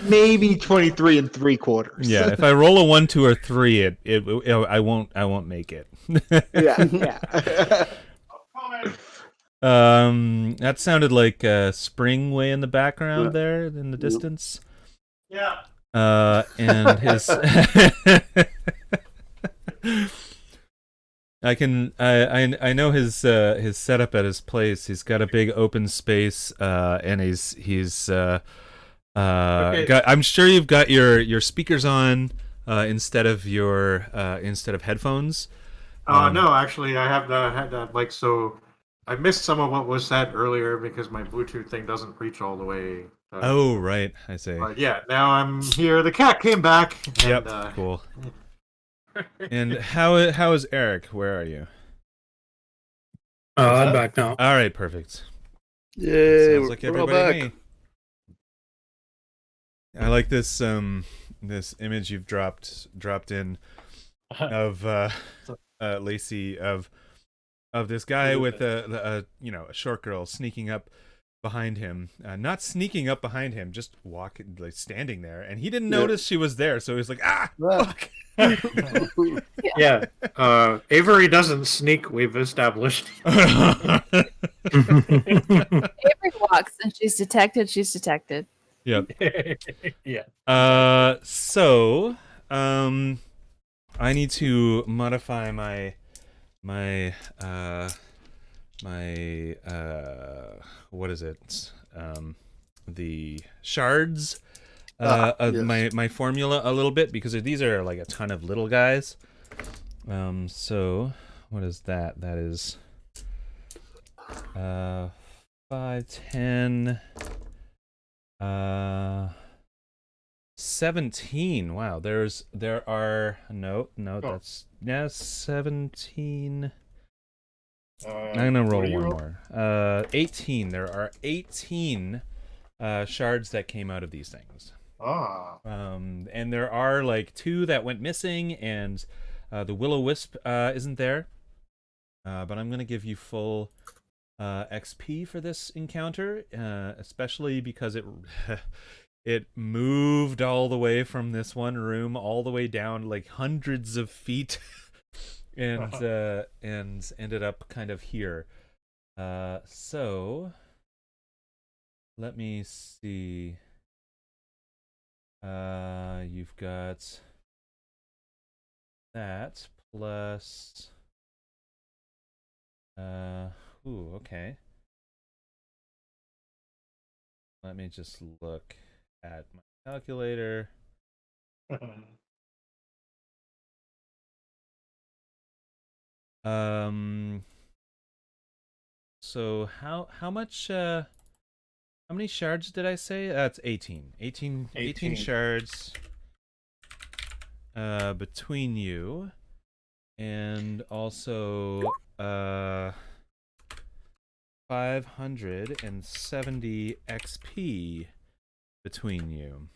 Maybe 23 and 3/4. Yeah, if I roll a 1, 2, or 3, I won't make it. Yeah. That sounded like Spring way in the background there in the distance. Yeah. And his I know his setup at his place. He's got a big open space, and he's Okay. I'm sure you've got your speakers on instead of headphones. No, actually, I had that like so. I missed some of what was said earlier because my Bluetooth thing doesn't reach all the way. Oh right, I see. But yeah, now I'm here. The cat came back. And, Yep, cool. And how is Eric? Where are you? I'm back now. All right, perfect. Yay! Sounds like we're all everybody back. to me. I like this this image you've dropped in of Lacey of this guy with a short girl sneaking up behind him, not sneaking up behind him, just walking, like standing there, and he didn't notice she was there, so he was like, fuck. Yeah, Avery doesn't sneak. We've established. Avery walks and she's detected. She's detected. Yep. Yeah. So I need to modify my what is it? The shards of yes. my formula a little bit, because these are like a ton of little guys. So what is that? That is 5, 10, 17. Wow, there are that's 17. I'm gonna roll one more. 18. There are 18 shards that came out of these things. And there are like 2 that went missing, and the Will-O-Wisp isn't there. But I'm gonna give you full XP for this encounter, especially because it moved all the way from this one room all the way down like hundreds of feet. And ended up kind of here. So let me see. You've got that plus Okay. Let me just look at my calculator. So how much how many shards did I say? That's 18. 18 shards between you, and also 570 XP between you.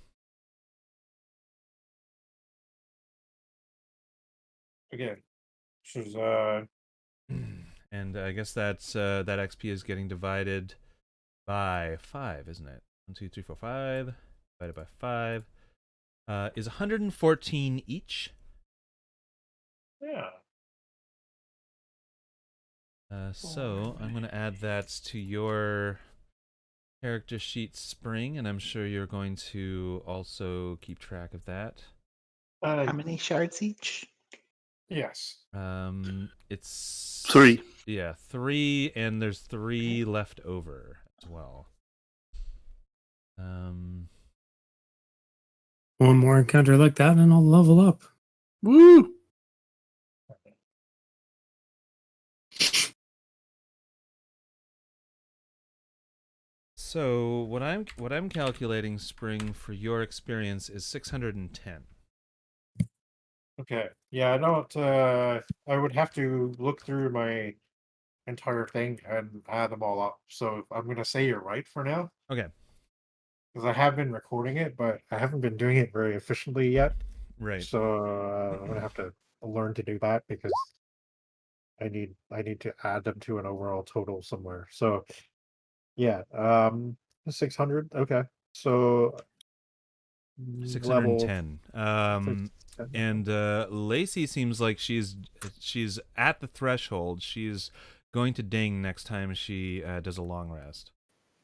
Again, this is And I guess that's that XP is getting divided by 5, isn't it? 1, 2, 3, 4, 5 divided by 5 is 114 each. yeah. So I'm going to add that to your character sheet, Spring, and I'm sure you're going to also keep track of that. How many shards each? Yes. It's 3. Yeah, 3, and there's 3 left over as well. One more encounter like that, and I'll level up. Woo! So what I'm calculating, Spring, for your experience is 610. Okay. Yeah, I don't. I would have to look through my entire thing and add them all up. So I'm gonna say you're right for now, Okay. because I have been recording it, but I haven't been doing it very efficiently yet. Right. So I'm gonna have to learn to do that because I need to add them to an overall total somewhere. So yeah, 600. Okay. So level 610. 610. And Lacey seems like she's at the threshold. She's going to ding next time she does a long rest.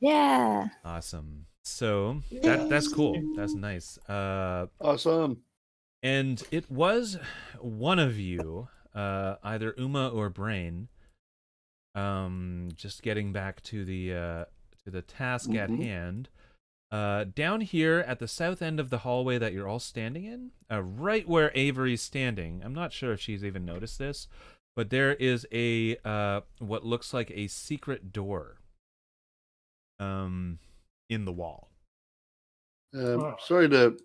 Yeah. Awesome. So that's cool. That's nice. Awesome. And it was one of you, either Uma or Brain. Just getting back to the task at hand. Down here at the south end of the hallway that you're all standing in, right where Avery's standing. I'm not sure if she's even noticed this, but there is a what looks like a secret door in the wall. Sorry to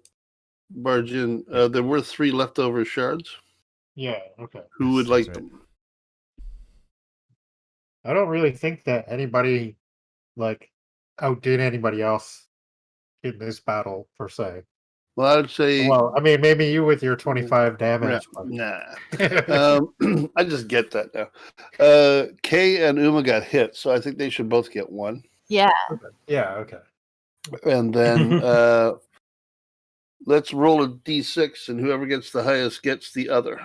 barge in. There were 3 leftover shards. Yeah. Okay. Who would Yes, like that's right. them? I don't really think that anybody like outdid anybody else in this battle per se. Well, I'd say. Well, I mean, maybe you with your 25 damage. Nah. I just get that now. Kay and Uma got hit, so I think they should both get 1. Yeah. Yeah. Okay. And then let's roll a d6, and whoever gets the highest gets the other.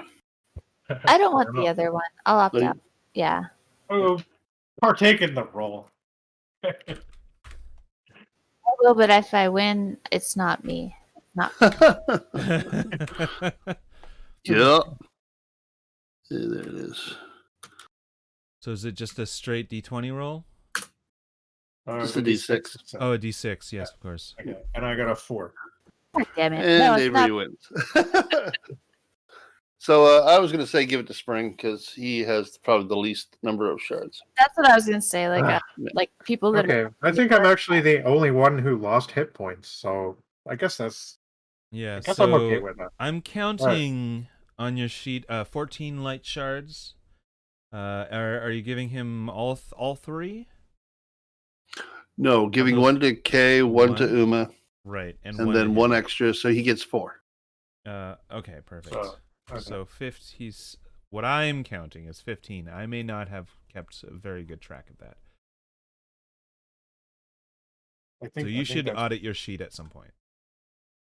I don't want the other one. I'll opt Like- out. Yeah. Oh, partake in the role. I will, but if I win, it's not me. Not Yeah. There it is. So is it just a straight D20 roll? Just a d6. Oh, a D6. Yes, of course. Okay. And I got a 4. God damn it. And No, it's Avery not. wins. So I was going to say give it to Spring because he has probably the least number of shards. That's what I was gonna say. Like people that Okay. I think I'm actually the only one who lost hit points, so I guess that's. Yeah, I guess so I'm okay with that. I'm counting on your sheet 14 light shards. Are you giving him all 3? No, giving those- 1 to Kay, 1 to one? Uma, Right, and and to then him. 1 extra, so he gets 4. Okay, perfect. Okay. So he's what I'm counting is 15. I may not have kept a very good track of that. I So think, you I think should that's- audit your sheet at some point.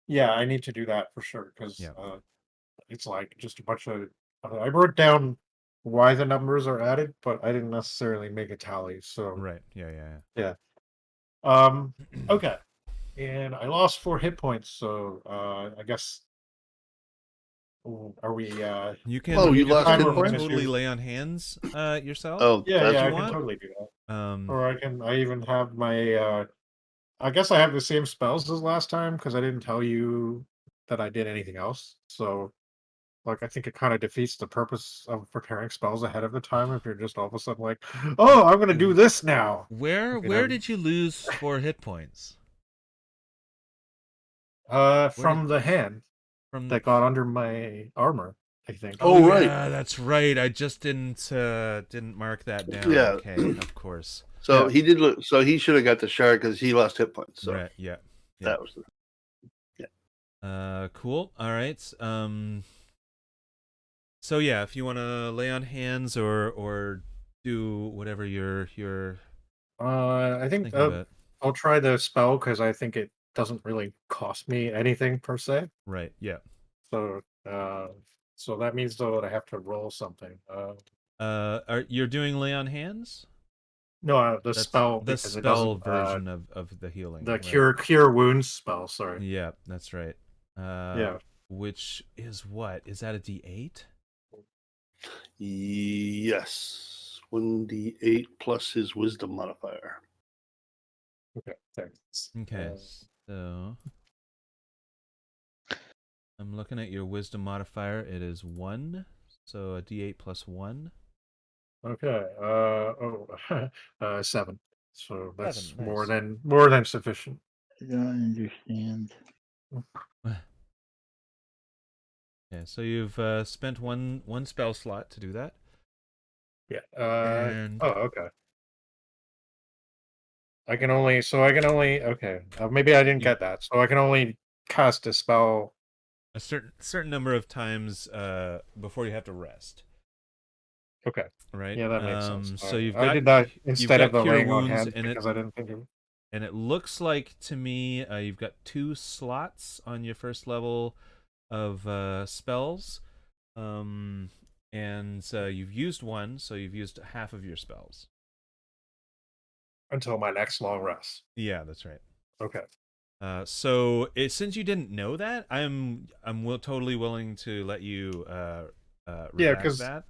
Yeah, I need to do that for sure because Yeah. it's like just a bunch of. I wrote down why the numbers are added, but I didn't necessarily make a tally. So Right. Yeah. Okay, and I lost 4 hit points, so I guess Are we? You can. Oh, you can lost hit totally, points? totally lay on hands yourself. Oh, Yeah, that's yeah, I you can want? totally do that. Um, Or I can. I even have my. I guess I have the same spells as last time because I didn't tell you that I did anything else. So, like, I think it kind of defeats the purpose of preparing spells ahead of the time if you're just all of a sudden like, "Oh, I'm gonna do this now." where did you lose 4 hit points? From the hand From that got under my armor, I think. Oh, right. yeah, that's right. I just didn't mark that down. Yeah. Okay, of course. So Yeah. he did. So he should have got the shard because he lost hit points. So Right. Yeah. that was. Cool. All right. So yeah, if you want to lay on hands or do whatever you're I think thinking about. I'll try the spell because I think it doesn't really cost me anything per se. Right. Yeah. So, so that means though that I have to roll something. You're doing lay on hands? No, the That's spell the because it spell doesn't. version of the healing. The right? cure wounds spell. Sorry. Yeah, that's right. Yeah. Which is what? Is that a D8? Yes, 1d8 plus his wisdom modifier. Okay. Thanks. Okay. So I'm looking at your wisdom modifier. It is 1. So a D8 plus 1. Okay. 7. So that's 7, nice. more than sufficient. I don't understand. Okay, so you've spent one spell slot to do that. Yeah. And- Oh, okay. I can only. Okay. Maybe I didn't You- get that. So I can only cast a spell. A certain number of times before you have to rest. Okay. Right. Yeah, that makes sense. So you've I got did that you've instead got of the cure laying on wounds hands in it, because I didn't think of it. and it looks like to me you've got 2 slots on your first level of spells, and you've used 1, so you've used half of your spells. Until my next long rest. Yeah, that's right. Okay. So since you didn't know that, I'm totally willing to let you redact 'cause that.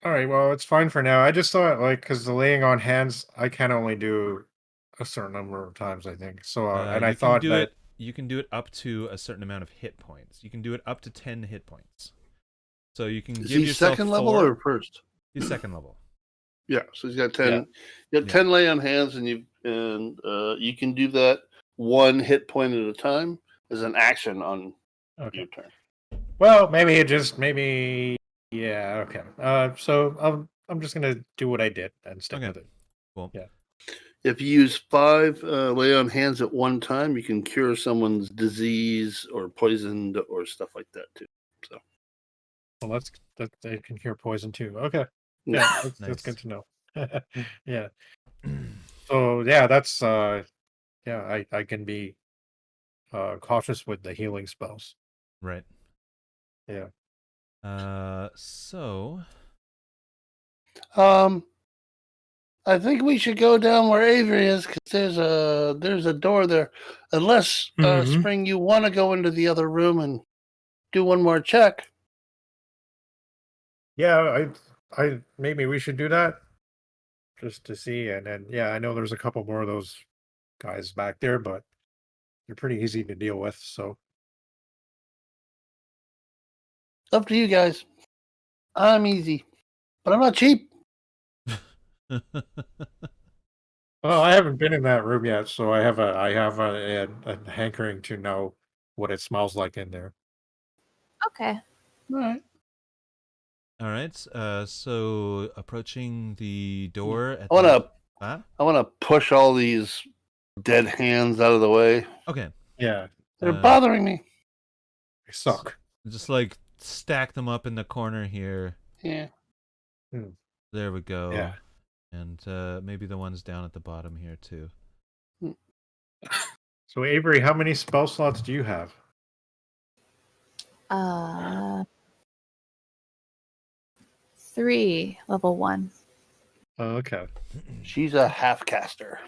All right. Well, it's fine for now. I just thought because the laying on hands, I can only do a certain number of times. I think so. And I you can thought do that. it. You can do it up to a certain amount of hit points. You can do it up to 10 hit points. So you can Is give he yourself second level 4. or first? He's second level. Yeah, so he's got 10. Yeah. You got 10 lay on hands, and you can do that 1 hit point at a time as an action on Okay. your turn. Well, maybe yeah. Okay. So I'm just gonna do what I did and stick Okay. with it. Cool. Yeah. If you use 5 lay on hands at one time, you can cure someone's disease or poisoned or stuff like that too. So, Well, that they can cure poison too. Okay. Yeah, that's Nice. good to know. Yeah. So yeah, that's yeah. I can be cautious with the healing spells. Right. Yeah. So I think we should go down where Avery is because there's a door there. Unless Mhm. Spring, you want to go into the other room and do one more check. Yeah, I maybe we should do that just to see, and then yeah, I know there's a couple more of those guys back there, but they're pretty easy to deal with. So Up to you guys. I'm easy, but I'm not cheap. well, I haven't been in that room yet, so I have a hankering to know what it smells like in there. Okay. All right. all right. So approaching the door at I want Huh? to push all these dead hands out of the way. Okay. Yeah, They're bothering me. they suck. Just like stack them up in the corner here. Yeah. There we go. Yeah. And maybe the ones down at the bottom here too. So Avery, how many spell slots do you have? 3, level 1. Oh, okay. She's a half caster.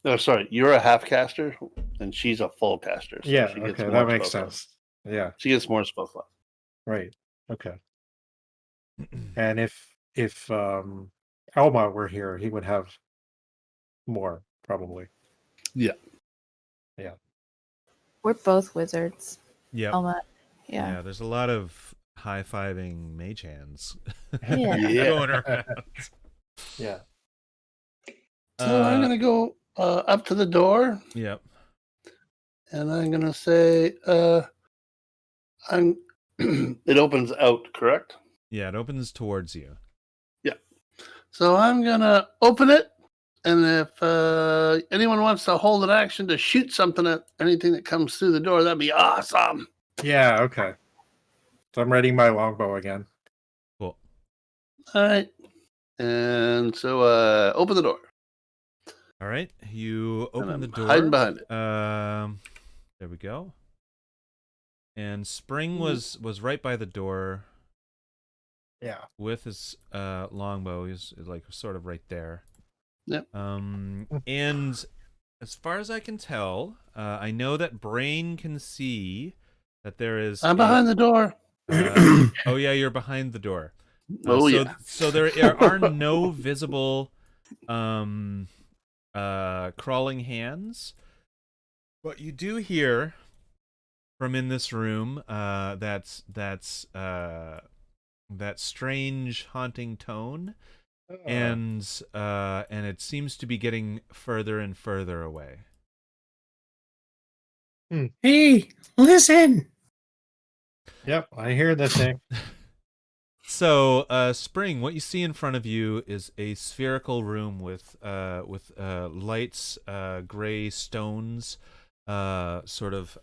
No, sorry, you're a half caster, and she's a full caster. So Yeah, she gets okay, more that makes spell slots. sense. Yeah. She gets more spell slots. Right. Okay. And if Elma were here, he would have more probably. Yeah. Yeah. We're both wizards. Yep. Alma. Yeah. There's a lot of high-fiving mage hands Yeah. going around. Yeah. So I'm gonna go up to the door. Yep. And I'm gonna say, I'm. It opens out, correct? Yeah, it opens towards you. Yeah. So I'm gonna open it, and if anyone wants to hold an action to shoot something at anything that comes through the door, that'd be awesome. Yeah, okay. So I'm readying my longbow again. Cool. All right. And so open the door. All right, you And open I'm the door. hiding behind it. There we go. And Spring was right by the door Yeah. with his longbow. He's like sort of right there. Yep. And as far as I can tell, I know that Brain can see that there is. I'm behind the door. Oh yeah, you're behind the door. Yeah. So there are no visible crawling hands, but you do hear from in this room that strange haunting tone, and it seems to be getting further and further away. Hey, listen. Yep, I hear the thing. So, Spring, what you see in front of you is a spherical room with lights, gray stones, sort of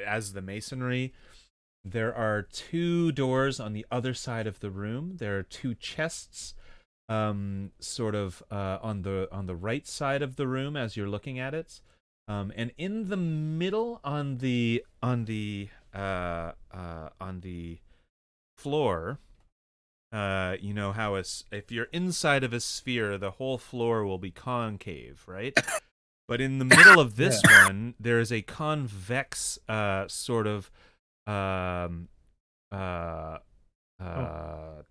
as the masonry. There are 2 doors on the other side of the room. There are 2 chests, sort of on the right side of the room as you're looking at it, and in the middle on the floor, you know how if you're inside of a sphere, the whole floor will be concave, right? But in the middle of this one, there is a convex sort of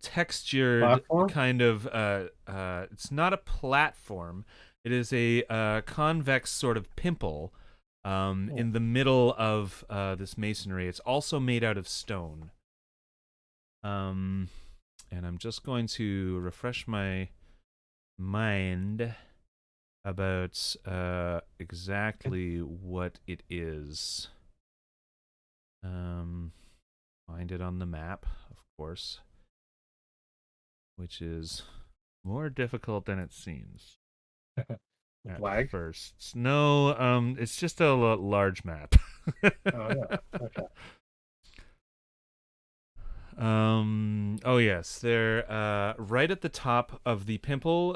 textured Platform? kind of it's not a platform. It is a convex sort of pimple in the middle of this masonry. It's also made out of stone. And I'm just going to refresh my mind about exactly what it is. Find it on the map, of course, which is more difficult than it seems. At Lag? first. No, it's just a large map. Oh yeah. Okay. Oh yes, they're right at the top of the pimple,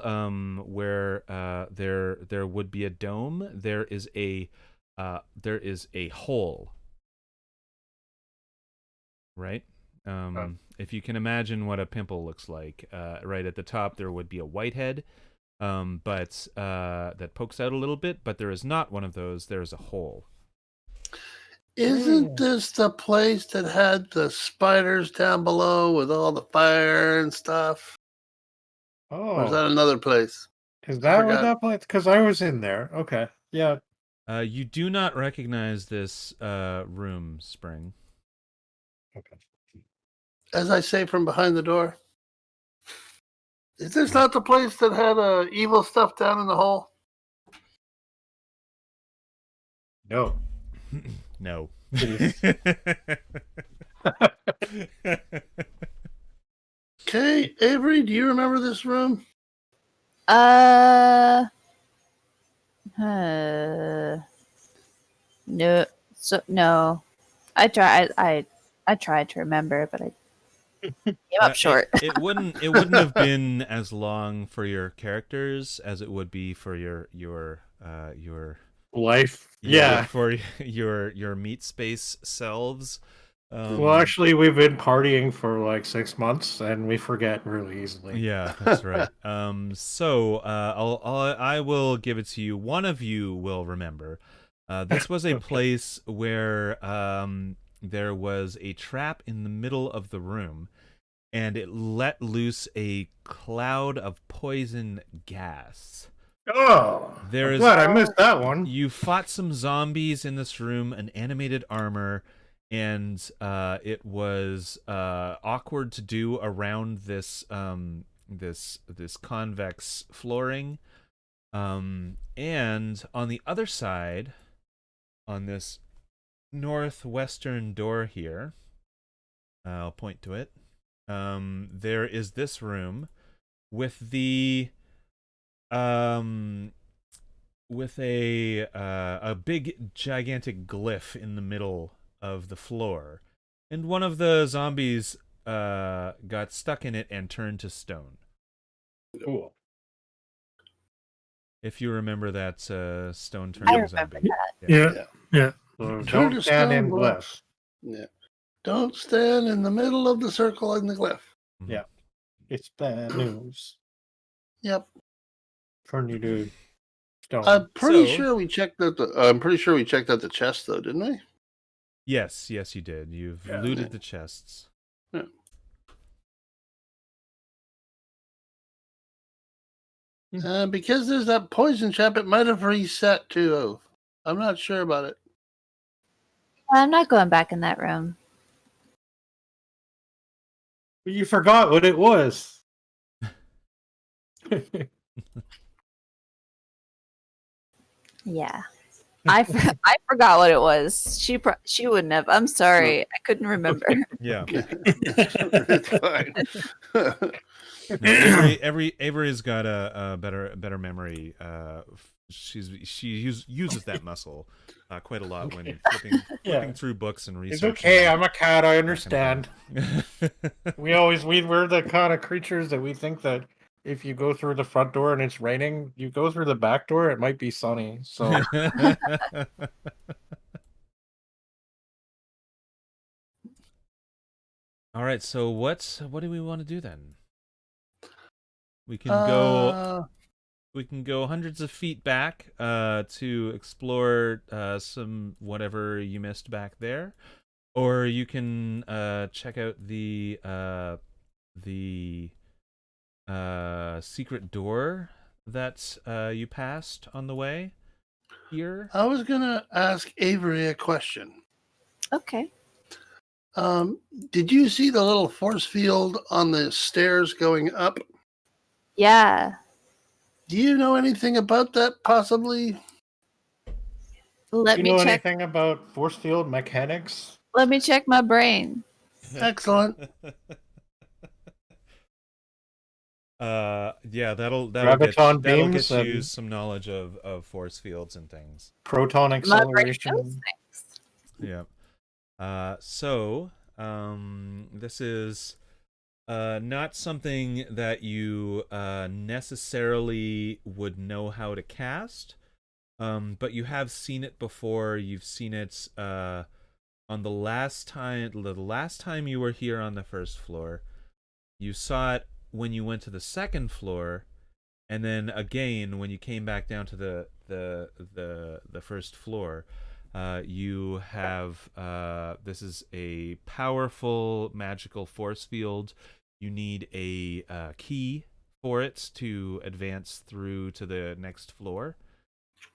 where there would be a dome. There is a hole. Right? If you can imagine what a pimple looks like, right at the top there would be a whitehead, but that pokes out a little bit, but there is not one of those. There's a hole. Isn't this the place that had the spiders down below with all the fire and stuff? Or is that another place? Is that what that place? Because I was in there. Okay. Yeah. You do not recognize this room, Spring. Okay. As I say from behind the door, is this not the place that had evil stuff down in the hole? No. No. Okay, Avery, do you remember this room? No. So no. I tried to remember, but I came up short. It wouldn't have been as long for your characters as it would be for your life. Yeah. For your meat space selves. Well, actually, we've been partying for like 6 months, and we forget really easily. Yeah, that's right. So I will give it to you. One of you will remember. This was a place where there was a trap in the middle of the room, and it let loose a cloud of poison gas. Oh, I'm glad I missed that one. You fought some zombies in this room, an animated armor, and it was awkward to do around this this convex flooring. And on the other side, on this northwestern door here, I'll point to it. There is this room with the with a big gigantic glyph in the middle of the floor, and one of the zombies got stuck in it and turned to stone. Cool. If you remember that stone I turning remember zombie. that. Yeah. So Turn don't to stand in stone, glyphs. Yeah. Don't stand in the middle of the circle in the glyph. Yeah. It's bad news. Yep. Turn you to stone. I'm pretty So- sure we checked out the chest though, didn't we? Yes, you did. You've Yeah. looted the chests. Because there's that poison trap, it might have reset too. I'm not sure about it. I'm not going back in that room. You forgot what it was. Yeah. I forgot what it was. She wouldn't have. I'm sorry. I couldn't remember. Yeah. It's fine. No, Avery's got a better memory. She uses that muscle quite a lot when flipping through books and It's researching. okay. I'm a cat. I that understand. kind of thing. We're the kind of creatures that we think that if you go through the front door and it's raining, you go through the back door, it might be sunny. So All right, so what do we want to do then? We can go hundreds of feet back to explore some whatever you missed back there, or you can check out the secret door that you passed on the way here. I was gonna ask Avery a question. Okay. Did you see the little force field on the stairs going up? Yeah. Do you know anything about that, possibly? Let you me know check. anything about force field mechanics? Let me check my brain. Excellent. Yeah, that'll Graviton get beams you and- some knowledge of force fields and things. Proton My brain acceleration. knows things. Yeah. So this is not something that you necessarily would know how to cast, but you have seen it before. You've seen it on the last time you were here on the first floor. You saw it when you went to the second floor, and then again when you came back down to the first floor. You have this is a powerful magical force field. You need a key for it to advance through to the next floor.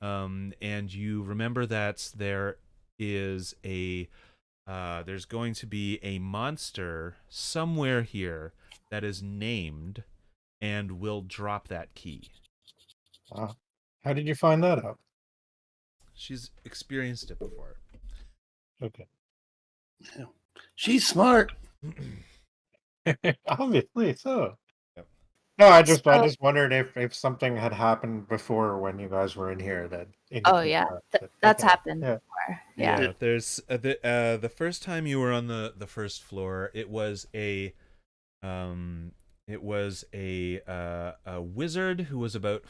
And you remember that there is there's going to be a monster somewhere here that is named and will drop that key. Wow. How did you find that out? She's experienced it before. Okay. She's smart. Obviously so. Yep. No, I just wondered if something had happened before when you guys were in here that Oh indicates yeah, that. that's Okay. happened Yeah. before. Yeah. There's the first time you were on the first floor, it was a wizard who was about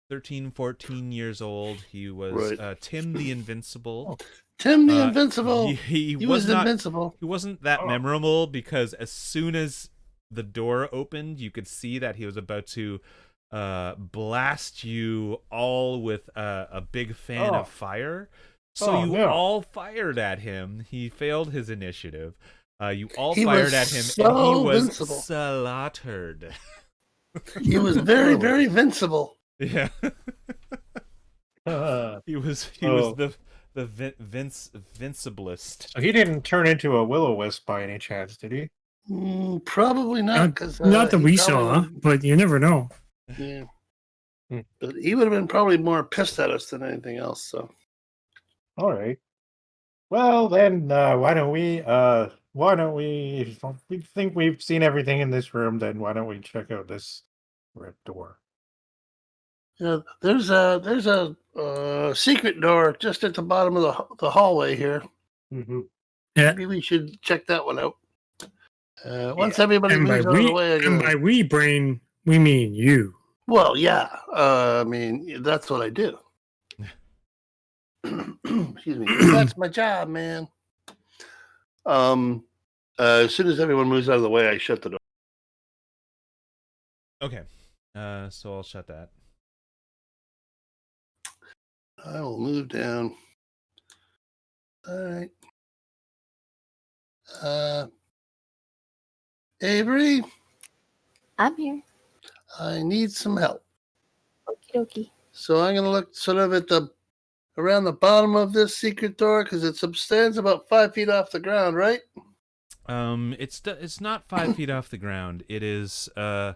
13, 14 years old. He was Right. Tim the Invincible. Tim the Invincible. He He was was not invincible. he wasn't that Oh. memorable because as soon as the door opened, you could see that he was about to blast you all with a big fan Oh. of fire. So you no. all fired at him. He failed his initiative. You all He fired was at him, and so he was invincible. slaughtered. He was very, very invincible. Yeah. Uh, He was Oh. the vinciblest. so he didn't turn into a will-o-wisp by any chance, did he? Probably not, Not, because not that we saw, but you never know. Yeah, Hmm. but he would have been probably more pissed at us than anything else. So All right. Well, then, why don't we, if we think we've seen everything in this room, then why don't we check out this red door? yeah, there's a secret door just at the bottom of the hallway here. Mm-hmm. Yeah. Maybe we should check that one out. Once everybody And by moves out of the way, we brain, we mean you. well, yeah. I mean, that's what I do. Excuse me. That's my job, man. As soon as everyone moves out of the way, I shut the door. Okay. So I'll shut that. I will move down. All right. Avery, I'm here. I need some help. Okie dokie. So I'm gonna look sort of at around the bottom of this secret door because it stands about 5 feet off the ground, right? It's not 5 feet off the ground. It is it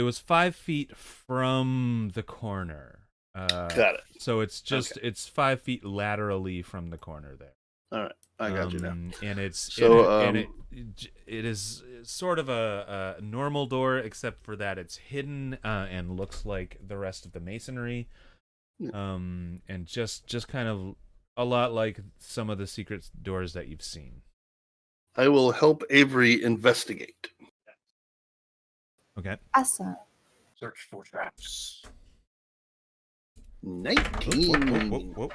was 5 feet from the corner. Got it. So it's just Okay. it's 5 feet laterally from the corner there. All right, I got you now. And it's So, it is sort of a normal door, except for that it's hidden and looks like the rest of the masonry, and just kind of a lot like some of the secret doors that you've seen. I will help Avery investigate. Okay. Awesome. Search for traps. 19. Whoa.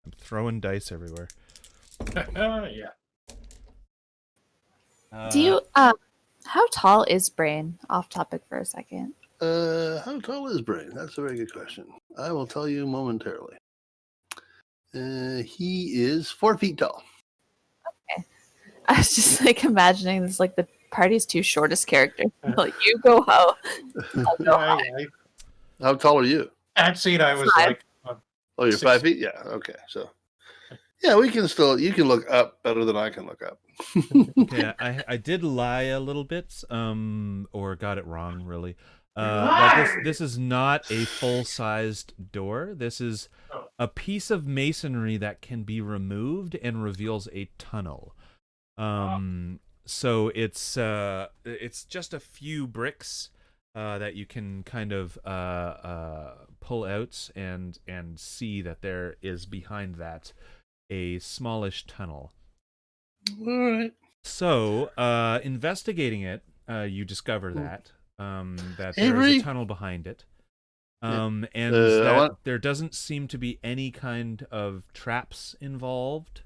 I'm throwing dice everywhere. Yeah. Do you how tall is Brain? Off topic for a second. How tall is Brain? That's a very good question. I will tell you momentarily. He is 4 feet tall. I was just like imagining this like the party's two shortest characters. Like you go how I'll go high. How tall are you? At seed, I was 5. like, Oh, you're 6 5 feet? Yeah, okay. So, yeah, you can look up better than I can look up. Okay, I did lie a little bit, or got it wrong, really. But this is not a full-sized door. This is a piece of masonry that can be removed and reveals a tunnel. So it's just a few bricks that you can kind of pull out and see that there is behind that a smallish tunnel. All right. So, investigating it, you discover that that there is Avery? a tunnel behind it, Yeah. and I that want- there doesn't seem to be any kind of traps involved.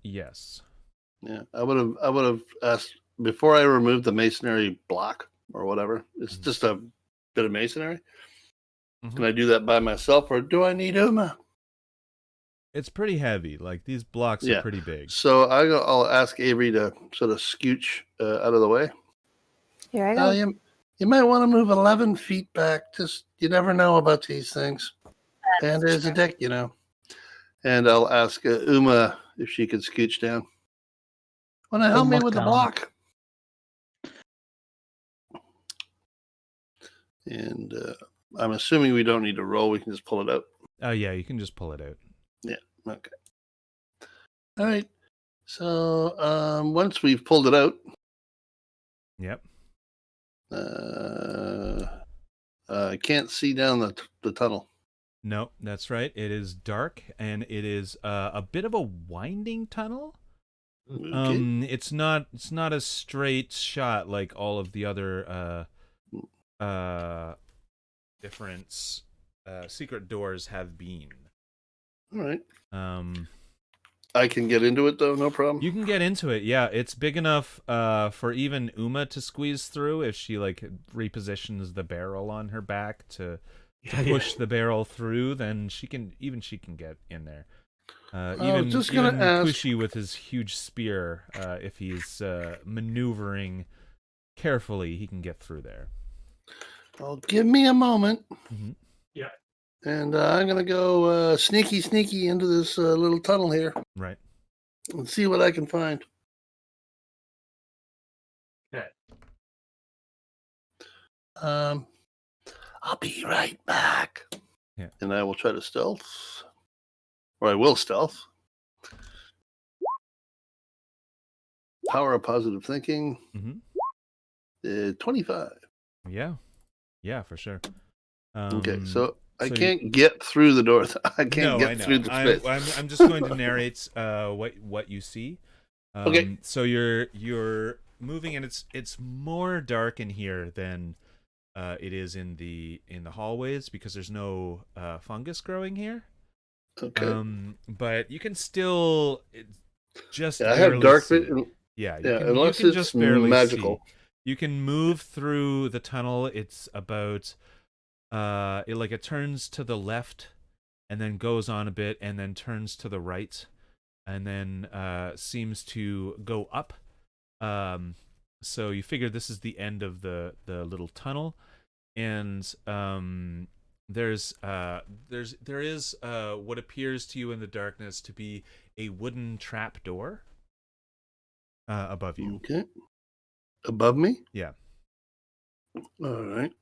Yes. Yeah, I would have asked before I removed the masonry block or whatever. It's just a bit of masonry. Mhm. Can I do that by myself, or do I need Uma? It's pretty heavy. Like these blocks Yeah. are pretty big. So I'll ask Avery to sort of scooch out of the way. Here I go. You might want to move 11 feet back. Just you never know about these things. And there's a deck, And I'll ask Uma if she could scooch down. Want to help me with the block? And I'm assuming we don't need to roll. We can just pull it out. Oh yeah, you can just pull it out. Yeah. Okay. All right. So once we've pulled it out, Yep. I can't see down the tunnel. No, that's right. It is dark, and it is a bit of a winding tunnel. Okay. It's not a straight shot like all of the other different secret doors have been. All right. I can get into it though, no problem. You can get into it. Yeah, it's big enough for even Uma to squeeze through if she like repositions the barrel on her back to push the barrel through. Then she can get in there. I was just gonna ask. Kushi with his huge spear, if he's maneuvering carefully, he can get through there. Well, give me a moment. Mm-hmm. Yeah. And I'm going to go sneaky into this little tunnel here. Right. And see what I can find. Okay. I'll be right back. Yeah. And I will try to stealth. Or I will stealth. Power of positive thinking. Mm-hmm. 25. Yeah. Yeah, for sure. Okay, so I can't get through the door. I can't get through the space. I'm just going to narrate what you see. Okay. So you're moving, and it's more dark in here than it is in the hallways because there's no fungus growing here. Okay. But you can still just I have dark vision. you Unless can it's just barely magical. see. You can move through the tunnel. It's about it turns to the left and then goes on a bit and then turns to the right and then seems to go up. So you figure this is the end of the little tunnel, and there is what appears to you in the darkness to be a wooden trap door above you. Okay. Above me? Yeah. All right.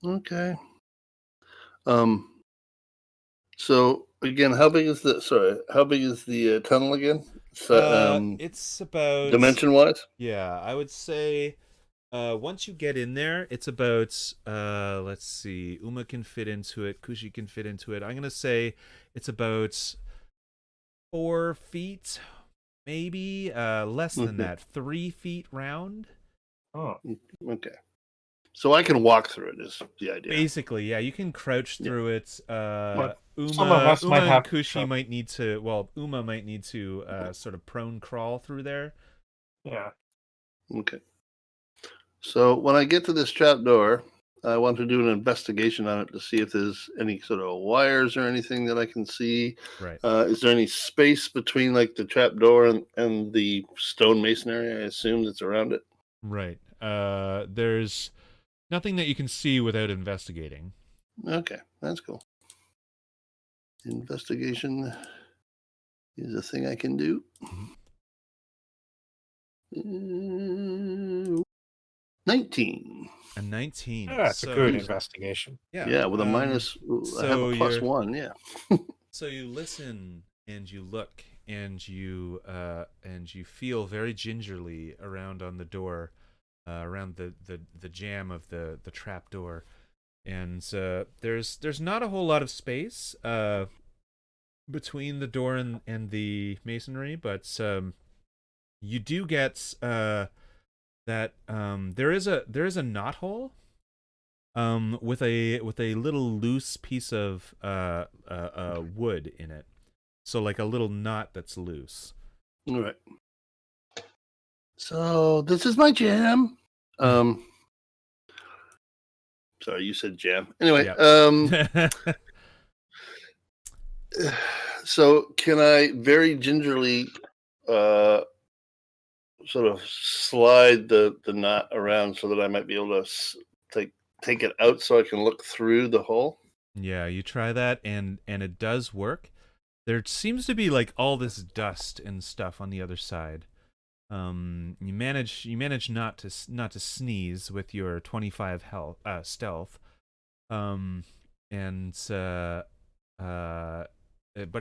Okay. So again, how big is the tunnel again? So, it's about dimension-wise? Yeah, I would say once you get in there, it's about let's see, Uma can fit into it, Kushi can fit into it. I'm gonna say it's about 4 feet, maybe less than that, 3 feet round. Oh, okay. So I can walk through it is the idea. Basically, yeah, you can crouch through it. But Uma, some of us Uma might and have Kushi might need to. Well, Uma might need to sort of prone crawl through there. yeah. Okay. So when I get to this trap door, I want to do an investigation on it to see if there's any sort of wires or anything that I can see. Right. Is there any space between like the trap door and the stone masonry? I assume that's around it. Right. There's nothing that you can see without investigating. Okay, that's cool. Investigation is a thing I can do. 19. A 19. Yeah, it's a good investigation. Yeah, with a minus. I have a +1. Yeah. So you listen and you look and you feel very gingerly around on the door, around the jamb of the trap door, and there's not a whole lot of space between the door and the masonry, but you do get that there is a knot hole with a little loose piece of wood in it, so like a little knot that's loose. All right. So this is my jam. Sorry, you said jam. Anyway, Yeah. So can I very gingerly sort of slide the knot around so that I might be able to take it out so I can look through the hole? Yeah, you try that and it does work. There seems to be like all this dust and stuff on the other side. You manage not to sneeze with your 25 stealth. But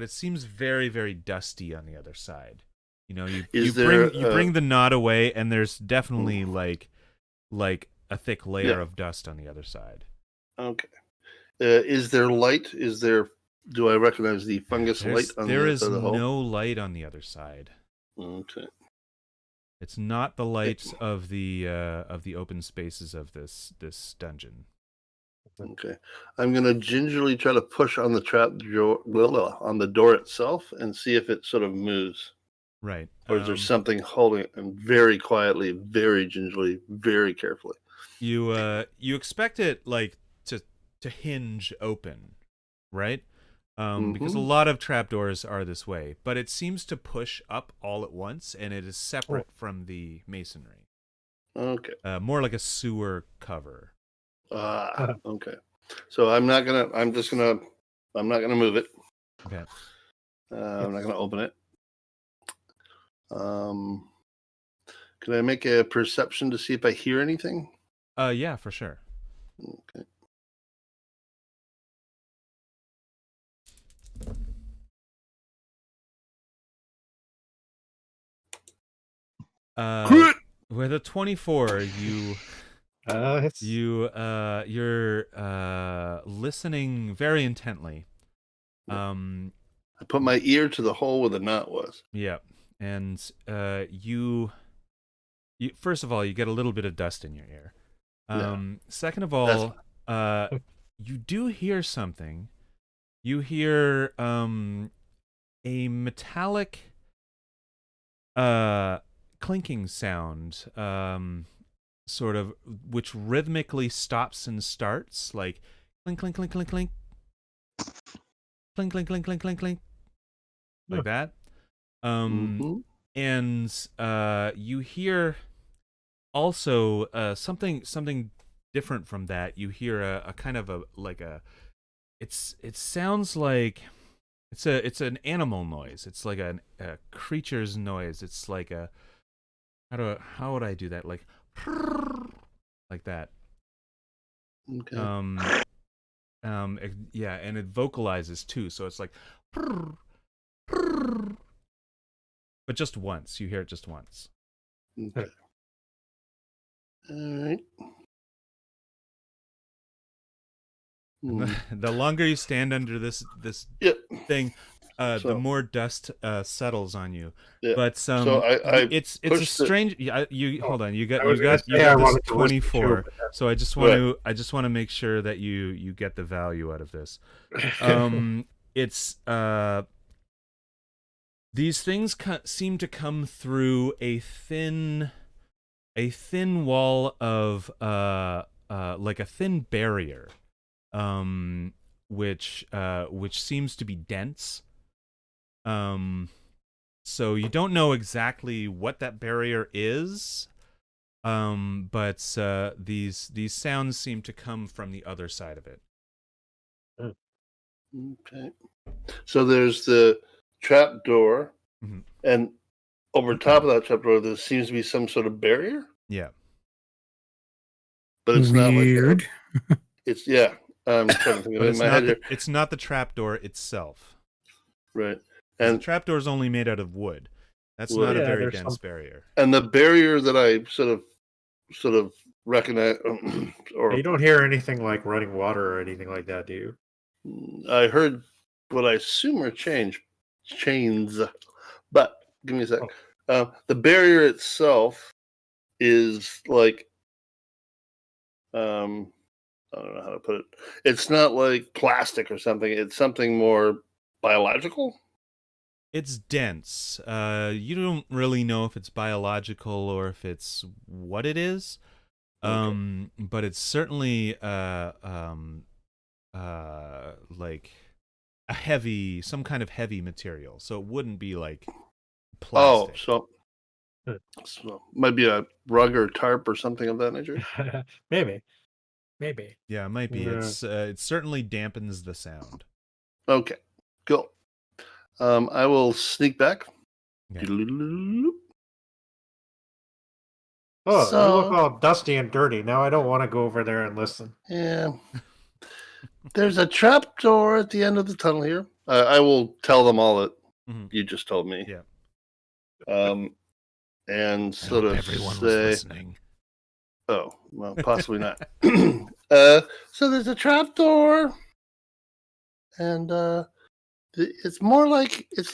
it seems very, very dusty on the other side. You know, you bring the knot away, and there's definitely like a thick layer of dust on the other side. Okay. Is there light? Do I recognize the fungus light on the other side of the hole? There is no light on the other side. Okay. It's not the light of the open spaces of this dungeon. Okay. I'm gonna gingerly try to push on the on the door itself and see if it sort of moves. Right. Or is there something holding it? And very quietly, very gingerly, very carefully. You expect it like to hinge open, right? Because a lot of trapdoors are this way, but it seems to push up all at once, and it is separate from the masonry. Okay. More like a sewer cover. Okay. So I'm not gonna move it. Okay. I'm not gonna open it. Can I make a perception to see if I hear anything? Yeah, for sure. Okay. With a 24, you're listening very intently. I put my ear to the hole where the knot was. Yeah, and you first of all, you get a little bit of dust in your ear. Second of all, you do hear something. You hear a metallic clinking sound, sort of, which rhythmically stops and starts, like clink, clink, clink, clink, clink, clink, clink, clink, clink, clink, clink, like that. And you hear also something different from that. You hear a kind of it sounds like it's an animal noise. It's like a creature's noise. It's like a how would I do that? Like that. Okay. Yeah, and it vocalizes too. So it's like, but just once. You hear it just once. Okay. All right. The longer you stand under this thing, the more dust settles on you. Yeah. But so it's a strange. You hold on. You got this 24. So I just want to make sure that you get the value out of this. It's these things seem to come through a thin wall of like a thin barrier. Which seems to be dense. So you don't know exactly what that barrier is. But these sounds seem to come from the other side of it. Okay. So there's the trap door, and over top of that trap door, there seems to be some sort of barrier. Yeah. But it's weird. Not like it's I'm trying to think of it in my head here. It's not the trapdoor itself. Right. And the trapdoor is only made out of wood. That's not a very dense barrier. And the barrier that I sort of recognize, or you don't hear anything like running water or anything like that, do you? I heard what I assume are chains, but give me a sec. The barrier itself is like, I don't know how to put it. It's not like plastic or something. It's something more biological. It's dense. You don't really know if it's biological or if it's what it is. But it's certainly like some kind of heavy material. So it wouldn't be like plastic. So might be a rug or tarp or something of that nature. Maybe. Yeah, it might be. It certainly dampens the sound. Okay, cool. I will sneak back. Okay. You look all dusty and dirty. Now I don't want to go over there and listen. Yeah. There's a trap door at the end of the tunnel here. I will tell them all that you just told me. Yeah. And sort of everyone was listening. Oh, well, possibly not. So there's a trap door, and it's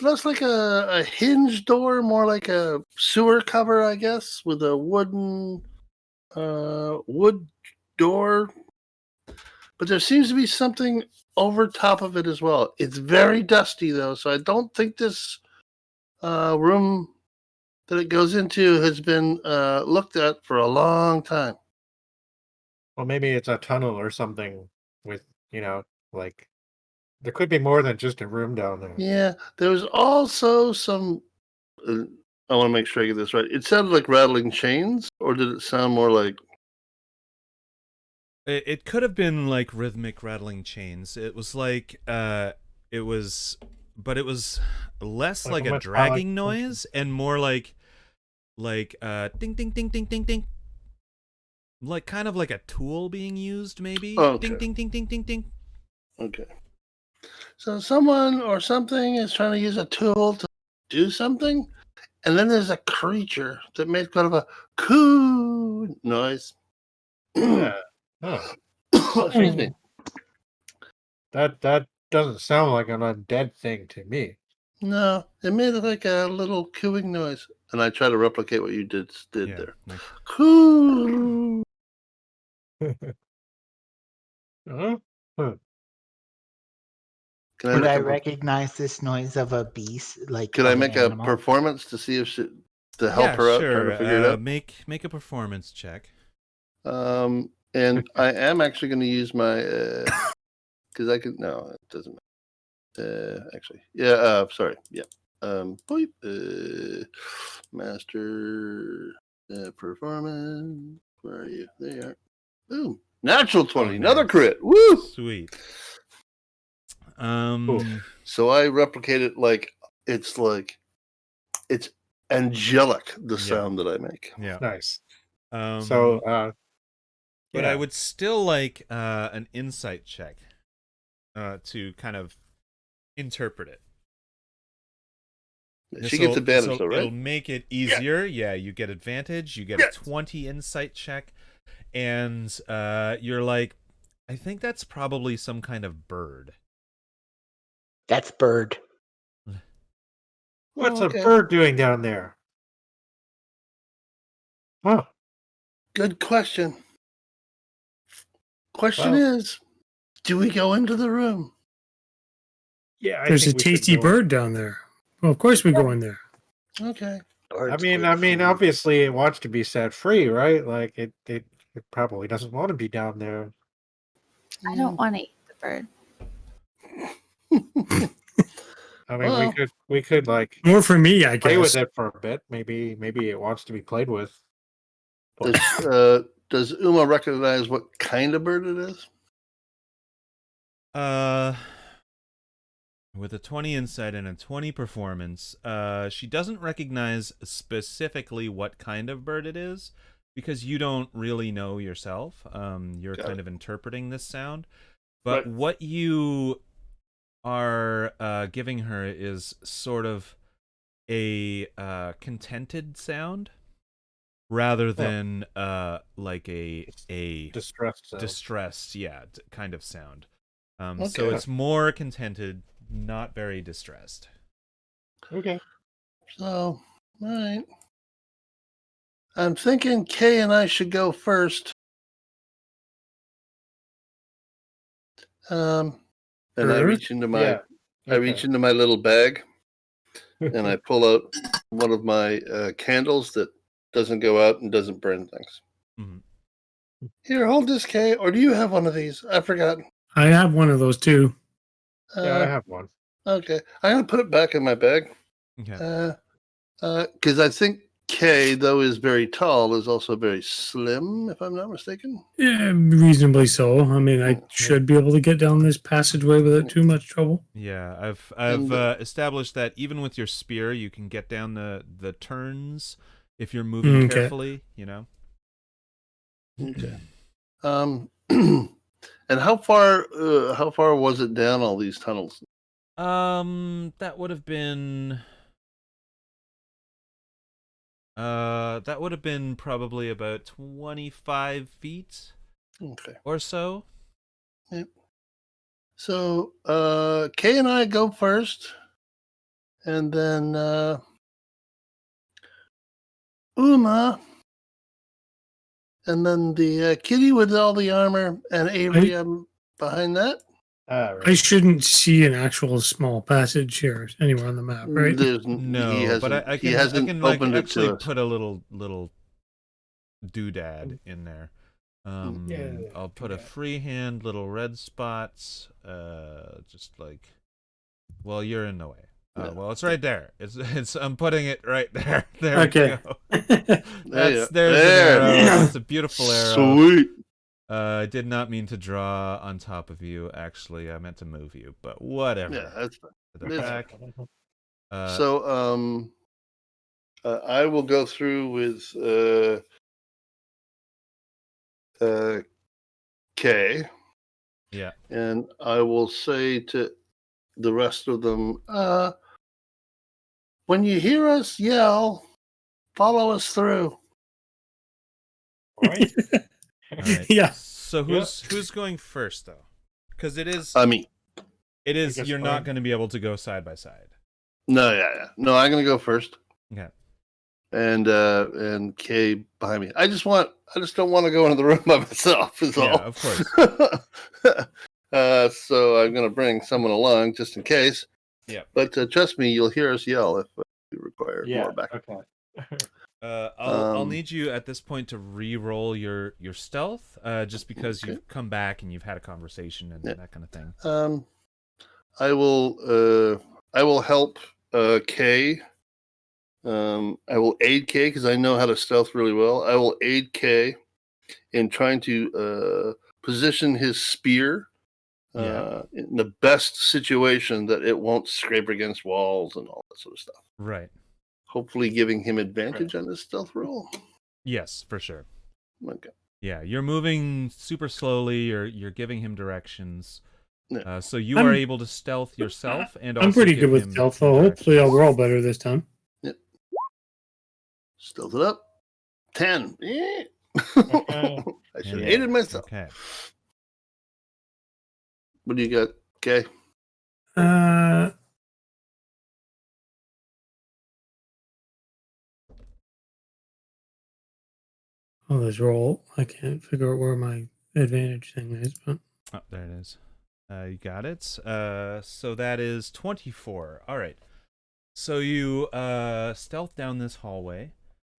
less like a hinge door, more like a sewer cover, I guess, with a wood door. but there seems to be something over top of it as well. It's very dusty though, so I don't think this room that it goes into has been looked at for a long time. Well, maybe it's a tunnel or something with, like there could be more than just a room down there. Yeah, there was also some. I want to make sure I get this right. It sounded like rattling chains, or did it sound more like? It could have been like rhythmic rattling chains. It was like but it was less like a metallic dragging function. noise and more like ding ding ding ding ding ding. Like kind of like a tool being used, maybe. Oh, okay. Ding ding ding ding ding ding. Okay. So someone or something is trying to use a tool to do something, and then there's a creature that made kind of a coo noise. Yeah. Oh, Excuse me. that doesn't sound like an undead thing to me. No, it made like a little cooing noise, and I try to replicate what you did Yeah, there. like, Coo. Huh? Huh. Can I Would make I a recognize this noise of a beast? Like, Can I of an make a animal? performance to see if to help yeah, her out, sure. trying to figure it out? Make a performance check. And I am actually going to use my because I can. No, it doesn't matter. Actually, yeah. Sorry. Yeah. Boop, master performance. Where are you? There you are. Boom. Natural 20. Oh, Another nice. crit. Woo! Sweet. Cool. So I replicate it like it's angelic, the Yeah. sound that I make. Yeah. Nice. But So, I would still like an insight check to kind of interpret it. She gets advantage, though, right? It'll make it easier. Yeah, you get advantage. You get a 20 insight check, and you're like, I think that's probably some kind of bird. That's bird. what's okay. a bird doing down there? Huh. Good question. Question Well- is, do we go into the room? Yeah, I There's a think we should tasty go. bird down there. Well, of course we go in there. Okay. Bird's I good mean, food. obviously it wants to be set free, right? Like it probably doesn't want to be down there. I don't want to eat the bird. I mean, Well- we could like More for me, I play guess. with it for a bit. Maybe it wants to be played with. Does Uma recognize what kind of bird it is? With a 20 insight and a 20 performance, she doesn't recognize specifically what kind of bird it is because you don't really know yourself. You're kind of interpreting this sound. But what you are giving her is sort of a contented sound rather than like a Distressed. Sound. distressed, kind of sound. So Okay. it's more contented, not very distressed. Okay. So, all right. I'm thinking Kay and I should go first. And I Sure. reach into my Yeah. I reach into my little bag and I pull out one of my candles that doesn't go out and doesn't burn things. Mhm. Here, hold this, Kay. Or do you have one of these? I forgot. I have one of those too. Yeah, I have one. Okay, I'm gonna put it back in my bag. Okay. Because I think Kay, though is very tall, is also very slim, if I'm not mistaken. Yeah, reasonably so. I mean, I should be able to get down this passageway without too much trouble. Yeah, I've And, established that even with your spear, you can get down the turns if you're moving Okay. carefully. You know. Okay. And how far was it down all these tunnels? That would have been probably about 25 feet Okay. or so. Yep. So Kay and I go first, and then Uma, and then the kitty with all the armor, and Avery. I'm behind that. I shouldn't see an actual small passage here anywhere on the map, right? There's No, he hasn't, but I he can hasn't like opened it actually to us. put a little doodad in there. Yeah, I'll put a freehand little red spots. Just like, well, you're in the way. Yeah. Well, it's right there. It's. I'm putting it right there. There Okay. we go. There. There's an arrow. It's a beautiful arrow. Sweet. I did not mean to draw on top of you. Actually, I meant to move you, but whatever. Yeah, that's fine. To the It's back. So I will go through with K, Yeah. and I will say to the rest of them, when you hear us yell, follow us through. All right. All right. Yeah. So who's going first though? Because it is. Me. It is. guess You're fine. not going to be able to go side by side. No, yeah. No, I'm gonna go first. Okay. And Kay behind me. I just don't want to go into the room by myself. Is Yeah, all. of course. So I'm gonna bring someone along just in case. Yeah. But trust me, you'll hear us yell if we require more backup. Okay. I'll need you at this point to re-roll your stealth, just because Okay. you've come back and you've had a conversation and that kind of thing. I will help Kay. I will aid Kay because I know how to stealth really well. I will aid Kay in trying to position his spear in the best situation that it won't scrape against walls and all that sort of stuff. Right. Hopefully giving him advantage on his stealth roll. Yes, for sure. Okay. Yeah, you're moving super slowly. You're giving him directions. Yeah. So you I'm- are able to stealth yourself, and also I'm pretty give good with him stealth, so hopefully I'll roll better this time. Stealth it up. 10. Yeah. Okay. I should have Yeah. hated myself. Okay. What do you got, Kay? Oh, there's roll. I can't figure out where my advantage thing is, but Oh, there it is. You got it. So that is 24. All right. So you stealth down this hallway.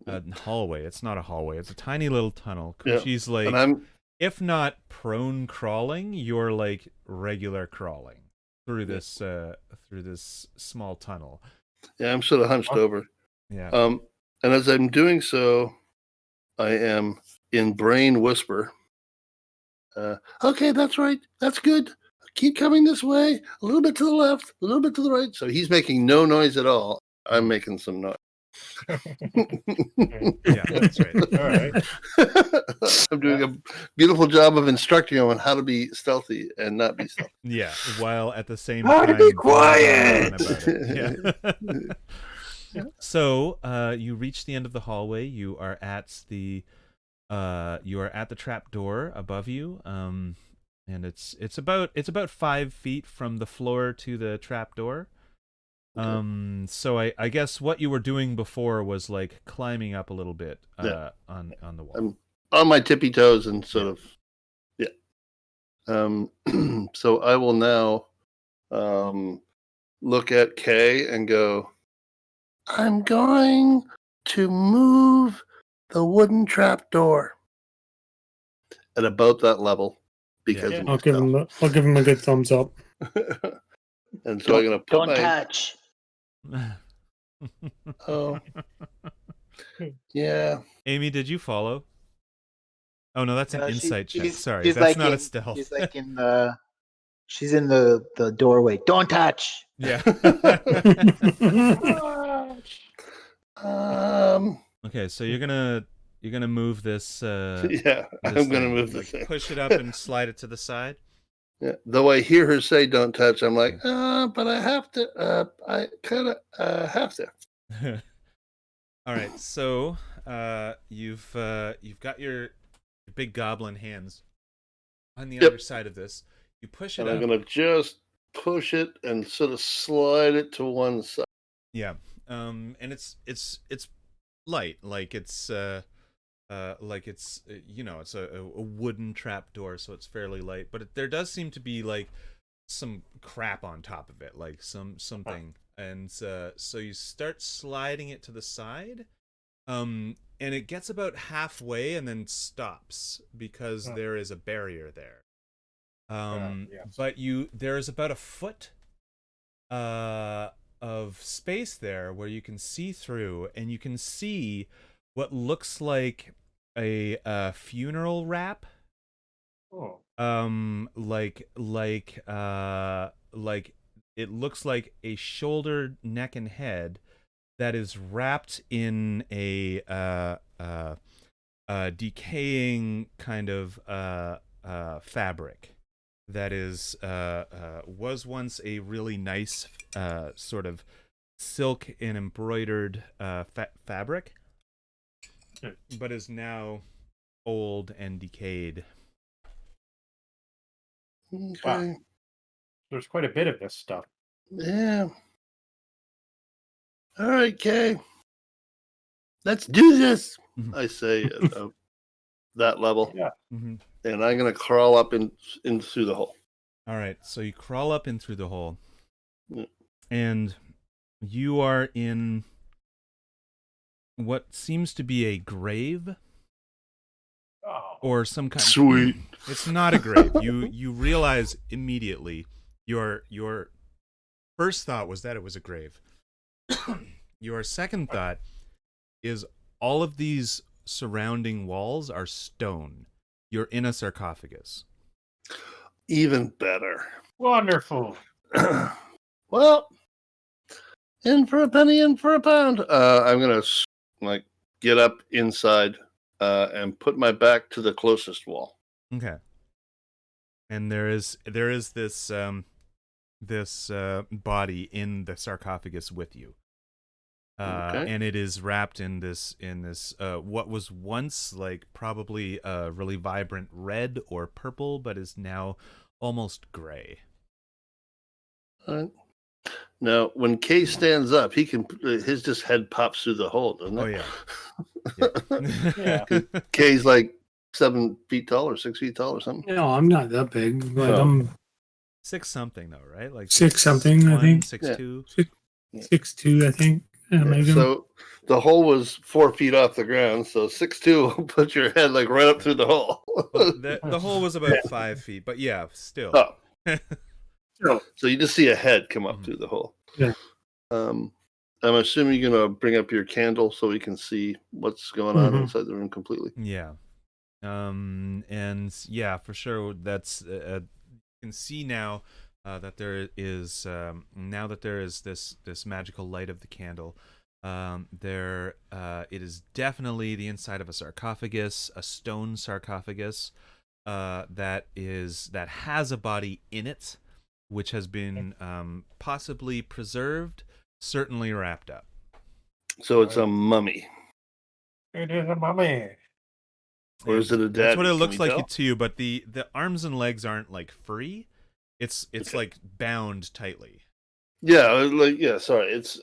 Hallway. It's not a hallway. It's a tiny little tunnel. Yeah. She's like, And I'm if not prone crawling, you're like regular crawling through this small tunnel. I'm sort of hunched over. Yeah. And as I'm doing so, I am in brain whisper. Okay, that's right. That's good. Keep coming this way. A little bit to the left, a little bit to the right. So he's making no noise at all. I'm making some noise. Yeah, that's right. All right. I'm doing a beautiful job of instructing him on how to be stealthy and not be stealthy. Yeah, while at the same How time to be going on quiet! about it. Yeah. So you reach the end of the hallway. You are at the trap door above you. And it's about 5 feet from the floor to the trap door. So I guess what you were doing before was like climbing up a little bit on the wall. I'm on my tippy toes and sort of, so I will now look at Kay and go, I'm going to move the wooden trap door at about that level because Yeah. of I'll give him a good thumbs up. and so I'm going to put Don't my touch. oh yeah. Amy, did you follow? Oh no, that's an No, insight check. she's- Sorry, she's that's like not a in- stealth. She's like in the. She's in the doorway. Don't touch. Yeah. Okay, so you're gonna move this. Yeah, I'm this going to thing, move like, this thing. push it up and slide it to the side. Yeah. Though I hear her say "Don't touch," I'm like, but I have to. I kind of have to. All right, so you've got your big goblin hands on the Yep. other side of this. You push it And up. I'm going to just push it and sort of slide it to one side. Yeah. And it's light, like it's like it's it's a wooden trap door, so it's fairly light, but there does seem to be like some crap on top of it, like something, and so you start sliding it to the side, and it gets about halfway and then stops because there is a barrier there. Yes. But there is about a foot of space there where you can see through, and you can see what looks like a funeral wrap. Oh. Like it looks like a shoulder, neck, and head that is wrapped in a decaying kind of fabric that is was once a really nice sort of silk and embroidered fabric, but is now old and decayed. Okay. Wow. There's quite a bit of this stuff. Yeah. All right, Kay. Let's do this. Mhm. I say at that level, Yeah. Mm-hmm. and I'm gonna crawl up in through the hole. All right, so you crawl up in through the hole, Yeah. and you are in what seems to be a grave Oh. or some kind. Sweet. It's not a grave. You realize immediately. Your first thought was that it was a grave. Your second thought is all of these surrounding walls are stone. You're in a sarcophagus. Even better. Wonderful. Well, in for a penny, in for a pound. I'm gonna get up inside and put my back to the closest wall. Okay. And there is this this body in the sarcophagus with you. Okay. And it is wrapped in this what was once like probably a really vibrant red or purple, but is now almost gray. All right. Now, when Kay stands up, he can his just head pops through the hole, doesn't it? Oh yeah. Yeah. Kay's like 7 feet tall or 6 feet tall or something. No, I'm not that big, but Oh. I'm 6 something though, right? Like 6 something, I think. 6'2". 6'2", I think. Yeah, Megan. so the hole was 4 feet off the ground, so 6'2" will put your head like right up through the hole. Well, the hole was about 5 feet, but yeah, still. Oh. So you just see a head come up Mhm. through the hole. Yeah. I'm assuming you're gonna bring up your candle so we can see what's going on Mhm. inside the room completely. Yeah. And yeah, for sure. That's you can see now that there is this magical light of the candle. It is definitely the inside of a sarcophagus, a stone sarcophagus, that has a body in it, which has been possibly preserved, certainly wrapped up. So it's a mummy, It is a mummy. or is it a daddy? That's what it Can looks we like tell? to you, but the arms and legs aren't like free. It's Okay. like bound tightly. Yeah, sorry, it's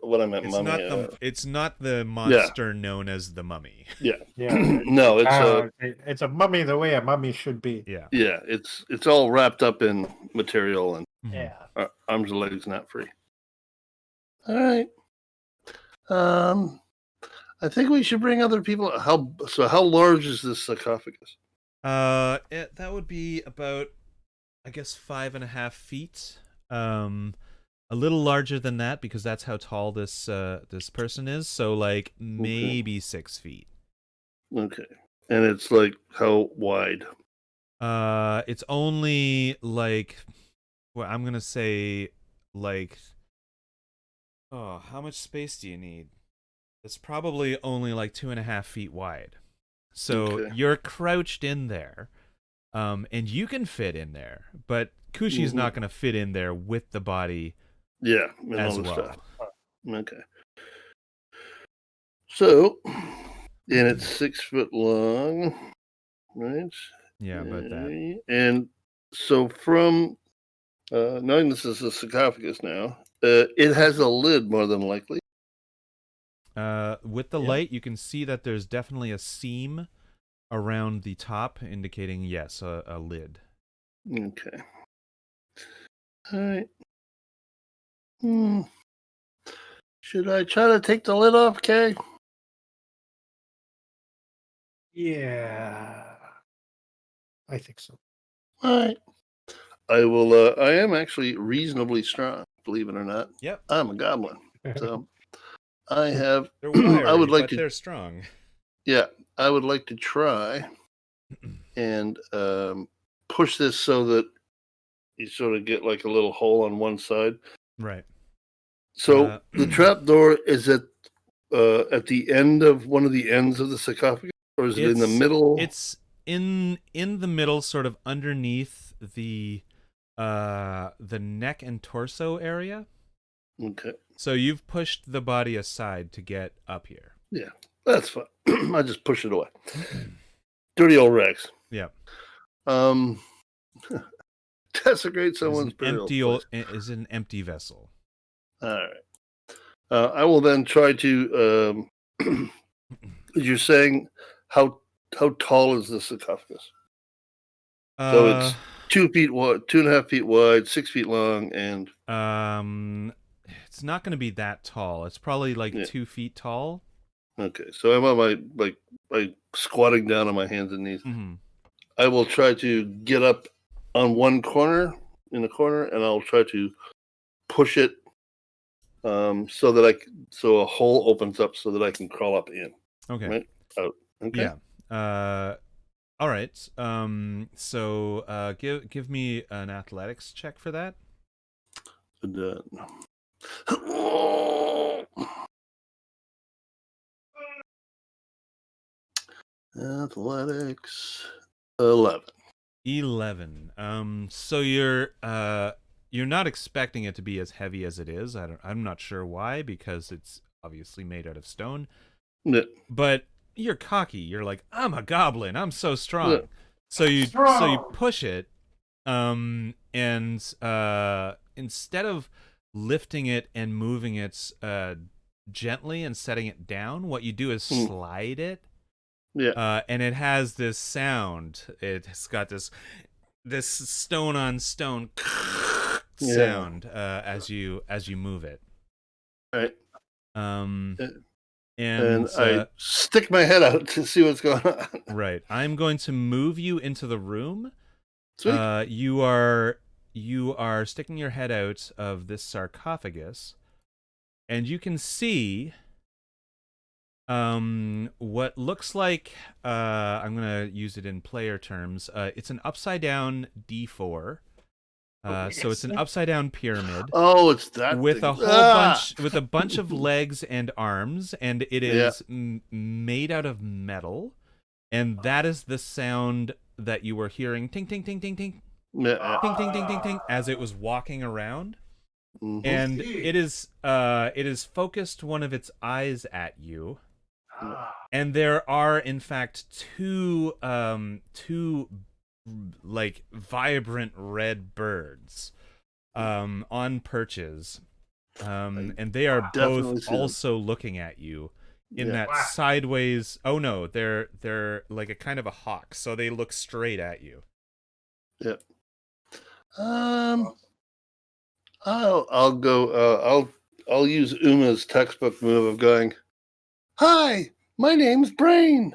what I meant. It's Mummy. it's not the monster known as the mummy. Yeah. Yeah. No, it's It's a mummy the way a mummy should be. Yeah. yeah, it's all wrapped up in material and Mhm. Yeah. arms and legs not free. All right. I think we should bring other people. How large is this sarcophagus? That would be about, I guess, 5.5 feet. A little larger than that because that's how tall this person is. So like maybe 6 feet. Okay, and it's like how wide? It's only like, well, I'm gonna say like, oh, how much space do you need? It's probably only like 2.5 feet wide. So Okay. you're crouched in there, and you can fit in there, but Kushi's Mhm. not gonna fit in there with the body Yeah, and as all the well. stuff. Okay. So, and it's 6 foot long, right? Yeah, about that. And so from knowing this is a sarcophagus now, it has a lid more than likely. With the light, you can see that there's definitely a seam around the top, indicating yes, a lid. Okay. All right. Hmm. Should I try to take the lid off, Kay? Yeah, I think so. All right. I will. I am actually reasonably strong, believe it or not. Yep. I'm a goblin, so I have. They're wiry, I would like but to. they're strong. Yeah, I would like to try and push this so that you sort of get like a little hole on one side. Right. So the trap door is at the end of one of the ends of the sarcophagus, or is it in the middle? It's in the middle, sort of underneath the neck and torso area. Okay. So you've pushed the body aside to get up here. Yeah, that's fine. I just push it away. Dirty old Rex. Yeah. Desecrate someone's burial place. Is an empty vessel. All right. I will then try to. You're saying how tall is the sarcophagus? So it's 2 feet wide, 2.5 feet wide, 6 feet long, and it's not going to be that tall. It's probably like 2 feet tall. Okay, so I'm on my squatting down on my hands and knees. Mm-hmm. I will try to get up on one corner in the corner, and I'll try to push it so a hole opens up so that I can crawl up in. Okay. Right? Out. Okay. Yeah. All right. So give me an athletics check for that. Athletics 11. 11. So you're not expecting it to be as heavy as it is. I'm not sure why, because it's obviously made out of stone. Yeah. But you're cocky. You're like, I'm a goblin. I'm so strong. Yeah. So you push it, and instead of lifting it and moving it gently and setting it down, what you do is slide it. Yeah. And it has this sound. It's got this stone on stone sound as you move it. Right. And I stick my head out to see what's going on. Right. I'm going to move you into the room. Sweet. You are sticking your head out of this sarcophagus, and you can see what looks like I'm gonna use it in player terms. It's an upside down D4. So it's an upside down pyramid. Oh, it's that with thing. a whole bunch of legs and arms, and it is made out of metal, and that is the sound that you were hearing, ting ting ting ting ting, ting ting ting ting ting, as it was walking around. Mm-hmm. And it is focused one of its eyes at you. And there are, in fact, two like vibrant red birds on perches, and they are both also looking at you in that sideways. Oh no, they're like a kind of a hawk, so they look straight at you. Yeah. I'll go. I'll use Uma's textbook move of going, "Hi, my name's Brain."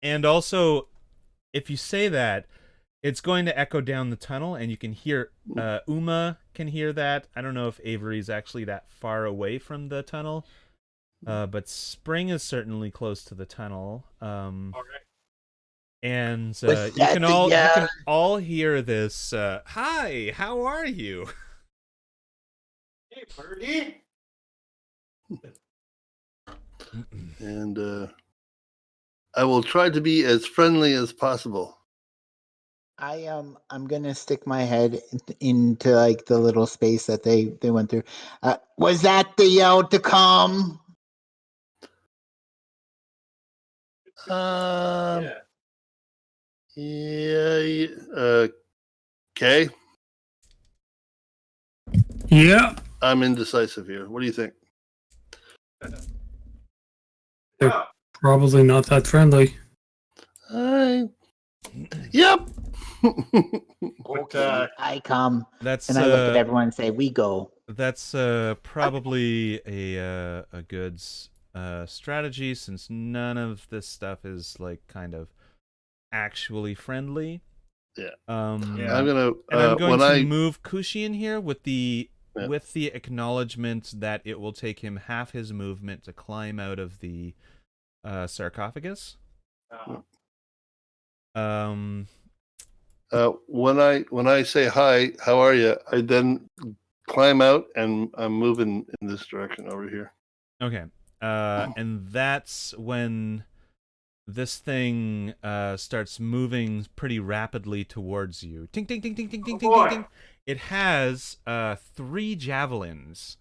And also, if you say that, it's going to echo down the tunnel, and you can hear Uma can hear that. I don't know if Avery's actually that far away from the tunnel, but Spring is certainly close to the tunnel. And you can all hear this. Hi, how are you? Hey, birdie. And I will try to be as friendly as possible. I'm gonna stick my head into like the little space that they went through. Was that the yell to come? Yeah. Okay. Yeah. I'm indecisive here. What do you think? They're probably not that friendly. Yep. Okay. I come That's and I look at everyone and say, "We go." That's probably a good strategy, since none of this stuff is like kind of actually friendly. Yeah. Yeah. I'm gonna. And I'm going when to I move Kushi in here with the Yeah. acknowledgement that it will take him half his movement to climb out of the sarcophagus. when I say hi, how are you? I then climb out and I'm moving in this direction over here. Okay. And that's when this thing starts moving pretty rapidly towards you. Ting, ting, ting, ting, ting, ting, ting, ting, ting. It has 3 javelins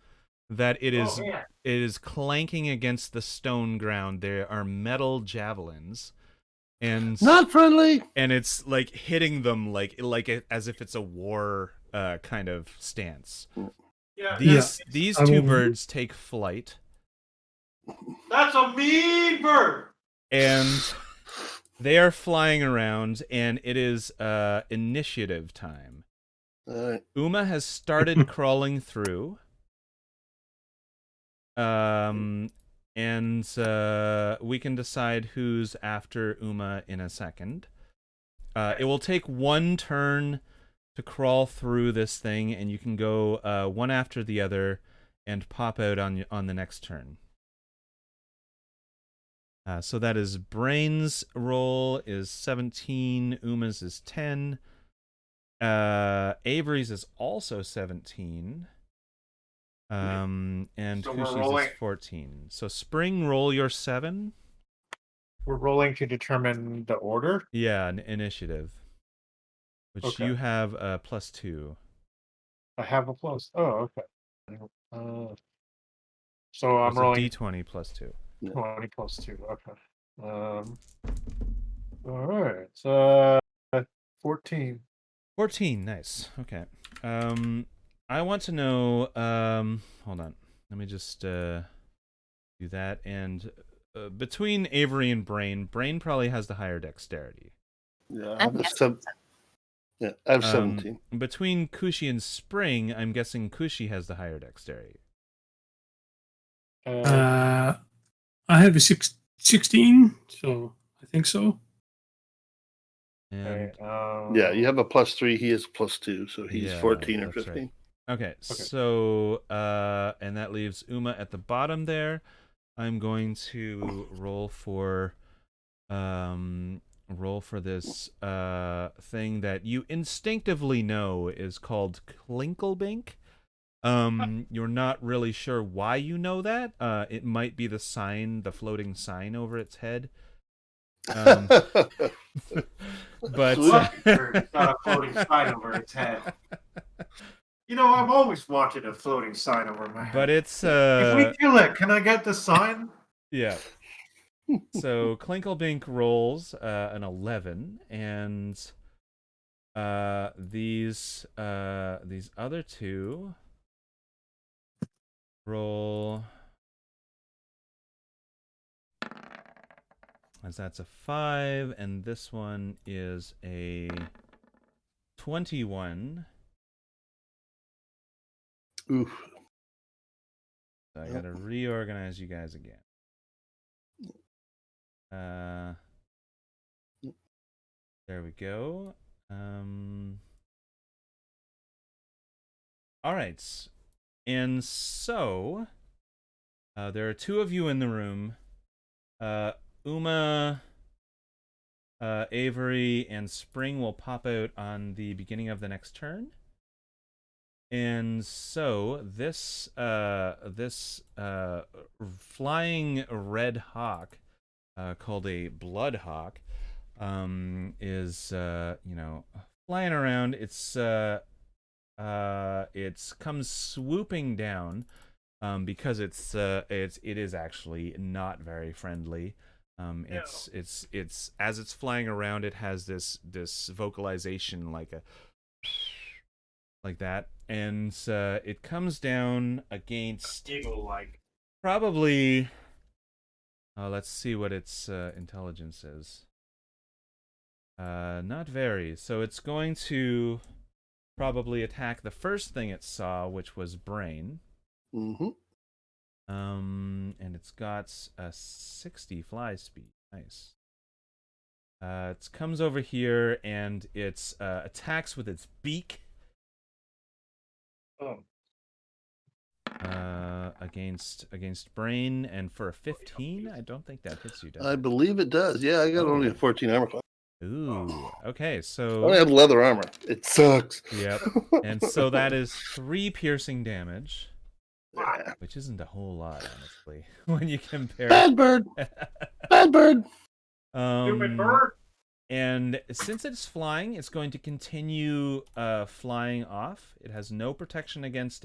that it is clanking against the stone ground. There are metal javelins, and Not friendly. and it's like hitting them like as if it's a war kind of stance. Yeah. These I two will- birds take flight. That's a mean bird. And they are flying around, and it is initiative time. All right. Uma has started crawling through. And we can decide who's after Uma in a second. It will take 1 turn to crawl through this thing, and you can go one after the other and pop out on the next turn. So that is Brain's roll is 17, Uma's is 10, Avery's is also 17, and So we're Kushi's rolling. is 14. So Spring, roll your 7. We're rolling to determine the order. Yeah, an initiative, which Okay. you have +2. I have a plus. Oh, okay. So I'm It's a rolling D20 +2. 20 plus 2. Okay. All right. So 14. 14, nice. Okay. I want to know. Hold on. Let me just do that. And between Avery and Brain probably has the higher dexterity. Yeah, I I'm have, guessing I have 17. Between Kushi and Spring, I'm guessing Kushi has the higher dexterity. I have a 16, so I think so. And Yeah, you have a +3. He has +2, so he's Yeah, 14 or that's 15. right. Okay, so and that leaves Uma at the bottom there. I'm going to roll for this thing that you instinctively know is called Klinkleblink. You're not really sure why you know that. It might be the sign, the floating sign over its head. But It's not a floating sign over its head. You know, I've always wanted a floating sign over my head. But it's if we kill it, can I get the sign? Yeah. So Klinkleblink rolls an 11, and these other two roll, as that's a 5, and this one is a 21. Oof. So I gotta reorganize you guys again. There we go. All right. And so there are 2 of you in the room. Uma, Avery, and Spring will pop out on the beginning of the next turn. And so this flying red hawk, called a blood hawk, is flying around. It comes swooping down, because it is actually not very friendly. It's as it's flying around, it has this vocalization like that. it comes down against Eagle-like. probably. Let's see what its intelligence is. Not very. So it's going to probably attack the first thing it saw, which was brain. Mm-hmm. And it's got a 60 fly speed. Nice. It comes over here and it attacks with its beak. Oh. Against brain, and for a 15, I don't think that hits you, does I it? believe it does. Yeah, I got only a 14 armor class. Ooh. Okay, I so have leather armor. It sucks. yep. And so that is 3 piercing damage, Yeah. which isn't a whole lot, honestly, when you compare. Bad bird. Bad bird. Stupid bird. And since it's flying, it's going to continue flying off. It has no protection against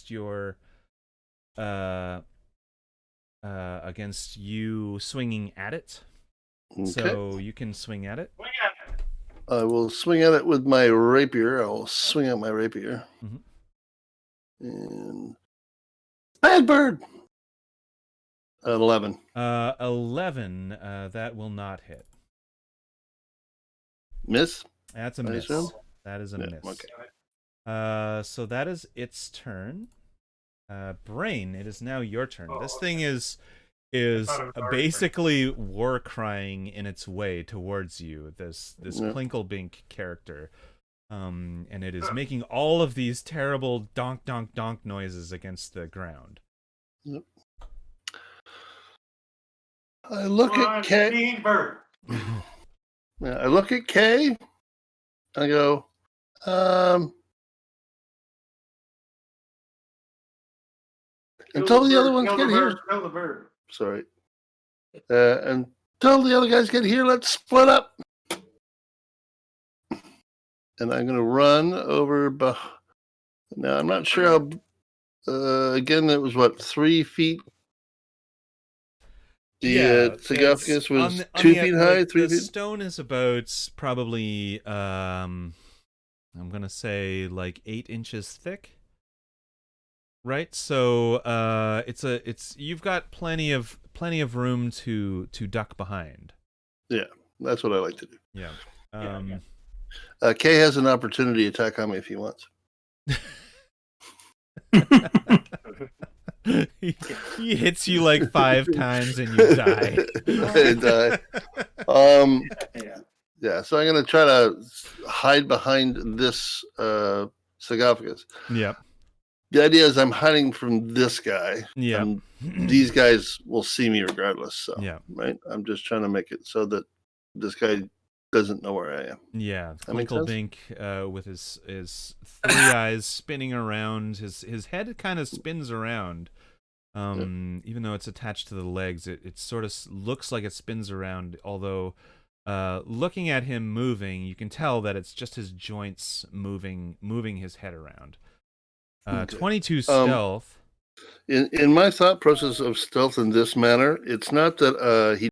your against you swinging at it. Okay. So you can swing at it. I will swing at it with my rapier. I will swing at my rapier. Mhm. And bad bird. 11. 11. That will not hit. Miss. That's a I miss. assume? That is a Yeah, miss. okay. So that is its turn. Brain, it is now your turn. This thing is thought it was basically war crying in its way towards you. This Yeah. Klinkleblink character, and it is making all of these terrible donk donk donk noises against the ground. Yep. I look at K. Bird. Yeah, I look at K. I go, until the other ones get here. Kill the bird. Sorry. Until the other guys get here, let's split up. And I'm going to run over. Now, I'm not sure how. Again, it was what, 3 feet? The sarcophagus was 2 feet high, 3 the feet. stone is about probably I'm gonna say like 8 inches thick. Right, so you've got plenty of room to duck behind. Yeah, that's what I like to do. Yeah. Kay has an opportunity attack on me if he wants. he hits you like 5 times and you die. I die. Yeah, so I'm gonna try to hide behind this sarcophagus. Yep. The idea is I'm hiding from this guy. Yeah. And these guys will see me regardless. So Yeah. right. I'm just trying to make it so that this guy doesn't know where I am. Yeah. That makes sense? Klinkleblink with his 3 eyes spinning around. His head kind of spins around. Even though it's attached to the legs, it sort of looks like it spins around, although looking at him moving, you can tell that it's just his joints moving his head around. Okay. 22 stealth. In my thought process of stealth in this manner, it's not that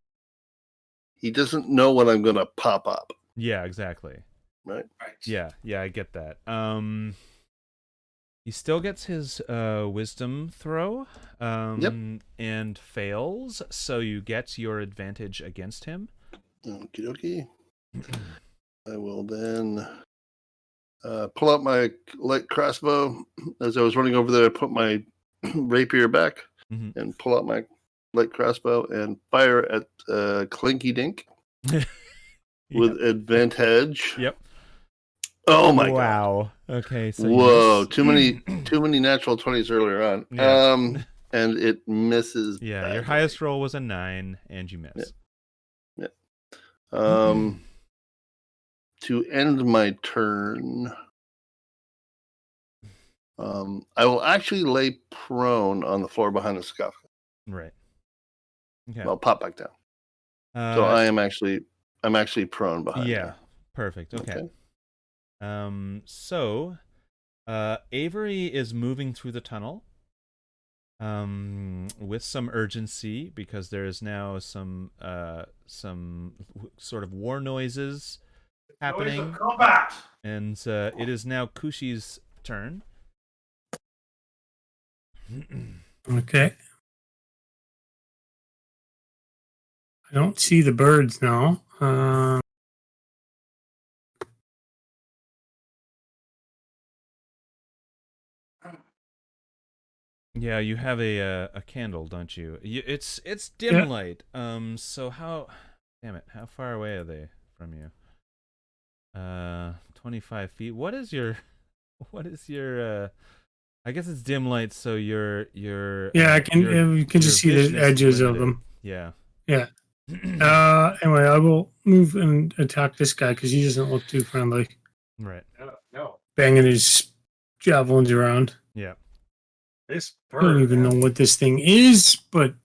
he doesn't know when I'm going to pop up. Yeah, exactly. Right. Yeah, I get that. He still gets his wisdom throw, and fails, so you get your advantage against him. Okie dokie. I will then pull out my light crossbow. As I was running over there, I put my rapier back and pull out my light crossbow and fire at Clinky Dink with advantage. Yep. Oh my god! Wow. Okay. So whoa! Too many natural 20s earlier on. Yeah. And it misses. Yeah. badly. Your highest roll was a 9, and you miss. Yeah. To end my turn, I will actually lay prone on the floor behind the sarcophagus. Right. Okay. I'll pop back down. So I'm actually prone behind. Yeah. her. Perfect. Okay. So Avery is moving through the tunnel with some urgency, because there is now some sort of war noises happening. Combat. And it is now Kushi's turn. Okay. I don't see the birds now. Yeah, you have a candle, don't you? It's dim Yeah. light. So how? Damn it! How far away are they from you? 25 feet. What is your? What is your? I guess it's dim light, so your Yeah, I can. You can your just see vision the is edges of limited. them. Yeah. Yeah. Anyway, I will move and attack this guy because he doesn't look too friendly. Right. No. Banging his javelins around. Yeah. This I don't bird. even know what this thing is, but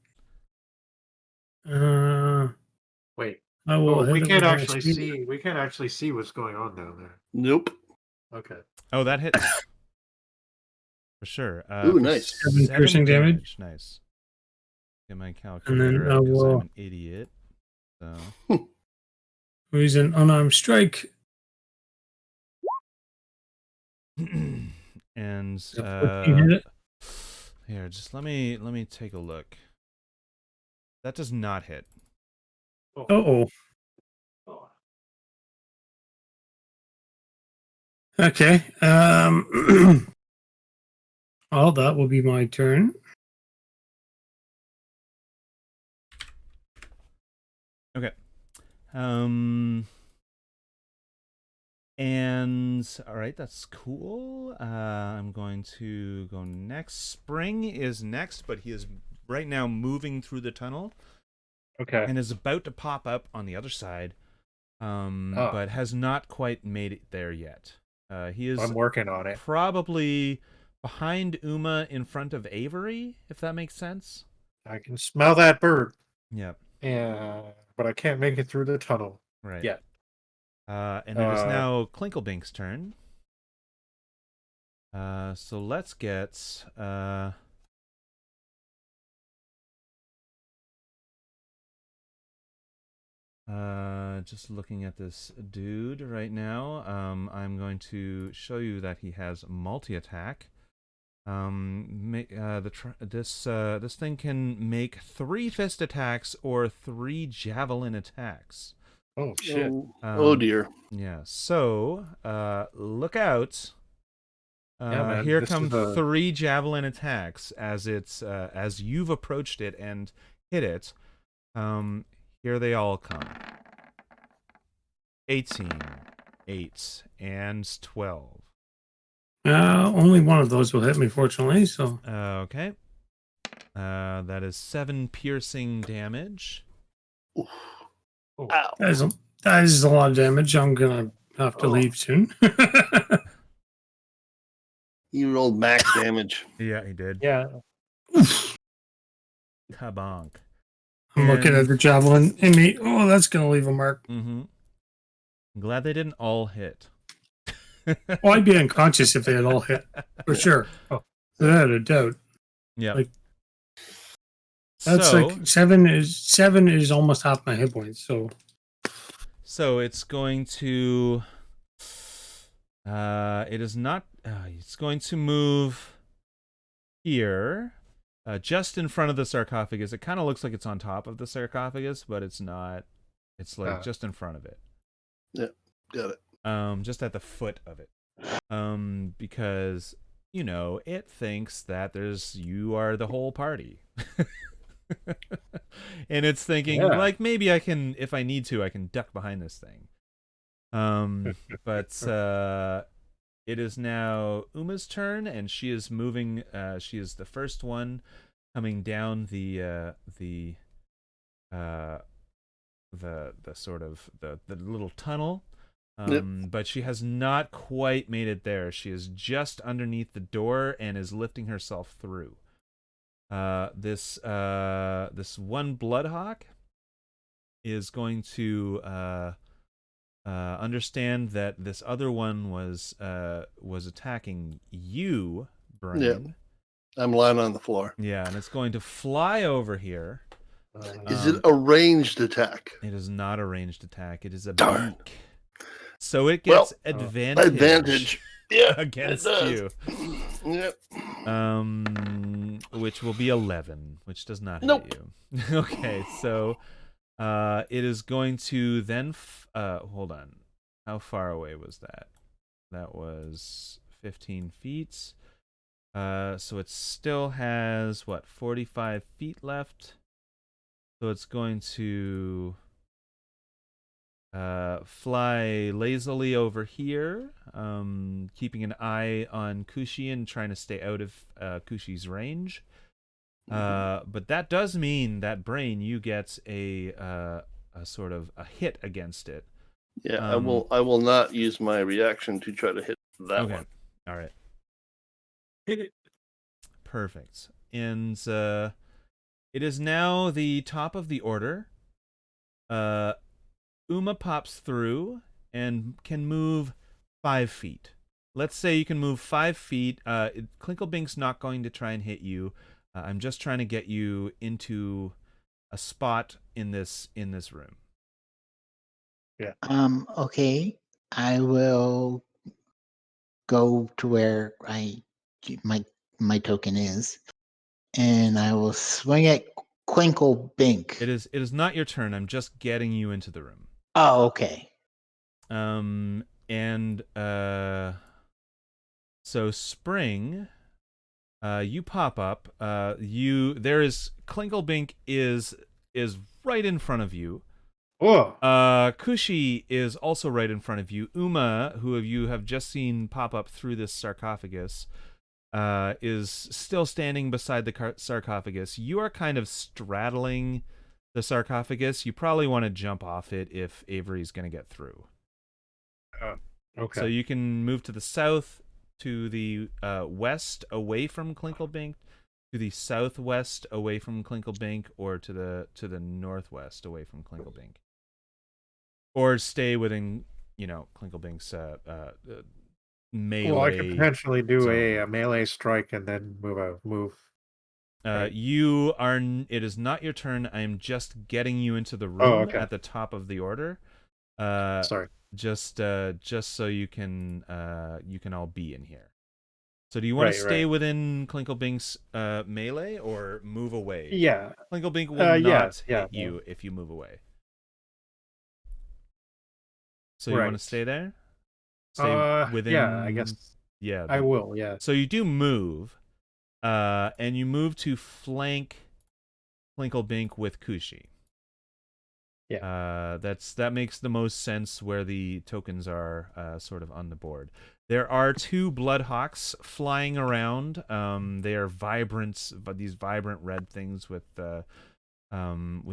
Wait. I will. hit we it can't with my actually spear. see. We can't actually see what's going on down there. Nope. Okay. Oh, that hits. For sure. Ooh, For nice. 7 piercing damage. Nice. Get my And calculator then I out because I'm will an idiot. So use an unarmed strike. and Does a 14 hit it? here, just let me take a look. That does not hit. Oh. Okay. Well, that will be my turn. Okay. And all right, that's cool. I'm going to go next. Spring is next, but he is right now moving through the tunnel Okay. and is about to pop up on the other side, but has not quite made it there yet. He is I'm working on it. probably behind Uma in front of Avery, if that makes sense. I can smell that bird. Yeah. Yeah, but I can't make it through the tunnel. Right. Yeah. And it is now Klinklebink's turn. So let's get just looking at this dude right now. I'm going to show you that he has multi-attack. This thing can make 3 fist attacks or 3 javelin attacks. Oh shit! Oh dear. Yeah. So look out. Man, Here this come is a- 3 javelin attacks as as you've approached it and hit it. Here they all come. 18, 8, and 12. Only one of those will hit me, fortunately. So Okay. That is 7 piercing damage. Oof. Oh. Ow. that is a lot of damage. I'm gonna have to leave soon. You rolled max damage. Yeah, he did. Yeah. Kabonk. I'm looking at the javelin in me. Oh, that's gonna leave a mark. Mm-hmm. I'm glad they didn't all hit. Oh, I'd be unconscious if they had all hit for sure. Oh. Without a doubt. Yeah. Like, that's so, like 7 is almost half my hit points. So it's going to. It is not. It's going to move here, just in front of the sarcophagus. It kind of looks like it's on top of the sarcophagus, but it's not. It's like just in front of it. Yeah, got it. Just at the foot of it. Because it thinks that you are the whole party. And it's thinking like maybe I can, if I need to, I can duck behind this thing. But it is now Uma's turn, and she is moving. She is the first one coming down the sort of the little tunnel. But she has not quite made it there. She is just underneath the door and is lifting herself through. This one Bloodhawk is going to understand that this other one was attacking you, Brain. Yeah. I'm lying on the floor. Yeah, and it's going to fly over here. Is it a ranged attack? It is not a ranged attack. It is a Darn. beak. So it gets advantage. Yeah, against it does. you. Yep. Which will be 11, which does not hit Nope. you. Okay, so it is going to then hold on. How far away was that? That was 15 feet. So it still has 45 feet left. So it's going to fly lazily over here, keeping an eye on Kushi and trying to stay out of Kushi's range. But that does mean that Brain, you get a sort of a hit against it. Yeah, I will not use my reaction to try to hit that Okay. one. All right. Hit it. Perfect. And it is now the top of the order. Uma pops through and can move 5 feet. Let's say you can move 5 feet. Klinklebink's not going to try and hit you. I'm just trying to get you into a spot in this room. Yeah. Okay. I will go to where my token is, and I will swing at Quinkle-Bink. It is not your turn. I'm just getting you into the room. Oh, okay. And so Spring, you pop up. There is Klinkle-Bink is right in front of you. Oh, Kushi is also right in front of you. Uma, who you have just seen pop up through this sarcophagus, is still standing beside the sarcophagus. You are kind of straddling the sarcophagus. You probably want to jump off it if Avery's going to get through. okay. So you can move to the south, to the west away from Klinkle-Bink, to the southwest away from Klinkle-Bink, or to the northwest away from Klinkle-Bink. Or stay within, Klinkle-Bink's melee. Well, I could potentially do zone. a melee strike and then move. Right. It is not your turn. I am just getting you into the room okay. at the top of the order. Sorry. Just so you can all be in here. So do you want to stay within Klinkle-Bink's melee or move away? Yeah. Klinkle-Bink will not hit you no. if you move away. So you want to stay there? Stay within. Yeah, I guess. Yeah, I will. Yeah. So you do move, and you move to flank Klinkle-Bink with Kushi. Yeah. That makes the most sense where the tokens are sort of on the board. There are 2 Bloodhawks flying around. They are these vibrant red things with an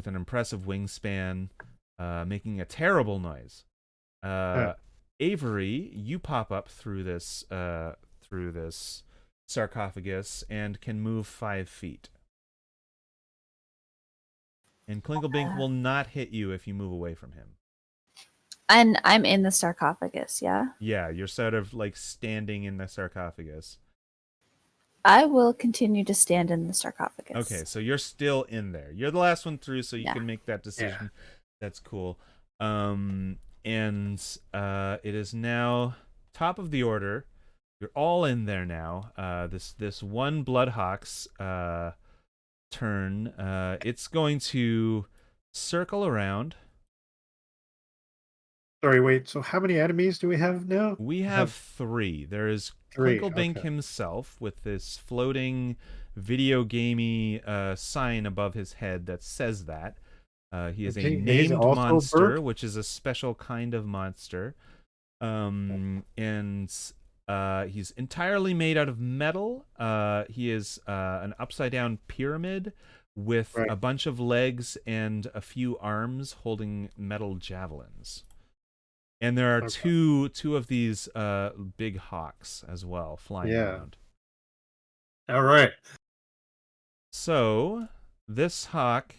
impressive wingspan, making a terrible noise. Avery, you pop up through this sarcophagus and can move 5 feet. And Klinkle-Bink will not hit you if you move away from him. And I'm in the sarcophagus, yeah? Yeah, you're sort of like standing in the sarcophagus. I will continue to stand in the sarcophagus. Okay, so you're still in there. You're the last one through, so you can make that decision. Yeah. That's cool. And it is now top of the order. You're all in there now. This one Bloodhawk's turn. It's going to circle around. Sorry, wait. So how many enemies do we have now? We have 3. There is 3. Klinkle-Bink Okay. himself with this floating video gamey sign above his head that says that. He is a He's named also a monster, bird? which is a special kind of monster. And he's entirely made out of metal. He is an upside-down pyramid with a bunch of legs and a few arms holding metal javelins. And there are two of these big hawks as well flying around. All right. So this hawk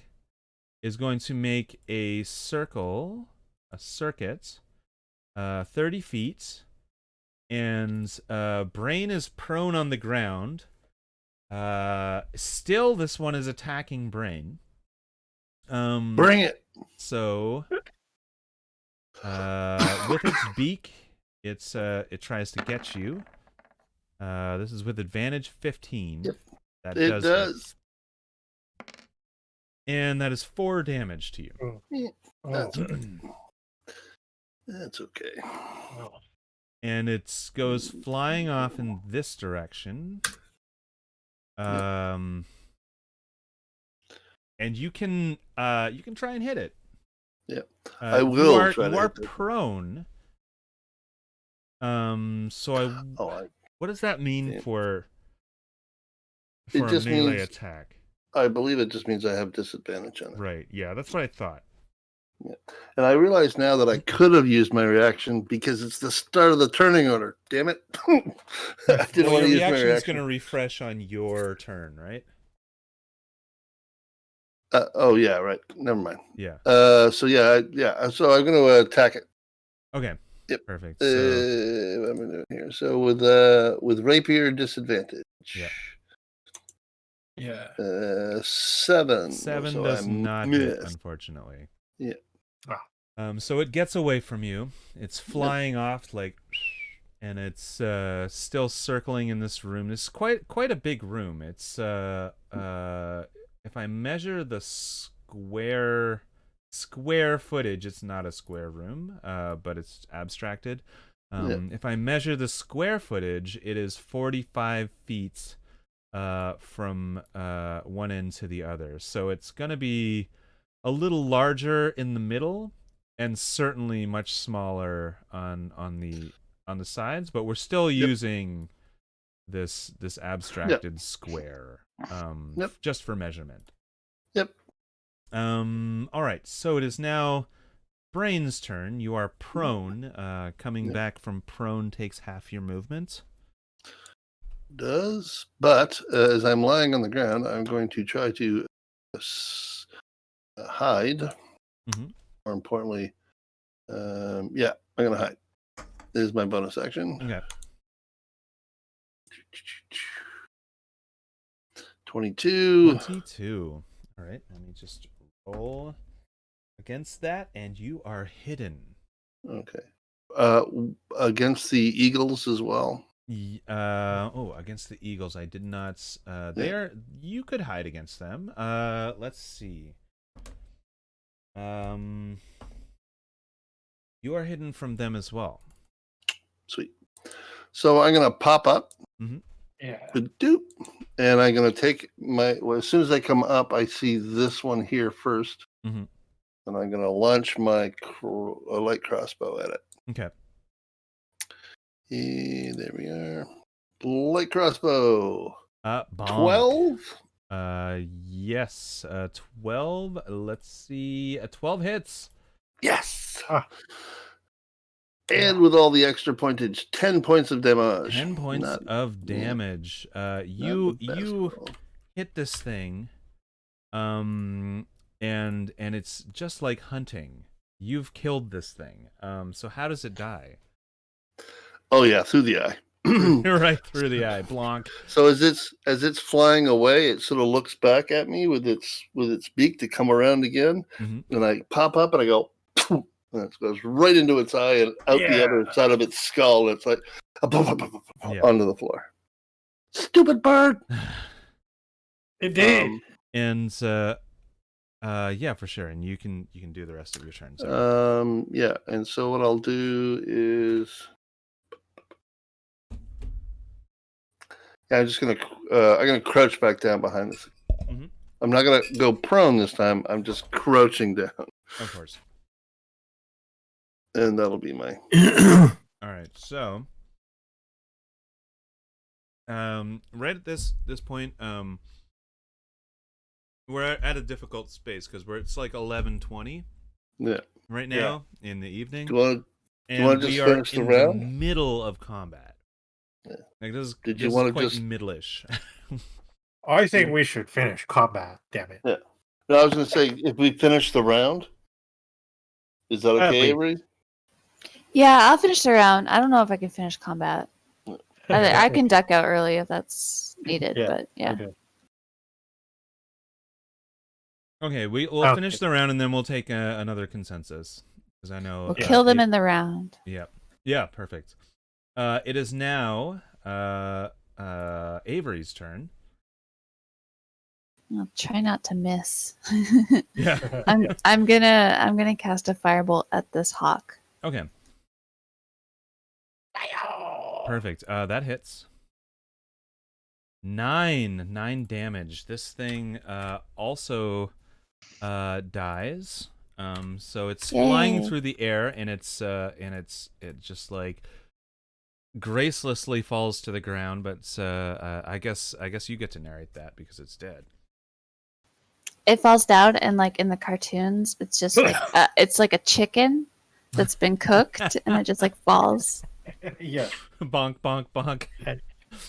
is going to make a circuit, 30 feet, and Brain is prone on the ground. Still, this one is attacking Brain. Bring it. So, with its beak, it tries to get you. This is with advantage 15. Yep. That It hit. does. And that is 4 damage to you. That's all right. That's okay. And it goes flying off in this direction. And you can try and hit it. Yep. I will You are, try to you are hit it. prone. What does that mean Yeah. for It a just melee means- attack? I believe it just means I have disadvantage on it. Right. Yeah, that's what I thought. And I realize now that I could have used my reaction because it's the start of the turning order. Damn it. I didn't want to use my reaction is reaction. going to refresh on your turn, right? Oh, yeah, right. Never mind. Yeah. So I'm going to attack it. Okay. Yep. Perfect. What So, am I doing here? So with rapier disadvantage. Yeah. Yeah. 7. 7 so does I not hit, missed. unfortunately. Yeah. So it gets away from you. It's flying off and it's still circling in this room. This is quite a big room. It's if I measure the square footage, it's not a square room, but it's abstracted. If I measure the square footage, it is 45 feet from one end to the other. So it's going to be a little larger in the middle and certainly much smaller on the sides, but we're still using this abstracted square just for measurement. Yep. All right, so it is now Brain's turn. You are prone. Coming back from prone takes half your movement. Does, but as I'm lying on the ground, I'm going to try to hide. Mhm. More importantly, I'm going to hide. This is my bonus action. Okay. 22. 22. All right, let me just roll against that, and you are hidden. Okay. Against the Eagles as well. Against the Eagles, I did not. You could hide against them. Let's see. You are hidden from them as well. Sweet. So I'm going to pop up. Mhm. Yeah. Doop. And I'm going to take as soon as I come up, I see this one here first. Mhm. And I'm going to launch my light crossbow at it. Okay. There we are. Light crossbow. Bonk. 12? Yes. 12. Let's see. 12 hits. Yes. Ah. And with all the extra pointage, 10 points of damage. 10 points of damage. You hit this thing, and it's just like hunting. You've killed this thing. So how does it die? Oh yeah, through the eye. Right through the eye, Blanc. So as it's flying away, it sort of looks back at me with its beak to come around again, and I pop up and I go, and it goes right into its eye and out the other side of its skull. And it's like onto the floor. Stupid bird. It did. And for sure. And you can do the rest of your turn. So. And so what I'll do is. Yeah, I'm just gonna crouch back down behind this. Mhm. I'm not gonna go prone this time. I'm just crouching down. Of course. And that'll be my. All right. So, right at this point, we're at a difficult space because it's like 11:20. Yeah. Right now in the evening. Do you want to just we finish are the in round? the middle of combat. Yeah. Like this Did you is want to quite just middle-ish. I think we should finish combat. Damn it. Yeah. No, I was going to say, if we finish the round, is that okay, Avery? Yeah, I'll finish the round. I don't know if I can finish combat. I can duck out early if that's needed, but yeah. Okay, we'll finish the round and then we'll take another consensus because I know We'll kill them in the round. Yep. Yeah, perfect. It is now Avery's turn. I'll try not to miss. Yeah. I'm gonna cast a firebolt at this hawk. Okay. Perfect. That hits. 9 damage. This thing also dies. So it's flying Yay. through the air, and it just like gracelessly falls to the ground. But I guess you get to narrate that because it's dead. It falls down, and like in the cartoons, it's just like it's like a chicken that's been cooked, and it just like falls. Yeah. Bonk, bonk, bonk.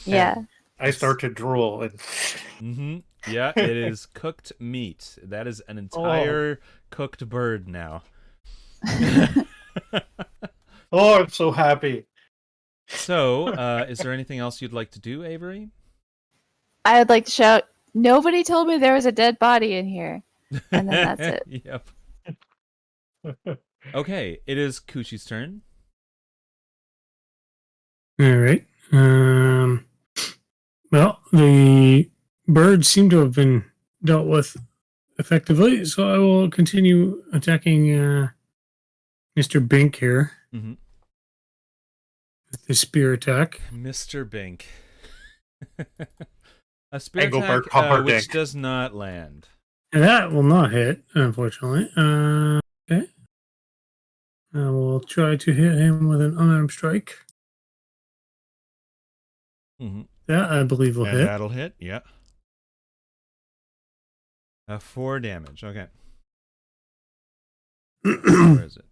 Yeah. I start to drool. And... Mm-hmm. Yeah, it is cooked meat. That is an entire cooked bird now. Oh, I'm so happy. So, is there anything else you'd like to do, Avery? I would like to shout, "Nobody told me there was a dead body in here." And then that's it. Yep. Okay, it is Coochie's turn. All right. Well, the birds seem to have been dealt with effectively, so I will continue attacking Mr. Bink here Mm-hmm. with the spear attack. Mr. Bink. A spear Engelbert attack Humperdinck. which does not land. And that will not hit, unfortunately. Okay. I will try to hit him with an unarmed strike. Mm-hmm. That, I believe, will And hit. that'll hit, yeah. 4 damage, okay. Where is it?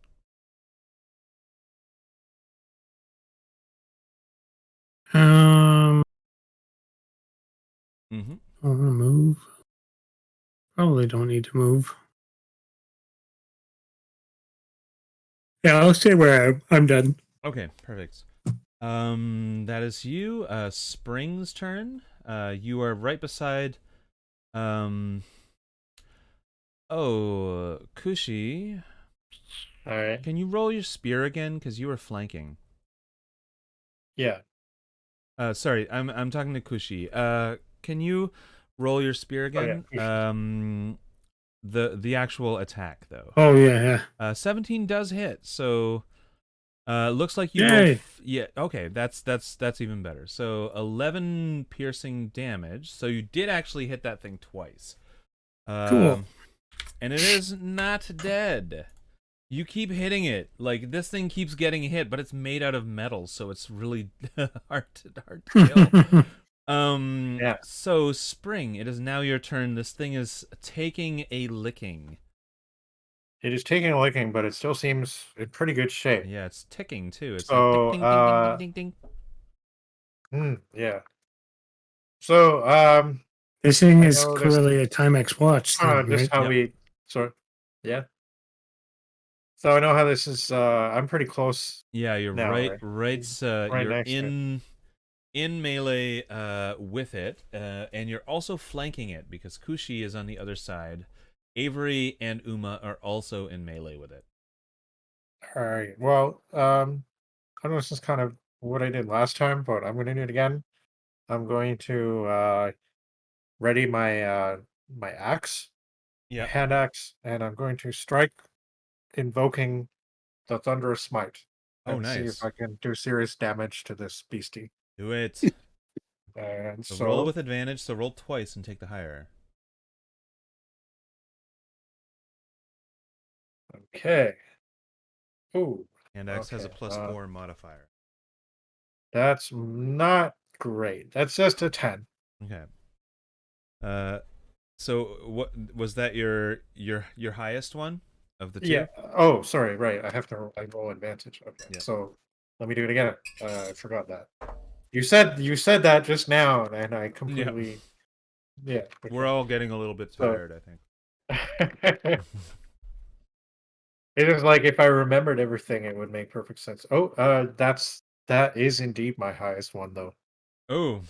Mm-hmm. I want to move. Probably don't need to move. Yeah, I'll stay where I'm done. Okay, perfect. That is you. Spring's turn. You are right beside. Kushi. All right. Can you roll your spear again? Because you were flanking. Yeah. Sorry, I'm talking to Kushi. Can you roll your spear again? The actual attack though. Oh yeah. 17 does hit. So. Looks like you Yay. both. Yeah. Okay. That's even better. So 11 piercing damage. So you did actually hit that thing twice. Cool. And it is not dead. You keep hitting it. Like this thing keeps getting hit, but it's made out of metal, so it's really hard to kill. Yeah. So Spring, it is now your turn. This thing is taking a licking. It is taking a licking, but it still seems in pretty good shape. Yeah, it's ticking too. It's So, like ding, ding, ding, ding, ding, ding. Yeah. So, This thing I is know clearly a Timex watch. Thing, just right? how Yep. we yeah. So I know how this is. I'm pretty close. Yeah, you're now, right. right You're next to it. in melee with it, and you're also flanking it because Kushi is on the other side. Avery and Uma are also in melee with it. All right. Well, I know this is kind of what I did last time, but I'm going to do it again. I'm going to ready my my axe, Yeah. hand axe, and I'm going to strike, invoking the thunderous smite, Oh, and see nice. if I can do serious damage to this beastie. Do it. And So roll with advantage. So roll twice and take the higher. Okay. Ooh. And X has a Okay, +4 modifier. That's not great. That's just a 10. Okay. So what was that? Your highest one of the two? Yeah. Oh, sorry. Right. I roll advantage. Okay. Yeah. So let me do it again. I forgot that. You said that just now, and I completely. Yeah. We're all getting a little bit tired, I think. It is like if I remembered everything, it would make perfect sense. Oh, that is indeed my highest one, though. Oh.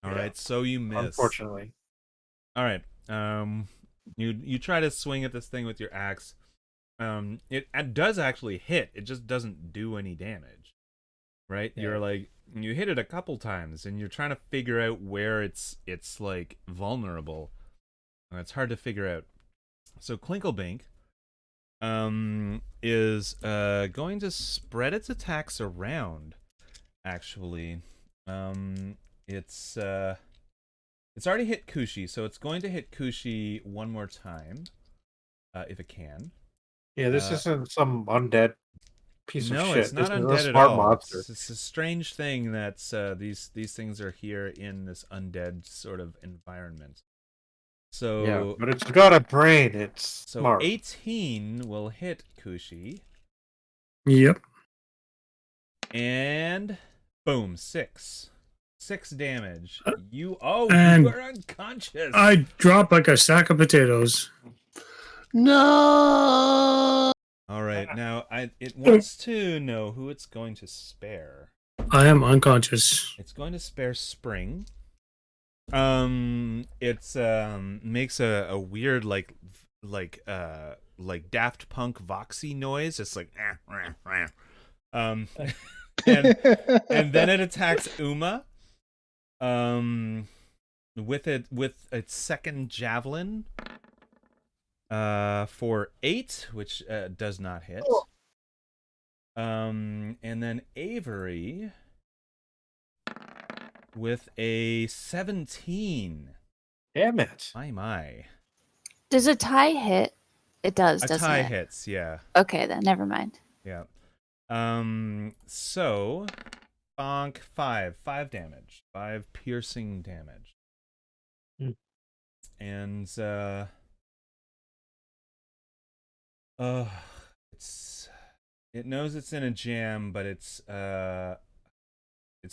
All Yeah. right. So you miss. Unfortunately. All right. You try to swing at this thing with your axe. it does actually hit. It just doesn't do any damage, right? Yeah. You're like, you hit it a couple times, and you're trying to figure out where it's like vulnerable. And it's hard to figure out. So Clinklebank is going to spread its attacks around. Actually, it's already hit Kushi, so it's going to hit Kushi one more time, if it can. Yeah, this isn't some undead piece of shit. No, it's not this is undead a at smart all. monster. It's a strange thing that these things are here in this undead sort of environment. So Yeah, but it's got a brain. It's so smart. 18 will hit Kushi, Yep. and boom, 6 damage. You And are unconscious. I drop like a sack of potatoes. No. All right, now it wants to know who it's going to spare. I am unconscious. It's going to spare Spring. It's makes a weird like Daft Punk Voxy noise. It's like and then it attacks Uma. With its second javelin. For 8, which does not hit. And then Avery with a 17. Damn it. My. Does a tie hit? It does, A doesn't tie it? hits, yeah. Okay, then never mind. Yeah. So bonk 5 damage. 5 piercing damage. And it knows it's in a jam, but it's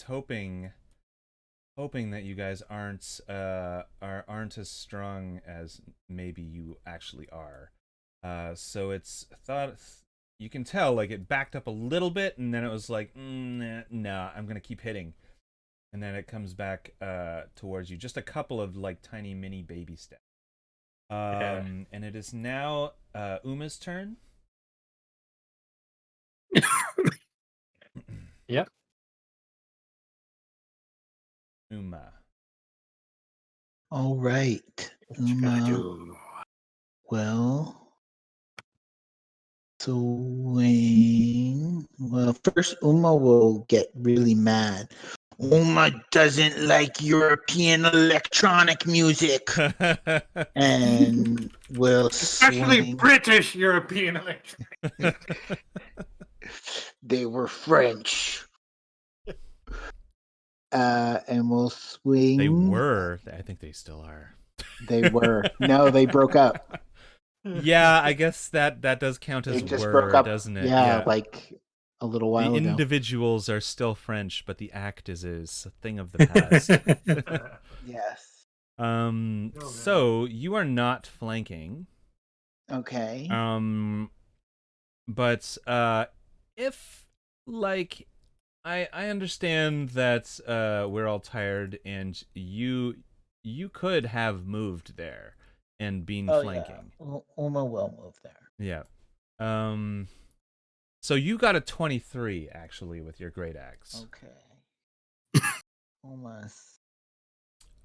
hoping that you guys aren't as strong as maybe you actually are. So it's thought, you can tell, like, it backed up a little bit, and then it was like, nah, I'm gonna keep hitting, and then it comes back towards you, just a couple of like tiny mini baby steps. And it is now Uma's turn. Yep. Uma. All right. What you gonna do? Well, swing. Well, first Uma will get really mad. Uma doesn't like European electronic music, and will Especially swing. British European electronic. They were French. And will swing. They were. I think they still are. They were. No, they broke up. Yeah, I guess that does count as They just were, broke up. doesn't it? Yeah, like a little while the ago. individuals are still French, but the act is a thing of the past. Yes. So you are not flanking. Okay. But if, like, I understand that we're all tired, and you could have moved there and been flanking. Yeah. Uma will move there. Yeah. So you got a 23 actually with your great axe. Okay. Uma's.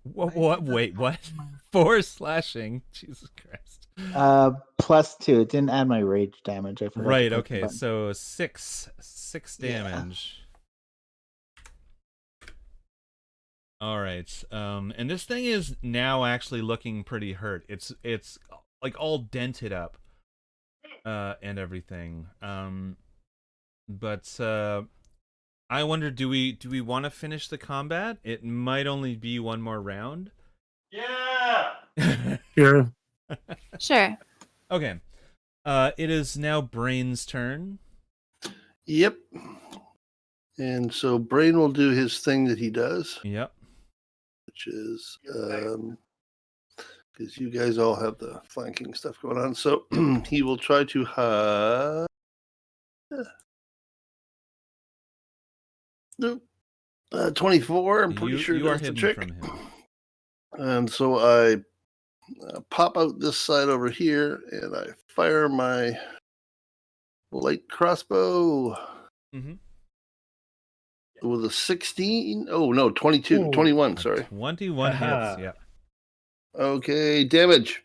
What? Wait, what? 4 slashing. Jesus Christ. +2. It didn't add my rage damage. I forgot. Right. Okay. So 6 damage. All right. And this thing is now actually looking pretty hurt. It's like all dented up, and everything. But I wonder, do we want to finish the combat? It might only be one more round. Yeah. Sure. Sure. Okay. It is now Brain's turn. Yep. And so Brain will do his thing that he does, Yep. which is because you guys all have the flanking stuff going on. So he will try to 24. I'm pretty sure you are that's the hidden trick. from him. And so I pop out this side over here, and I fire my light crossbow Mm-hmm. with a 16. Oh no, 22, Ooh. 21. Sorry. 21 hits. Aha. Yeah. Okay, damage.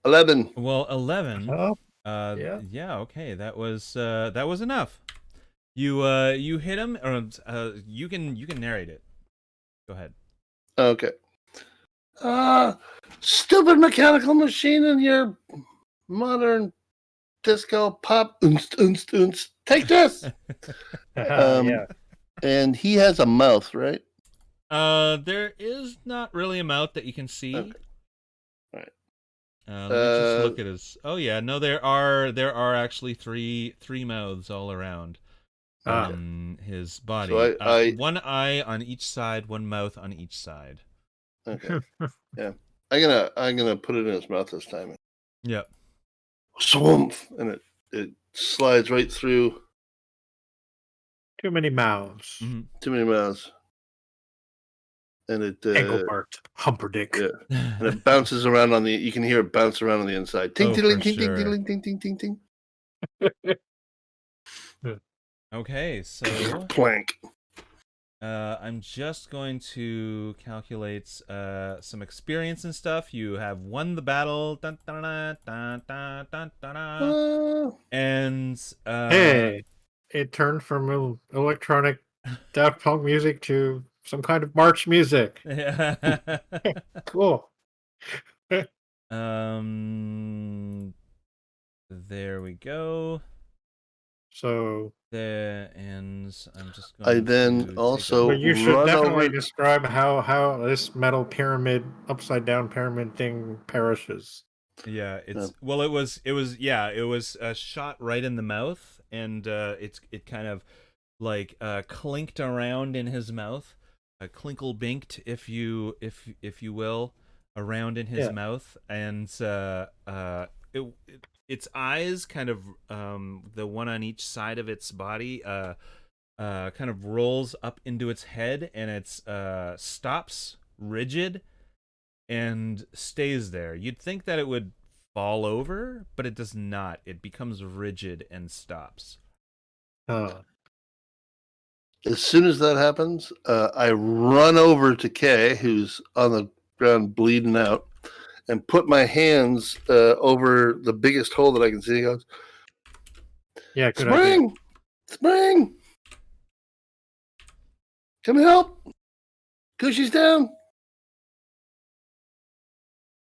11. Well, 11. Oh, Yeah. yeah. Okay. That was enough. You hit him, or you can narrate it. Go ahead. Okay. Stupid mechanical machine in your modern disco pop. Take this. Yeah. And he has a mouth, right? There is not really a mouth that you can see. Okay. Right. Let me just look at his. Oh yeah, no, there are actually three mouths all around. His body. So I one eye on each side, one mouth on each side. Okay. Yeah. I'm gonna put it in his mouth this time. Yep. Swamp, and it slides right through. Too many mouths. Mm-hmm. Too many mouths. And it Engelbart, Humperdick. Yeah. And it bounces around on the. You can hear it bounce around on the inside. Ting, Oh, ting, for ting, ting, sure. ting, ting, ting, ting, ting. Okay, so Plank. I'm just going to calculate some experience and stuff. You have won the battle, dun, dun, dun, dun, dun, dun, dun, dun. And Hey, it turned from electronic Daft Punk music to some kind of march music. Cool. There we go. So There, and I'm just I going then to also but you should run definitely over. describe how this metal pyramid, upside down pyramid thing perishes. Yeah, well, it was shot right in the mouth, and it kind of like clinked around in his mouth, clinkle binked, if you will, around in his mouth, and its eyes kind of the one on each side of its body kind of rolls up into its head, and it's stops rigid and stays there. You'd think that it would fall over, but it does not. It becomes rigid and stops. As soon as that happens, I run over to Kay, who's on the ground bleeding out, and put my hands over the biggest hole that I can see. He goes, Yeah, good Spring! idea. Spring! Come help! Cushy's down!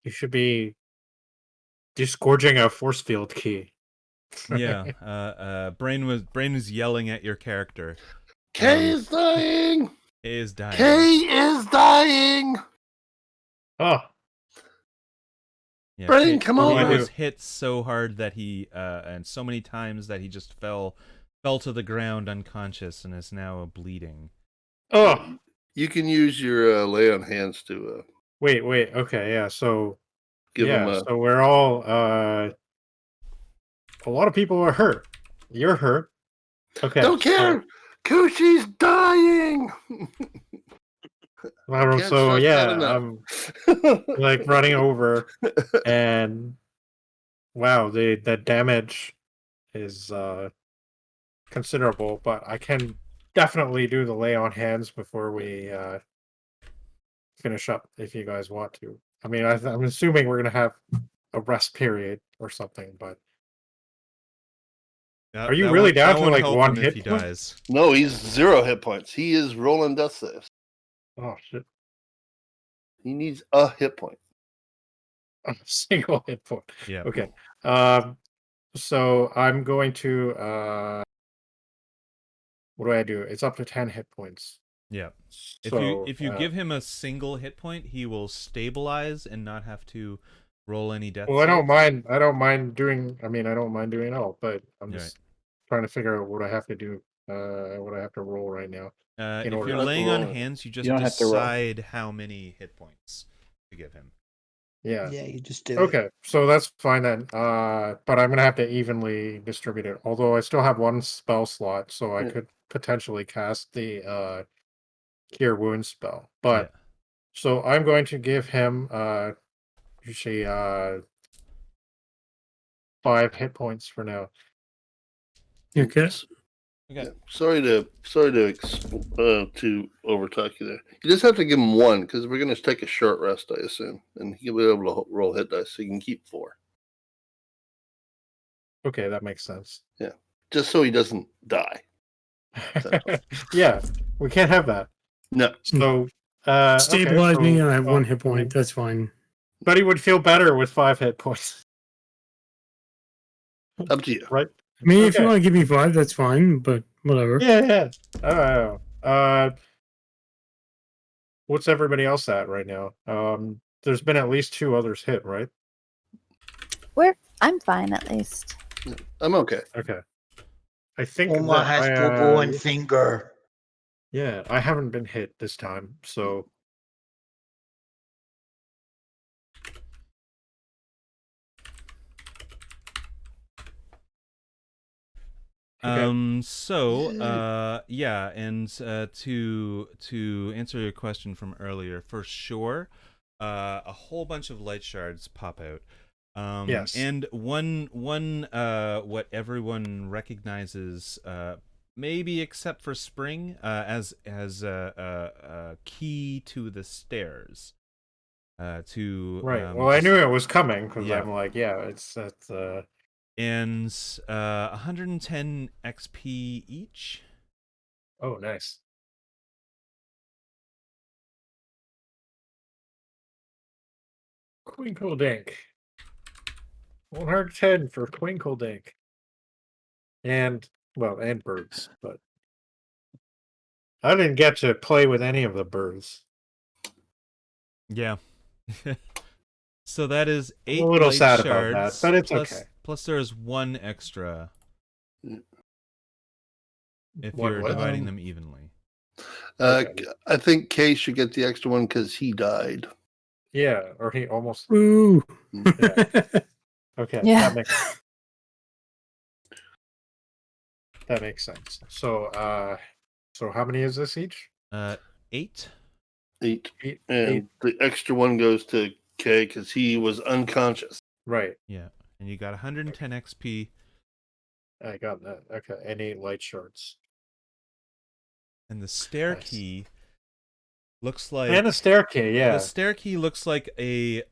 You should be disgorging a force field key. Yeah. Brain was yelling at your character. Kay is dying! Kay is dying. Kay is dying! Oh. Yeah, Brain, come he over! was hit so hard that he and so many times that he just fell to the ground unconscious and is now bleeding. Oh. You can use your lay on hands to Wait. Okay, yeah. So give him a. So we're all a lot of people are hurt. You're hurt. Okay. Don't care! Cushy's dying! So yeah, I'm like running over, and wow, the damage is considerable. But I can definitely do the lay on hands before we finish up, if you guys want to. I mean, I'm assuming we're gonna have a rest period or something, but. Are you really down to like one hit point? Dies. No, he's 0 hit points. He is rolling death saves. Oh shit! He needs a hit point. A single hit point. Yeah. Okay. So I'm going to what do I do? It's up to 10 hit points. Yeah. So, if you give him a single hit point, he will stabilize and not have to roll any death. Well, I don't mind doing. I mean, I don't mind doing it all, but I'm just trying to figure out what I have to do. What I have to roll right now. If you're laying on hands, you just decide how many hit points to give him. Yeah. Yeah, you just do. Okay, so that's fine then. But I'm gonna have to evenly distribute it. Although I still have one spell slot, so I could potentially cast the Cure Wounds spell. But so I'm going to give him 5 hit points for now. Okay. Okay. Yeah. Sorry to overtalk you there. You just have to give him 1 because we're going to take a short rest, I assume, and he'll be able to roll hit dice, so you can keep 4. Okay, that makes sense. Yeah, just so he doesn't die. Yeah, we can't have that. No, So Stabilize me, and I have 1 hit I mean, point. That's fine. but he would feel better with 5 hit points, up to you. right? I mean, if Okay. you want to give me 5, that's fine. But whatever. Yeah. What's everybody else at right now? There's been at least 2 others hit, right? I'm fine at least. I'm okay. Okay. I think Oma that has I, boo and finger. yeah, I haven't been hit this time, so okay. Yeah, and to answer your question from earlier, for sure, a whole bunch of light shards pop out. Yes. And one what everyone recognizes, maybe except for Spring, as a key to the stairs. Right. Well, I knew it was coming because Yeah. I'm like, yeah, that's And 110 XP each. oh, nice. Twinkle Dink. 110 for Twinkle Dink. And birds, but I didn't get to play with any of the birds. Yeah. So that is 8 I'm a little light sad shards, about that, but it's plus, okay. Plus there is 1 extra if What- you're what? dividing them evenly. Okay. I think Kay should get the extra 1 because he died. Yeah, or he almost. Woo. Okay, Yeah. that makes sense. So how many is this each? 8. 8. Eight. And the extra 1 goes to Kay because he was unconscious. Right. Yeah. And you got 110 XP. I got that. Okay, and 8 light shards. And the stair Nice. key looks like And a stair key, yeah. The stair key looks like a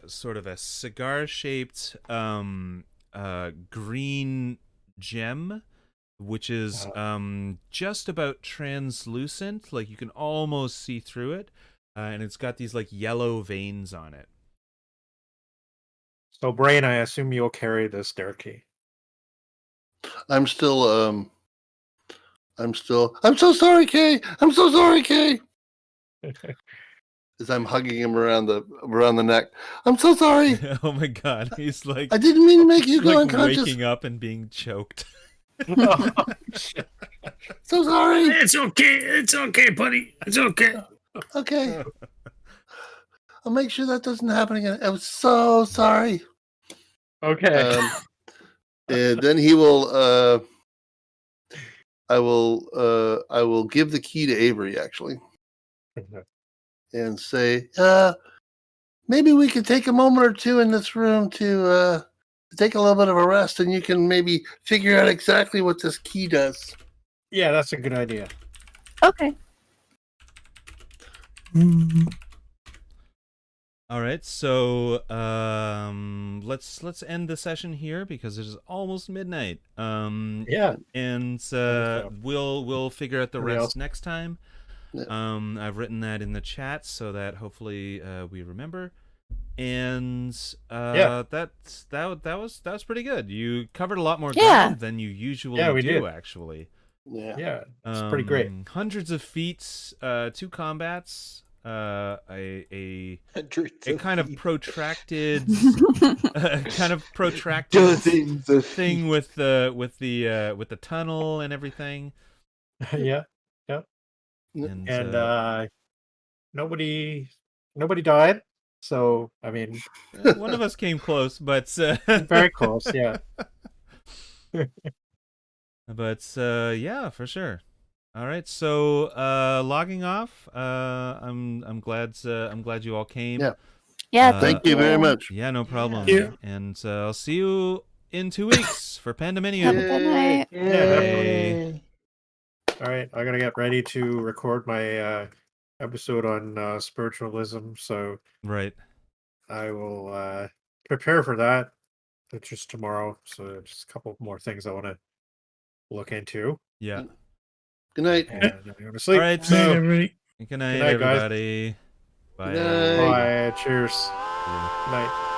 sort of a cigar-shaped green gem, which is just about translucent, like you can almost see through it, and it's got these like yellow veins on it. So, Brain, I assume you'll carry the stair key. I'm so sorry, Kay. I'm so sorry, Kay. As I'm hugging him around the neck. I'm so sorry. Oh my god, he's like I didn't mean to make you go like unconscious. waking up and being choked. So sorry. It's okay, buddy. It's okay. Okay. I'll make sure that doesn't happen again. I was so sorry. Okay. And then he will I will give the key to Avery actually and say, maybe we could take a moment or 2 in this room to take a little bit of a rest, and you can maybe figure out exactly what this key does. Yeah, that's a good idea. Okay. All right, so let's end the session here because it is almost midnight. Yeah. And so. we'll figure out the Anybody rest else? next time. Yeah. I've written that in the chat so that hopefully we remember. And that was pretty good. You covered a lot more Yeah. ground than you usually we do, did. actually. Yeah, it's pretty great. Hundreds of feats, 2 combats, a kind of protracted Dozens of thing with the tunnel and everything. Yeah. And Nobody died. So, I mean, one of us came close, but very close, yeah. But yeah, for sure. All right, so logging off. I'm glad you all came. Yeah. Yeah, Thank you very much. Yeah, no problem. Yeah. And I'll see you in 2 weeks for Have a Pandaminium. good night. Yay. All right, I gotta get ready to record my episode on spiritualism, so Right. I will prepare for that. It's just tomorrow, so just a couple more things I want to look into, Yeah. Good night. and I'm going to sleep. All right. Good night, So, everybody. Good night, night, guys. everybody. Bye. Good night. bye. Cheers. Yeah. Night.